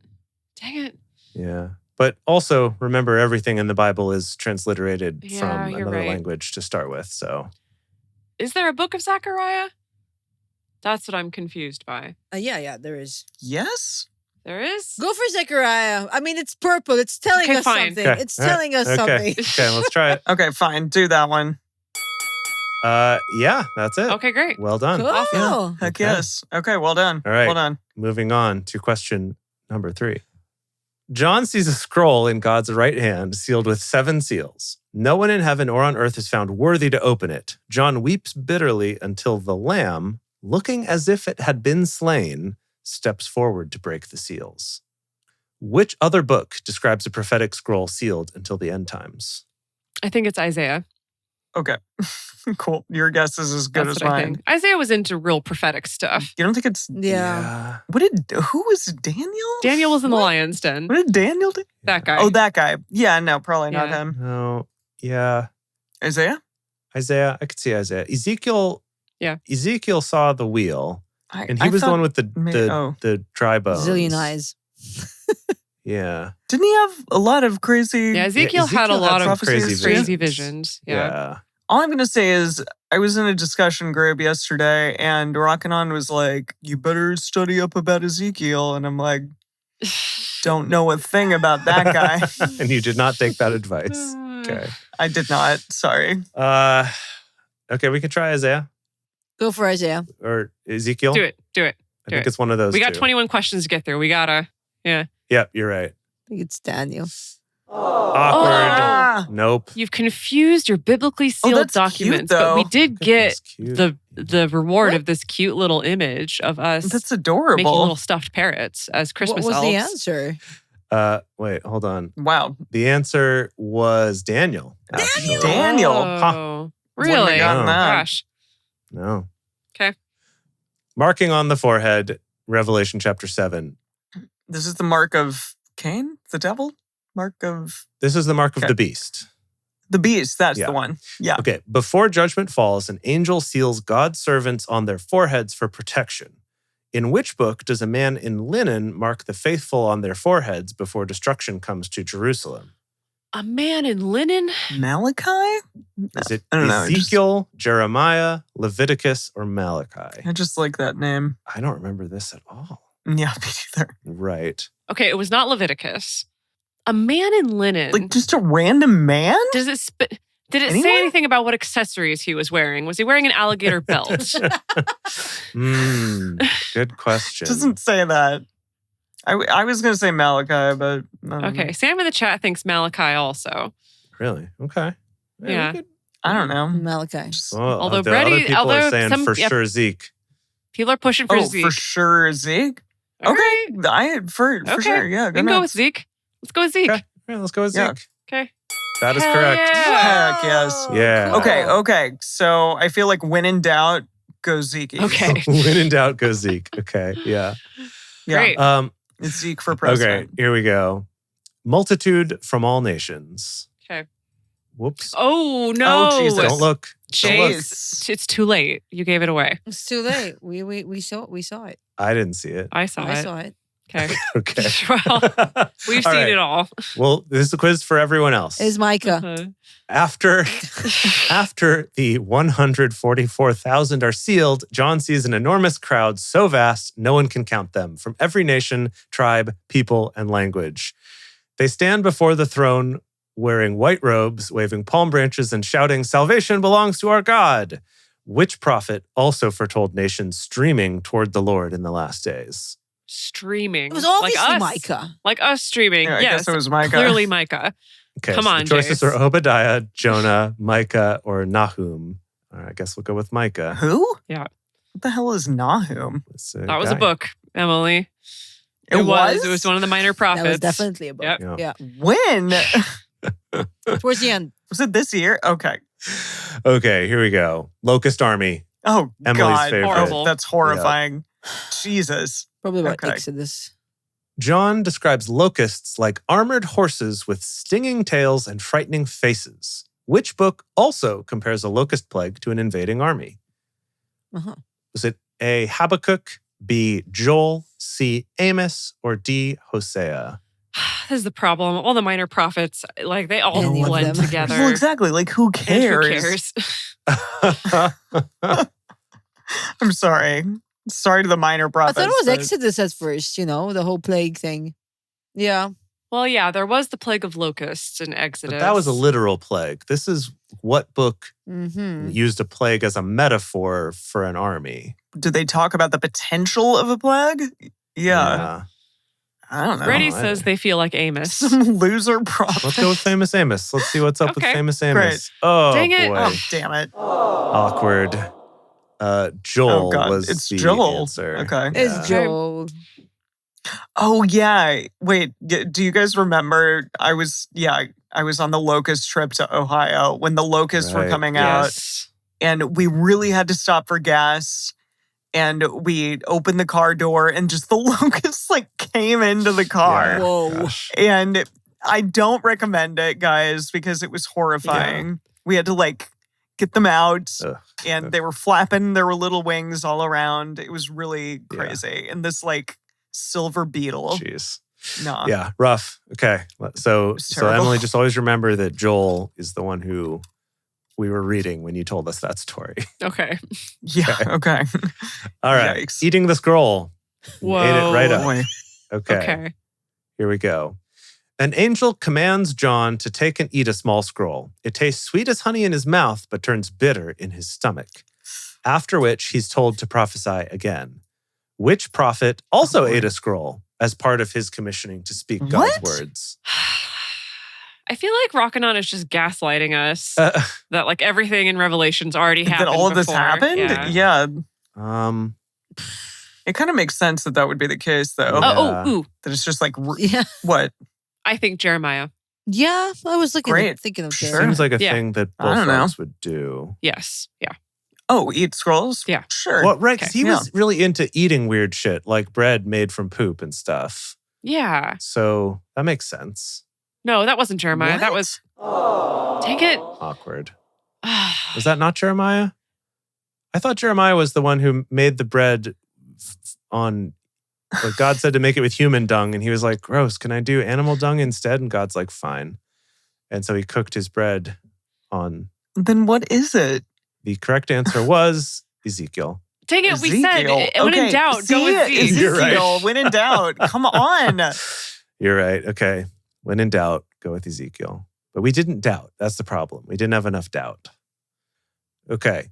Dang it. Yeah. But also remember everything in the Bible is transliterated Yeah, from you're another right. language to start with. So Is there a book of Zechariah? That's what I'm confused by. Yeah, there is. Yes? There is? Go for Zechariah. I mean, it's purple. It's telling Okay, us fine. something. Okay, It's all right, telling us okay. something. Okay, let's try it. Okay, fine. Do that one. Yeah, that's it. Okay, great. Well done. Cool. Yeah. Heck Okay. yes. Okay, well done. All right. Well done. Moving on to question number 3. John sees a scroll in God's right hand sealed with 7 seals. No one in heaven or on earth is found worthy to open it. John weeps bitterly until the lamb, looking as if it had been slain, steps forward to break the seals. Which other book describes a prophetic scroll sealed until the end times? I think it's Isaiah. Okay. Cool. Your guess is as good That's as what I mine. think. Isaiah was into real prophetic stuff. You don't think it's Yeah. who was Daniel? Daniel was in the What? lion's den. What did Daniel do? That guy. Oh, that guy. Yeah, no, probably not Yeah. him. No. Yeah. Isaiah? Isaiah. I could see Isaiah. Ezekiel. Yeah. Ezekiel saw the wheel. And he I was the thought- one with the the dry bones. Zillion eyes. Yeah. Didn't he have a lot of crazy? Yeah, Ezekiel had a Ezekiel lot had of some prophecies, crazy visions. Yeah. Yeah. All I'm gonna say is I was in a discussion group yesterday, and Rockanon was like, "You better study up about Ezekiel," and I'm like, "Don't know a thing about that guy." And you did not take that advice. Okay. I did not. Sorry. Okay, we can try Isaiah Go for Isaiah. or Ezekiel. Do it. I think it. it's one of those We got two. 21 questions to get through. We gotta. Yep, you're right. I think it's Daniel. Awkward. Ah! Nope. You've confused your biblically sealed that's cute, documents, but we though. did get Goodness, cute. the reward What? of this cute little image of us That's making adorable. little stuffed parrots as Christmas What was elves. the answer? Wait, hold on. Wow. The answer was Daniel. Actually. Daniel. Oh, Wouldn't have really? gotten that. Gosh. No. Okay. Marking on the forehead, Revelation chapter 7. This is the mark of Cain, the devil? Mark of This is the mark of Okay. the beast. the beast. That's Yeah. the one. Yeah. Okay, before judgment falls, an angel seals God's servants on their foreheads for protection. In which book does a man in linen mark the faithful on their foreheads before destruction comes to Jerusalem? A man in linen? Malachi? Is it I don't know, Ezekiel, Jeremiah, Leviticus, or Malachi? I just like that name. I don't remember this at all. Yeah, me neither. Right. Okay, it was not Leviticus. A man in linen. Like just a random man? Did it Anyone? say anything about what accessories he was wearing? Was he wearing an alligator belt? Good question. Doesn't say that. I was going to say Malachi, but I don't Okay, know. Sam in the chat thinks Malachi also. Really? Okay. Yeah. we could- I don't know. Malachi. well, Although the other Brady- people are although saying some- for yep. sure Zeke. People are pushing for Oh, Zeke. for sure, Zeke. All Okay, right, for Okay. sure. Yeah, we can go with Zeke. Let's go with Zeke. Okay. Yeah, let's go with Yeah. Zeke. Okay. That is Hell correct. yeah. Heck yes. Yeah. Cool. Okay. So I feel like when in doubt, go Zeke. Okay. When in doubt, go Zeke. Okay. Yeah. Yeah, Great. it's Zeke for Okay. president. Here we go. Multitude from all nations. Okay. Whoops. Oh no! Oh, Jesus. Don't look. Don't look. Jeez. It's too late. You gave it away. It's too late. We saw it. I didn't see it. I saw I it. saw it. Okay. Okay. Well, we've All seen right. it all. Well, this is a quiz for everyone else. It's Micah. Uh-huh. After the 144,000 are sealed, John sees an enormous crowd so vast no one can count them, from every nation, tribe, people, and language. They stand before the throne wearing white robes, waving palm branches, and shouting, "Salvation belongs to our God." Which prophet also foretold nations streaming toward the Lord in the last days? Streaming. It was obviously like us. Micah. Like us streaming. Yeah, I yes. guess it was Micah. Clearly Micah. Okay, Come so on, the choices Jace. are Obadiah, Jonah, Micah, or Nahum. All right, I guess we'll go with Micah. Who? Yeah. What the hell is Nahum? It's That was a guy. book, Emily. It was? It was one of the minor prophets. That was definitely a book. Yep. Yeah. Yeah. When? Towards the end. Was it this year? Okay. Okay, here we go. Locust Army. Oh, Emily's God. favorite. Horrible. That's horrifying. Jesus. Probably about Okay. Exodus. John describes locusts like armored horses with stinging tails and frightening faces. Which book also compares a locust plague to an invading army? Uh-huh. Was it A, Habakkuk, B, Joel, C, Amos, or D, Hosea? This is the problem. All the minor prophets, like they all Any of blend them. together. Well, exactly. Like, who And cares? who cares? I'm sorry. Sorry to the minor I prophets. thought it was but- Exodus at first, the whole plague thing. Yeah. Well, yeah, there was the plague of locusts in Exodus. But that was a literal plague. This is what book Mm-hmm. used a plague as a metaphor for an army. Did they talk about the potential of a plague? Yeah. I don't know. Brady I- says they feel like Amos. Some loser prophet. Let's go with Famous Amos. Let's see what's up with Okay. Famous Amos. Oh, Dang it. boy. Oh, damn it. Awkward. Joel Oh, God. was It's the Joel. answer. Okay. It's Yeah. Joel. Oh, yeah. Wait, do you guys remember? I was on the locust trip to Ohio when the locusts were Right. coming out, Yes. and we really had to stop for gas. And we opened the car door, and just the locusts like came into the car. Yeah. Whoa. Gosh. And I don't recommend it, guys, because it was horrifying. We had to like get them out, Ugh. and they were flapping. There were little wings all around. It was really Yeah. crazy. And this like silver beetle. Jeez. No. Yeah, rough. Okay. So was so terrible. Emily, just always remember that Joel is the one who we were reading when you told us that story. Okay. Yeah. Okay. All right. Yikes. Eating the scroll. Whoa. Ate it right up. Boy. Okay. Here we go. An angel commands John to take and eat a small scroll. It tastes sweet as honey in his mouth, but turns bitter in his stomach. After which he's told to prophesy again. Which prophet also Oh, boy. ate a scroll as part of his commissioning to speak God's What? words? I feel like Rockanon is just gaslighting us Uh, that like everything in Revelation's already happened. That all of this before. happened? Yeah. um, It kind of makes sense that would be the case, though. Yeah. Oh, That it's just like, Yeah. what? I think Jeremiah. Yeah. I was Great. thinking of Sure. Jeremiah. seems like a Yeah. thing that I don't know. bullfrogs would do. Yes. Yeah. Oh, eat scrolls? Yeah. Sure. Well, right, 'cause Okay. he Yeah. was really into eating weird shit, like bread made from poop and stuff. Yeah. So that makes sense. No, that wasn't Jeremiah. That was. Take it. Awkward. Was that not Jeremiah? I thought Jeremiah was the one who made the bread on. Like God said to make it with human dung, and he was like, "Gross! Can I do animal dung instead?" And God's like, "Fine." And so he cooked his bread on. Then what is it? The correct answer was Ezekiel. Dang it, we said, Ezekiel. when in doubt, go with Zeke. Ezekiel. You're right. When in doubt. Come on. You're right. Okay. When in doubt, go with Ezekiel. But we didn't doubt. That's the problem. We didn't have enough doubt. Okay.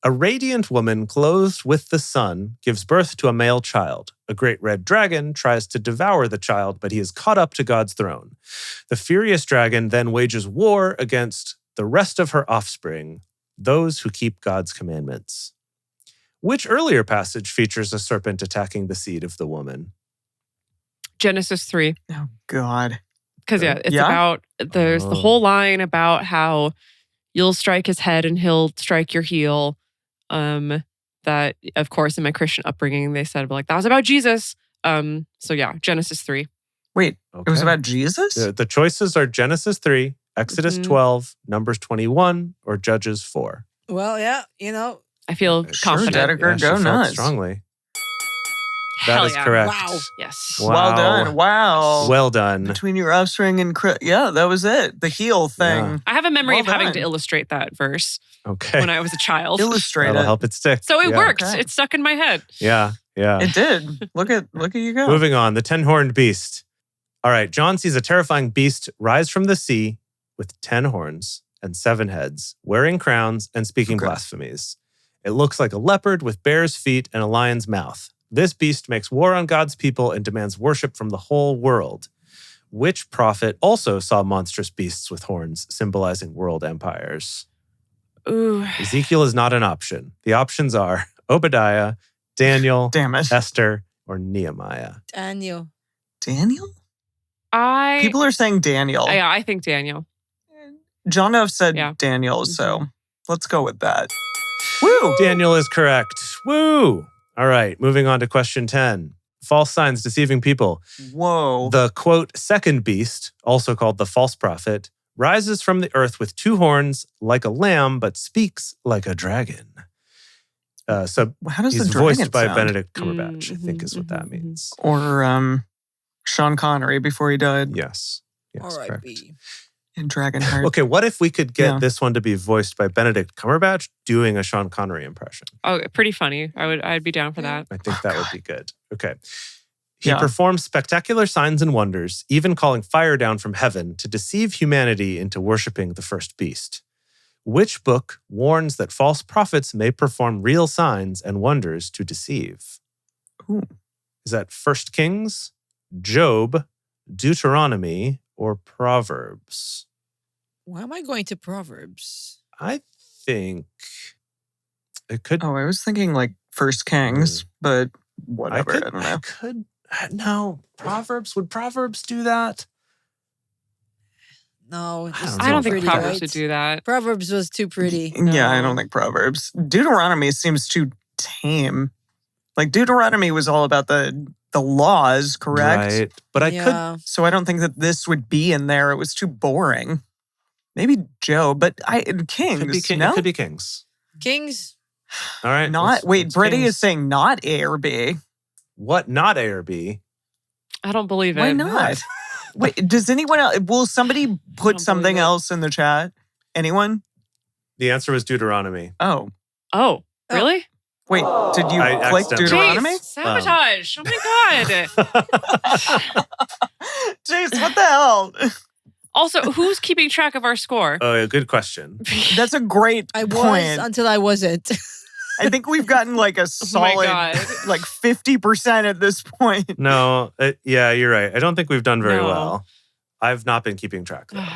A radiant woman clothed with the sun gives birth to a male child. A great red dragon tries to devour the child, but he is caught up to God's throne. The furious dragon then wages war against the rest of her offspring, those who keep God's commandments. Which earlier passage features a serpent attacking the seed of the woman? Genesis 3. Oh, God. Because, it's Yeah? about, there's the whole line about how you'll strike his head and he'll strike your heel. That, of course, in my Christian upbringing, they said, like, that was about Jesus. So, yeah, Genesis 3. Wait, it was Okay. about Jesus? The choices are Genesis 3, Exodus 12, Numbers 21, or Judges 4. Well, yeah, I feel Sure, confident. Dedeker, she go felt nuts. strongly. Hell That is yeah. correct. Wow. Yes. Wow. Well done. Wow. Well done. Between your offspring and yeah, that was it. The heel thing. Yeah. I have a memory Well of having done. to illustrate that verse Okay. when I was a child. Illustrate That'll it. help it stick. So it Yeah. worked. Okay. It stuck in my head. Yeah. Yeah. It did. Look at you go. Moving on, the 10-horned beast. All right, John sees a terrifying beast rise from the sea with 10 horns and 7 heads, wearing crowns and speaking Okay. blasphemies. It looks like a leopard with bear's feet and a lion's mouth. This beast makes war on God's people and demands worship from the whole world. Which prophet also saw monstrous beasts with horns, symbolizing world empires? Ooh. Ezekiel is not an option. The options are Obadiah, Daniel, Damn it. Esther, or Nehemiah. Daniel. Daniel? I People are saying Daniel. yeah, I think Daniel. John F said Yeah. Daniel, so let's go with that. Woo! Daniel is correct. Woo! All right, moving on to question 10. False signs deceiving people. Whoa. The, quote, second beast, also called the false prophet, rises from the earth with 2 horns like a lamb, but speaks like a dragon. So How does the he's dragon voiced by sound? Benedict Cumberbatch, I think is what that mhm. means. Or Sean Connery before he died Yes. Yes, correct. R.I.P. in Dragonheart. Okay, what if we could get Yeah. this one to be voiced by Benedict Cumberbatch doing a Sean Connery impression? Oh, pretty funny. I'd be down for that. I think Oh, that God. would be good. Okay. He Yeah. performs spectacular signs and wonders, even calling fire down from heaven to deceive humanity into worshiping the first beast. Which book warns that false prophets may perform real signs and wonders to deceive? Ooh. Is that 1 Kings, Job, Deuteronomy, or Proverbs? Why am I going to Proverbs? I think it could. Oh, I was thinking like First Kings, but whatever. I, don't know. No, Proverbs. Would Proverbs do that? No, this is I don't too think pretty, Proverbs right? would do that. Proverbs was too pretty. Yeah, I No. don't think Proverbs. Deuteronomy seems too tame. Like Deuteronomy was all about the laws, correct? Right. But I could. Yeah. So I don't think that this would be in there. It was too boring. Maybe Joe, but Kings. Could be king, no? It could be Kings. Kings. All right. Not. Wait, let's Brittany Kings. is saying not A or B. What? Not A or B? I don't believe it. Why not? Wait, does anyone else? Will somebody put don't something believe it. else in the chat? Anyone? The answer was Deuteronomy. Oh, Oh, really? wait. Did you I click accidentally- Deuteronomy? Jace, sabotage. Oh my God. Jace, what the hell? Also, who's keeping track of our score? Oh, yeah, good question. That's a great I was point. until I wasn't. I think we've gotten like a Oh my solid, God. like 50% at this point. No, yeah, you're right. I don't think we've done very No. well. I've not been keeping track though.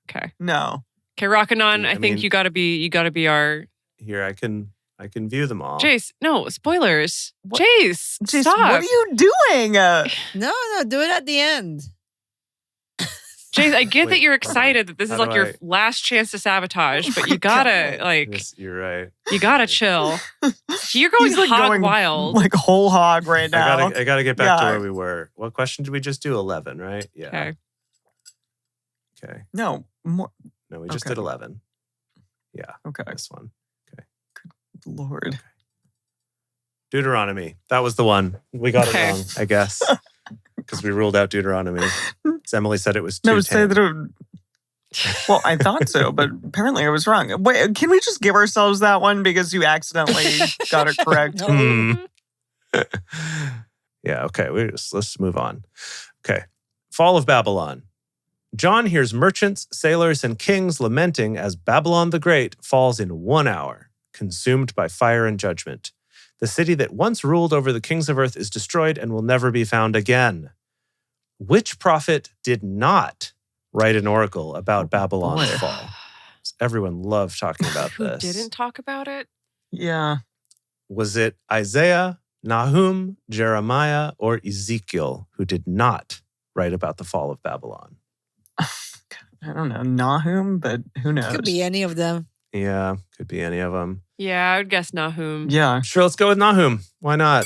Okay. No. Okay, rocking on. I I think mean- you gotta be our Here, I can view them all. Jace. No, spoilers. What? Jace, Jace, stop. what are you doing? No, do it at the end. James, I get Wait, that you're hold on. excited that this How is do like your I- last chance to sabotage, but you my gotta God. You're right. you gotta chill. You're going He's like hog going wild. like whole hog right now. I gotta get back to Yeah. where we were. What question did we just do? 11, right? Yeah. Okay. Okay. No, more. No, we just Okay. did 11. Yeah, Okay, this one. Lord. Deuteronomy. That was the one. We got Okay. it wrong, I guess. Because we ruled out Deuteronomy. So Emily said it was 2:10. No, say that it. Well, I thought so, but apparently I was wrong. Wait, can we just give ourselves that one because you accidentally got it correct? No. Hmm. Yeah, okay. Let's move on. Okay. Fall of Babylon. John hears merchants, sailors, and kings lamenting as Babylon the Great falls in 1 hour, consumed by fire and judgment. The city that once ruled over the kings of earth is destroyed and will never be found again. Which prophet did not write an oracle about Babylon's boy. fall? Everyone loved talking about Who this. didn't talk about it? Yeah. Was it Isaiah, Nahum, Jeremiah, or Ezekiel who did not write about the fall of Babylon? I don't know, Nahum, but who knows? Could be any of them. Yeah, could be any of them. Yeah, I would guess Nahum. Yeah. Sure, let's go with Nahum. Why not?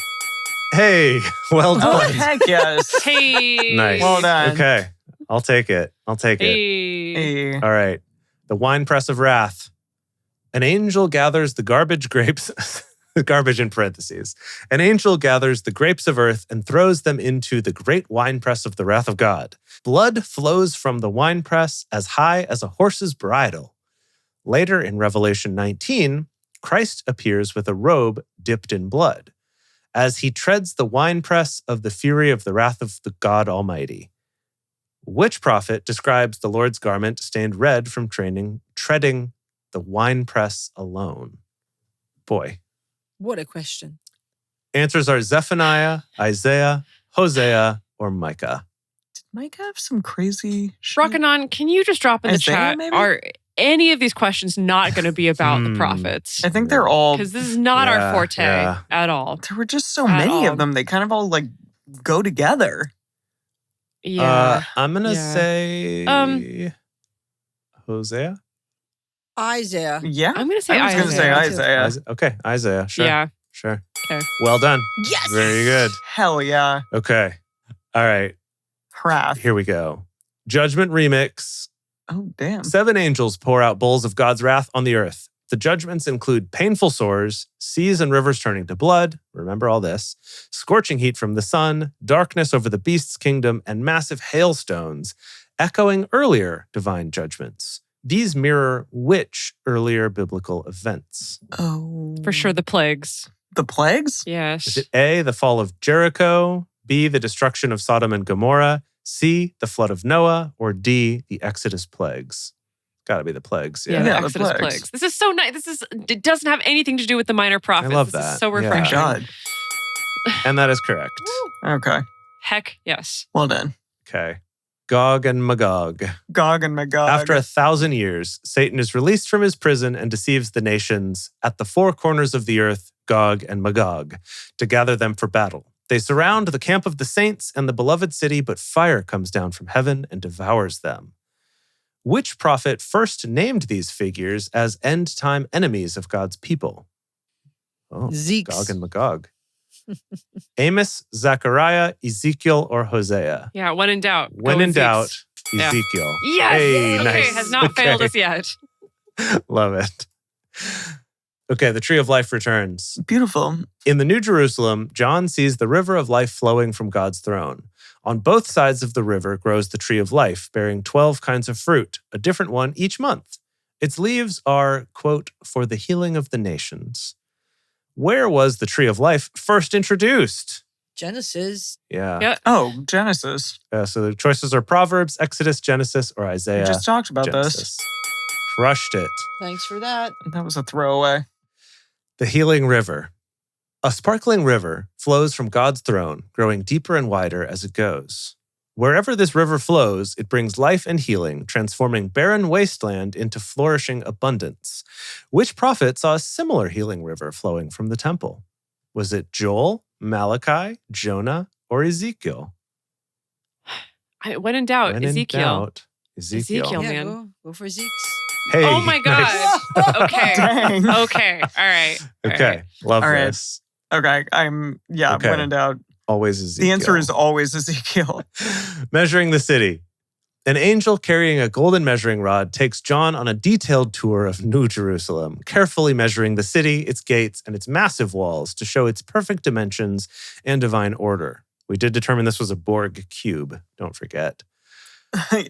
Hey, well Oh, done. heck yes. Hey. Nice. Well done. Okay, I'll take it. Hey. Hey. All right. The winepress of wrath. An angel gathers the garbage grapes, garbage in parentheses. An angel gathers the grapes of earth and throws them into the great winepress of the wrath of God. Blood flows from the winepress as high as a horse's bridle. Later in Revelation 19, Christ appears with a robe dipped in blood as he treads the winepress of the fury of the wrath of the God Almighty. Which prophet describes the Lord's garment stained red from treading the winepress alone? Boy. What a question. Answers are Zephaniah, Isaiah, Hosea, or Micah. Did Mike have some crazy shit? Rockanon, can you just drop in the Isaiah, chat? maybe? Are any of these questions not going to be about the prophets? I think they're all. Because this is not Yeah, our forte yeah. at all. There were just so At many all. of them. They kind of all like go together. Yeah. I'm going to Yeah. say Hosea. Isaiah. Yeah. I'm going to say I was going to say Isaiah. Isaiah. Okay, Isaiah. Sure. Yeah. Sure. Okay. Well done. Yes. Very good. Hell yeah. Okay. All right. Wrath. Here we go. Judgment remix. Oh, damn. 7 angels pour out bowls of God's wrath on the earth. The judgments include painful sores, seas and rivers turning to blood, remember all this, scorching heat from the sun, darkness over the beast's kingdom, and massive hailstones, echoing earlier divine judgments. These mirror which earlier biblical events? Oh. For sure, the plagues. The plagues? Yes. Is it A, the fall of Jericho, B, the destruction of Sodom and Gomorrah, C, the flood of Noah, or D, the Exodus plagues? Got to be the plagues. Yeah, Yeah. the Yeah, the Exodus plagues. plagues. This is so nice. It doesn't have anything to do with the minor prophets. love This that. is so Yeah. Thank refreshing. God. And that is correct. Okay. Heck yes. Well done. Okay. Gog and Magog. Gog and Magog. After 1,000 years, Satan is released from his prison and deceives the nations at the 4 corners of the earth, Gog and Magog, to gather them for battle. They surround the camp of the saints and the beloved city, but fire comes down from heaven and devours them. Which prophet first named these figures as end-time enemies of God's people? Oh, Zeeks. Gog and Magog. Amos, Zechariah, Ezekiel, or Hosea? Yeah, when in doubt. go When with in Zeeks. doubt, Yeah. Ezekiel. Yes. Hey, okay, nice. has not failed Okay. us yet. Love it. Okay, the tree of life returns. Beautiful. In the New Jerusalem, John sees the river of life flowing from God's throne. On both sides of the river grows the tree of life, bearing 12 kinds of fruit, a different one each month. Its leaves are, quote, for the healing of the nations. Where was the tree of life first introduced? Genesis. Yeah. Yeah. Oh, Genesis. So the choices are Proverbs, Exodus, Genesis, or We Isaiah. just talked about Genesis. Crushed it. Thanks for that. this. That was a throwaway. The healing river. A sparkling river flows from God's throne, growing deeper and wider as it goes. Wherever this river flows, it brings life and healing, transforming barren wasteland into flourishing abundance. Which prophet saw a similar healing river flowing from the temple? Was it Joel, Malachi, Jonah, or Ezekiel? When in doubt, When in Ezekiel. doubt, Ezekiel. Yeah, man. go for Zeke's. Hey. Oh my nice. God. Okay. Dang. Okay. All right. All Okay. right. Love All right. this. Okay. Okay. When in doubt. Always Ezekiel. The answer is always Ezekiel. Measuring the city. An angel carrying a golden measuring rod takes John on a detailed tour of New Jerusalem, carefully measuring the city, its gates, and its massive walls to show its perfect dimensions and divine order. We did determine this was a Borg cube, don't forget.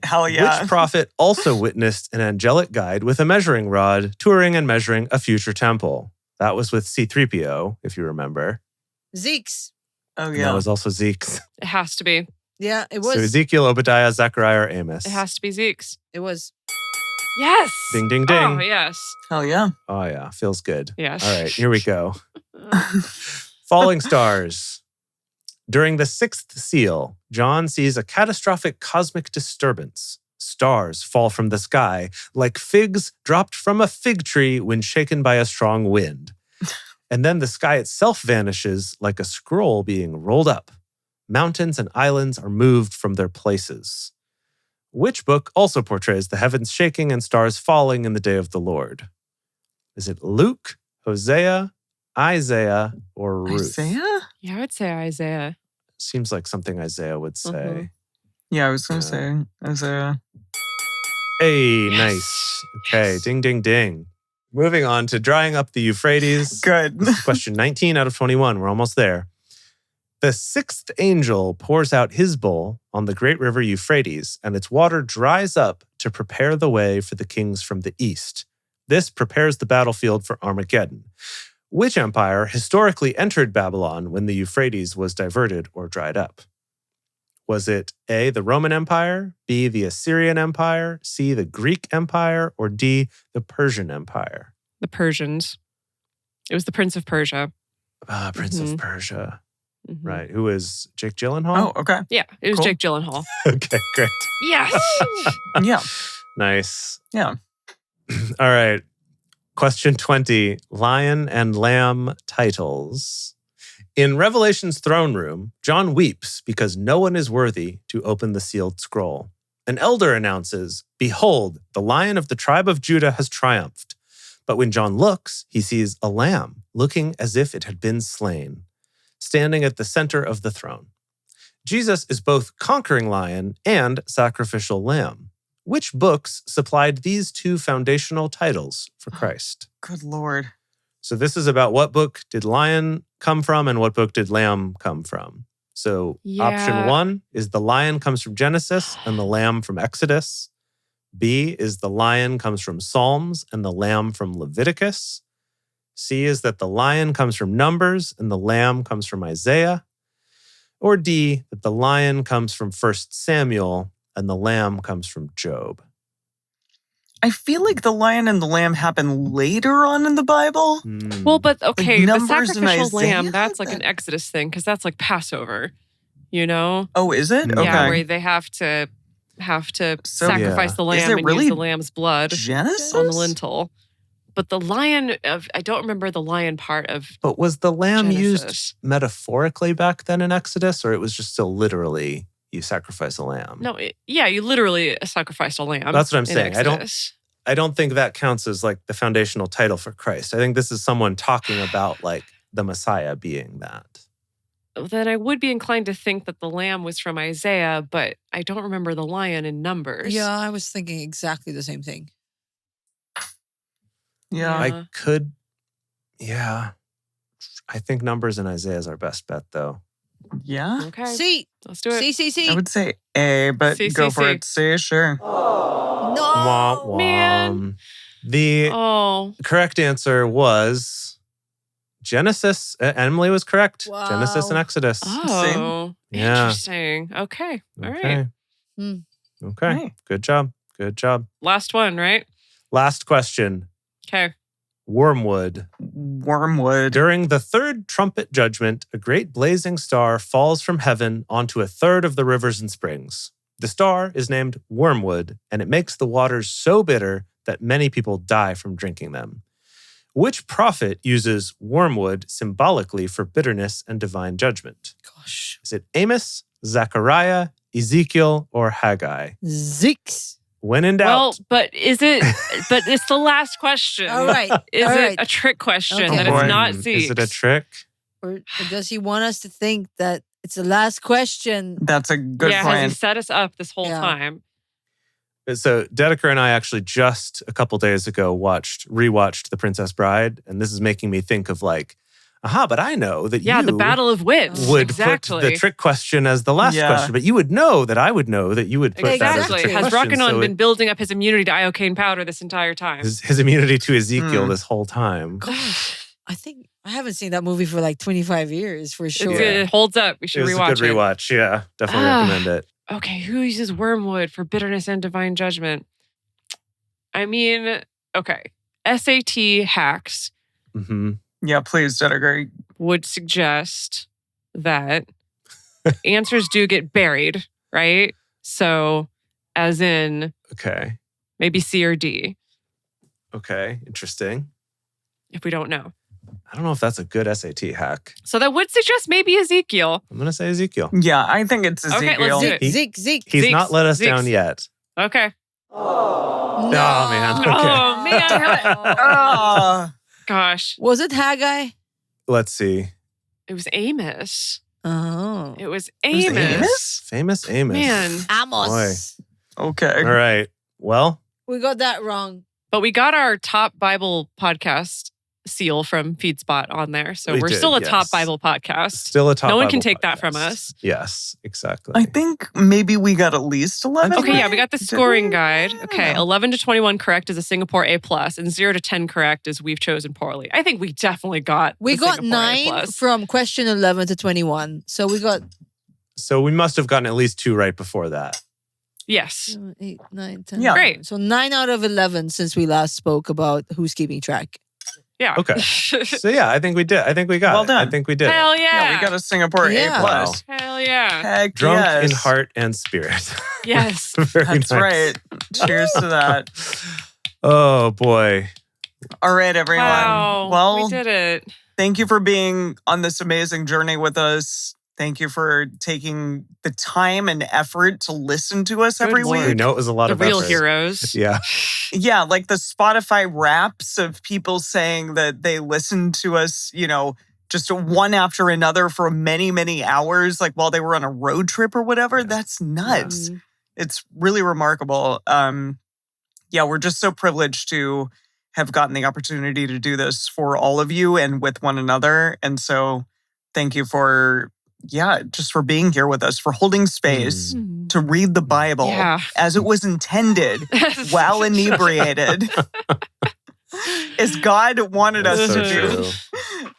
Hell yeah. Which prophet also witnessed an angelic guide with a measuring rod touring and measuring a future temple? That was with C-3PO, if you remember. Zeke's. Oh, And yeah. that was also Zeke's. It has to be. Yeah, it was. So Ezekiel, Obadiah, Zechariah, or Amos. It has to be Zeke's. It was. Yes. Ding, ding, ding. Oh, yes. Hell yeah. Oh, yeah. Feels good. Yes. All right, here we go. Falling stars. During the sixth seal, John sees a catastrophic cosmic disturbance. Stars fall from the sky like figs dropped from a fig tree when shaken by a strong wind. And then the sky itself vanishes like a scroll being rolled up. Mountains and islands are moved from their places. Which book also portrays the heavens shaking and stars falling in the day of the Lord? Is it Luke, Hosea, Isaiah, or Ruth? Isaiah? Yeah, I would say Isaiah. Seems like something Isaiah would say. Mhm. Yeah, I was going to Yeah. say Isaiah. Hey, Yes. nice. Okay, Yes. ding, ding, ding. Moving on to drying up the Euphrates. Good. This is question 19 out of 21. We're almost there. The sixth angel pours out his bowl on the great river Euphrates, and its water dries up to prepare the way for the kings from the east. This prepares the battlefield for Armageddon. Which empire historically entered Babylon when the Euphrates was diverted or dried up? Was it A, the Roman Empire, B, the Assyrian Empire, C, the Greek Empire, or D, the Persian Empire? The Persians. It was the Prince of Persia. Prince of Mhm. Persia. Mhm. Right. Who is Jake Gyllenhaal? Oh, okay. Yeah, it was Cool. Jake Gyllenhaal. Okay, great. Yes. Yeah. Nice. Yeah. All right. Question 20, Lion and Lamb titles. In Revelation's throne room, John weeps because no one is worthy to open the sealed scroll. An elder announces, "Behold, the Lion of the tribe of Judah has triumphed." But when John looks, he sees a lamb looking as if it had been slain, standing at the center of the throne. Jesus is both conquering lion and sacrificial lamb. Which books supplied these two foundational titles for Christ? Good Lord. So this is about what book did lion come from and what book did lamb come from. So option Yeah. 1 is the lion comes from Genesis and the lamb from Exodus. B is the lion comes from Psalms and the lamb from Leviticus. C is that the lion comes from Numbers and the lamb comes from Isaiah. Or D, that the lion comes from 1 Samuel and the lamb comes from Job. I feel like the lion and the lamb happen later on in the Bible. Well, but okay, the Numbers and sacrificial lamb, Isaiah, that's like an Exodus thing because that's like Passover, you know? Oh, is it? Yeah, Okay. Yeah, where they have to So- sacrifice Yeah. the Is lamb it and really use the lamb's blood Genesis? on the lintel. But the lion I don't remember the lion part of But was the lamb used Genesis. metaphorically back then in Exodus, or it was just still literally you sacrifice a lamb? No, you literally sacrificed a lamb. That's what I'm in saying. Exodus. I don't think that counts as like the foundational title for Christ. I think this is someone talking about like the Messiah being that. Then I would be inclined to think that the lamb was from Isaiah, but I don't remember the lion in Numbers. Yeah, I was thinking exactly the same thing. Yeah. Uh-huh. I could, yeah. I think Numbers and Isaiah is our best bet, though. Yeah. Okay, C. let's do it. C. I would say A, but C, go C, for C. it. C, sure. No. Wah, wah. man. The Oh, correct answer was Genesis. Emily was correct. Wow. Genesis and Exodus. oh, Yeah. interesting. Okay, all right. Okay. Hmm. Okay. Hey. Good job. Good job. Last one, right? Last question. Okay. Wormwood. Wormwood. During the third trumpet judgment, a great blazing star falls from heaven onto a third of the rivers and springs. The star is named Wormwood, and it makes the waters so bitter that many people die from drinking them. Which prophet uses wormwood symbolically for bitterness and divine judgment? Gosh. Is it Amos, Zechariah, Ezekiel, or Haggai? Zeke's. When in doubt. Well, but is it? But it's the last question. All right. Is All it right. a trick question Okay. that Oh, boy. it's not Zeke's? Is it a trick? Or does he want us to think that it's the last question? That's a good Has he point. set us up this whole Yeah. time? So Dedeker and I actually just a couple days ago rewatched The Princess Bride, and this is making me think of like, but I know that Yeah, you the battle of wits. would exactly. put the trick question as the last Yeah. question, but you would know that I would know that you would put that as the Exactly. trick Has question. Rockanon So been building up his immunity to iocane powder this entire time? his immunity to Ezekiel Hmm. this whole time? Gosh, I think I haven't seen that movie for like 25 years for sure. It holds up. We It should was rewatch a good rewatch. Yeah, definitely Ah. recommend it. Okay, who uses wormwood for bitterness and divine judgment? I mean, okay. SAT hacks Hmm. Yeah, please, Dedeker. would suggest that answers do get buried, right? So, as in Okay. maybe C or D, Okay. Interesting. if we don't know. I don't know if that's a good SAT hack. So that would suggest maybe Ezekiel. I'm gonna say Ezekiel. Yeah, I think it's Okay, Ezekiel. let's do it. Zeke. He's Zeke's- not let us Zeke's. down yet. Okay. No. Oh man. Okay. Oh, man. Ah. Gosh. Was it Haggai? Let's see. It was Amos. Oh. It was was Amos. Amos? Famous Amos. Man. Amos. Okay. All right. Well, We got that wrong. But we got our top Bible podcast seal from FeedSpot on there. So We we're did, still a yes. top Bible podcast. still a top. No one can Bible take that podcast. from us. Yes, exactly. I think maybe we got at least 11. Okay, Okay, yeah, we got the Did scoring we? guide. Okay, Yeah. 11 to 21 correct is a Singapore A+, and 0 to 10 correct is we've chosen poorly. I think we definitely got We the got Singapore 9 A+. from question 11 to 21. So we got So we must have gotten at least 2 right before that. Yes. 7, 8, 9, 10. Yeah. Great. So 9 out of 11 since we last spoke about who's keeping track. Yeah. Okay. So yeah, I think we did. I think we got Well it. done. I think we did. Hell Yeah, yeah. we got a Singapore Yeah. A+. Wow. Hell yeah. Heck Drunk yes. in heart and spirit. Yes. Very That's nice. right. Cheers to that. Oh boy. All right, everyone. Wow. Well, we did it. thank you for being on this amazing journey with us. Thank you for taking the time and effort to listen to us Good every Lord. We week. know it was a lot The of real effort. heroes. Yeah. Yeah, like the Spotify raps of people saying that they listened to us, just one after another for many, many hours, like while they were on a road trip or whatever. That's nuts. Mm. It's really remarkable. Yeah, we're just so privileged to have gotten the opportunity to do this for all of you and with one another. And so thank you for, just for being here with us, for holding space Mm. to read the Bible Yeah. as it was intended while inebriated. As God wanted us That's so to do. true.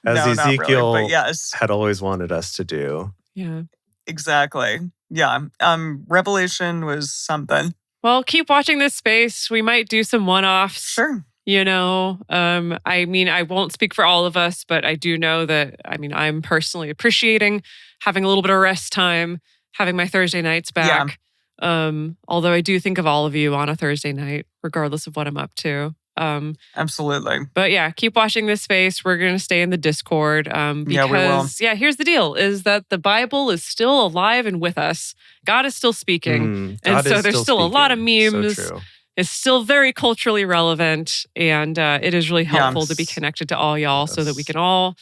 As No, not really, Ezekiel but yes, had always wanted us to do. Yeah. exactly. Yeah. Revelation was something. Well, keep watching this space. We might do some one-offs. Sure. I mean, I won't speak for all of us, but I do know that, I'm personally appreciating having a little bit of rest time, having my Thursday nights back. Although I do think of all of you on a Thursday night, regardless of what I'm up to. Absolutely. But yeah, keep watching this space. We're going to stay in the Discord because, Yeah, we will. here's the deal, is that the Bible is still alive and with us. God is still speaking. God And so is there's still a lot of speaking. memes. So true. It's still very culturally relevant, and it is really Yeah. helpful to be connected to all y'all so that we Yes. can all,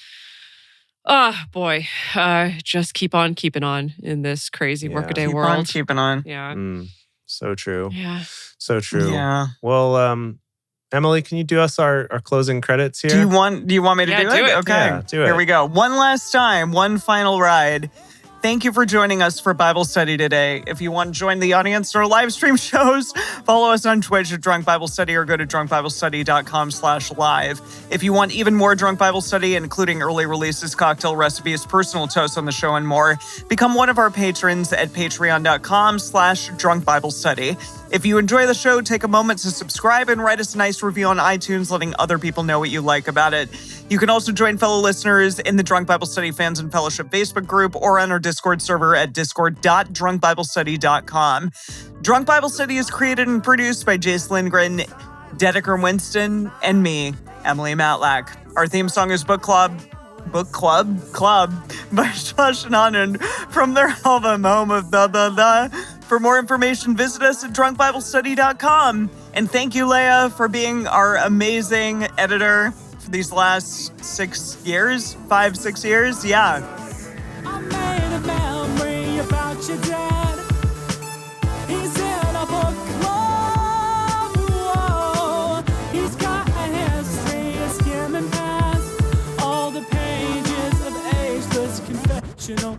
just keep on keeping on in this crazy Yeah. workaday Keep on world. keeping on. Yeah. So true. Yeah. So true. Yeah. Well, Emily, can you do us our closing credits here? Do you want me to Yeah, do do it. Okay. Yeah, do it. Here we go. One last time, one final ride. Thank you for joining us for Bible study today. If you want to join the audience in our live stream shows, follow us on Twitch at Drunk Bible Study or go to drunkbiblestudy.com/live. If you want even more Drunk Bible Study, including early releases, cocktail recipes, personal toasts on the show, and more, become one of our patrons at patreon.com/drunkbiblestudy. If you enjoy the show, take a moment to subscribe and write us a nice review on iTunes, letting other people know what you like about it. You can also join fellow listeners in the Drunk Bible Study Fans and Fellowship Facebook group or on our Discord server at discord.drunkbiblestudy.com. Drunk Bible Study is created and produced by Jace Lindgren, Dedeker Winston, and me, Emily Matlack. Our theme song is Book Club by Josh and Anand from their album Home of the For more information, visit us at drunkbiblestudy.com. And thank you, Leia, for being our amazing editor for these last 6 years, 5-6 years. Yeah. I made a memory about your dad. He's in a book club. Whoa. He's got a history of skimming past all the pages of ageless confessional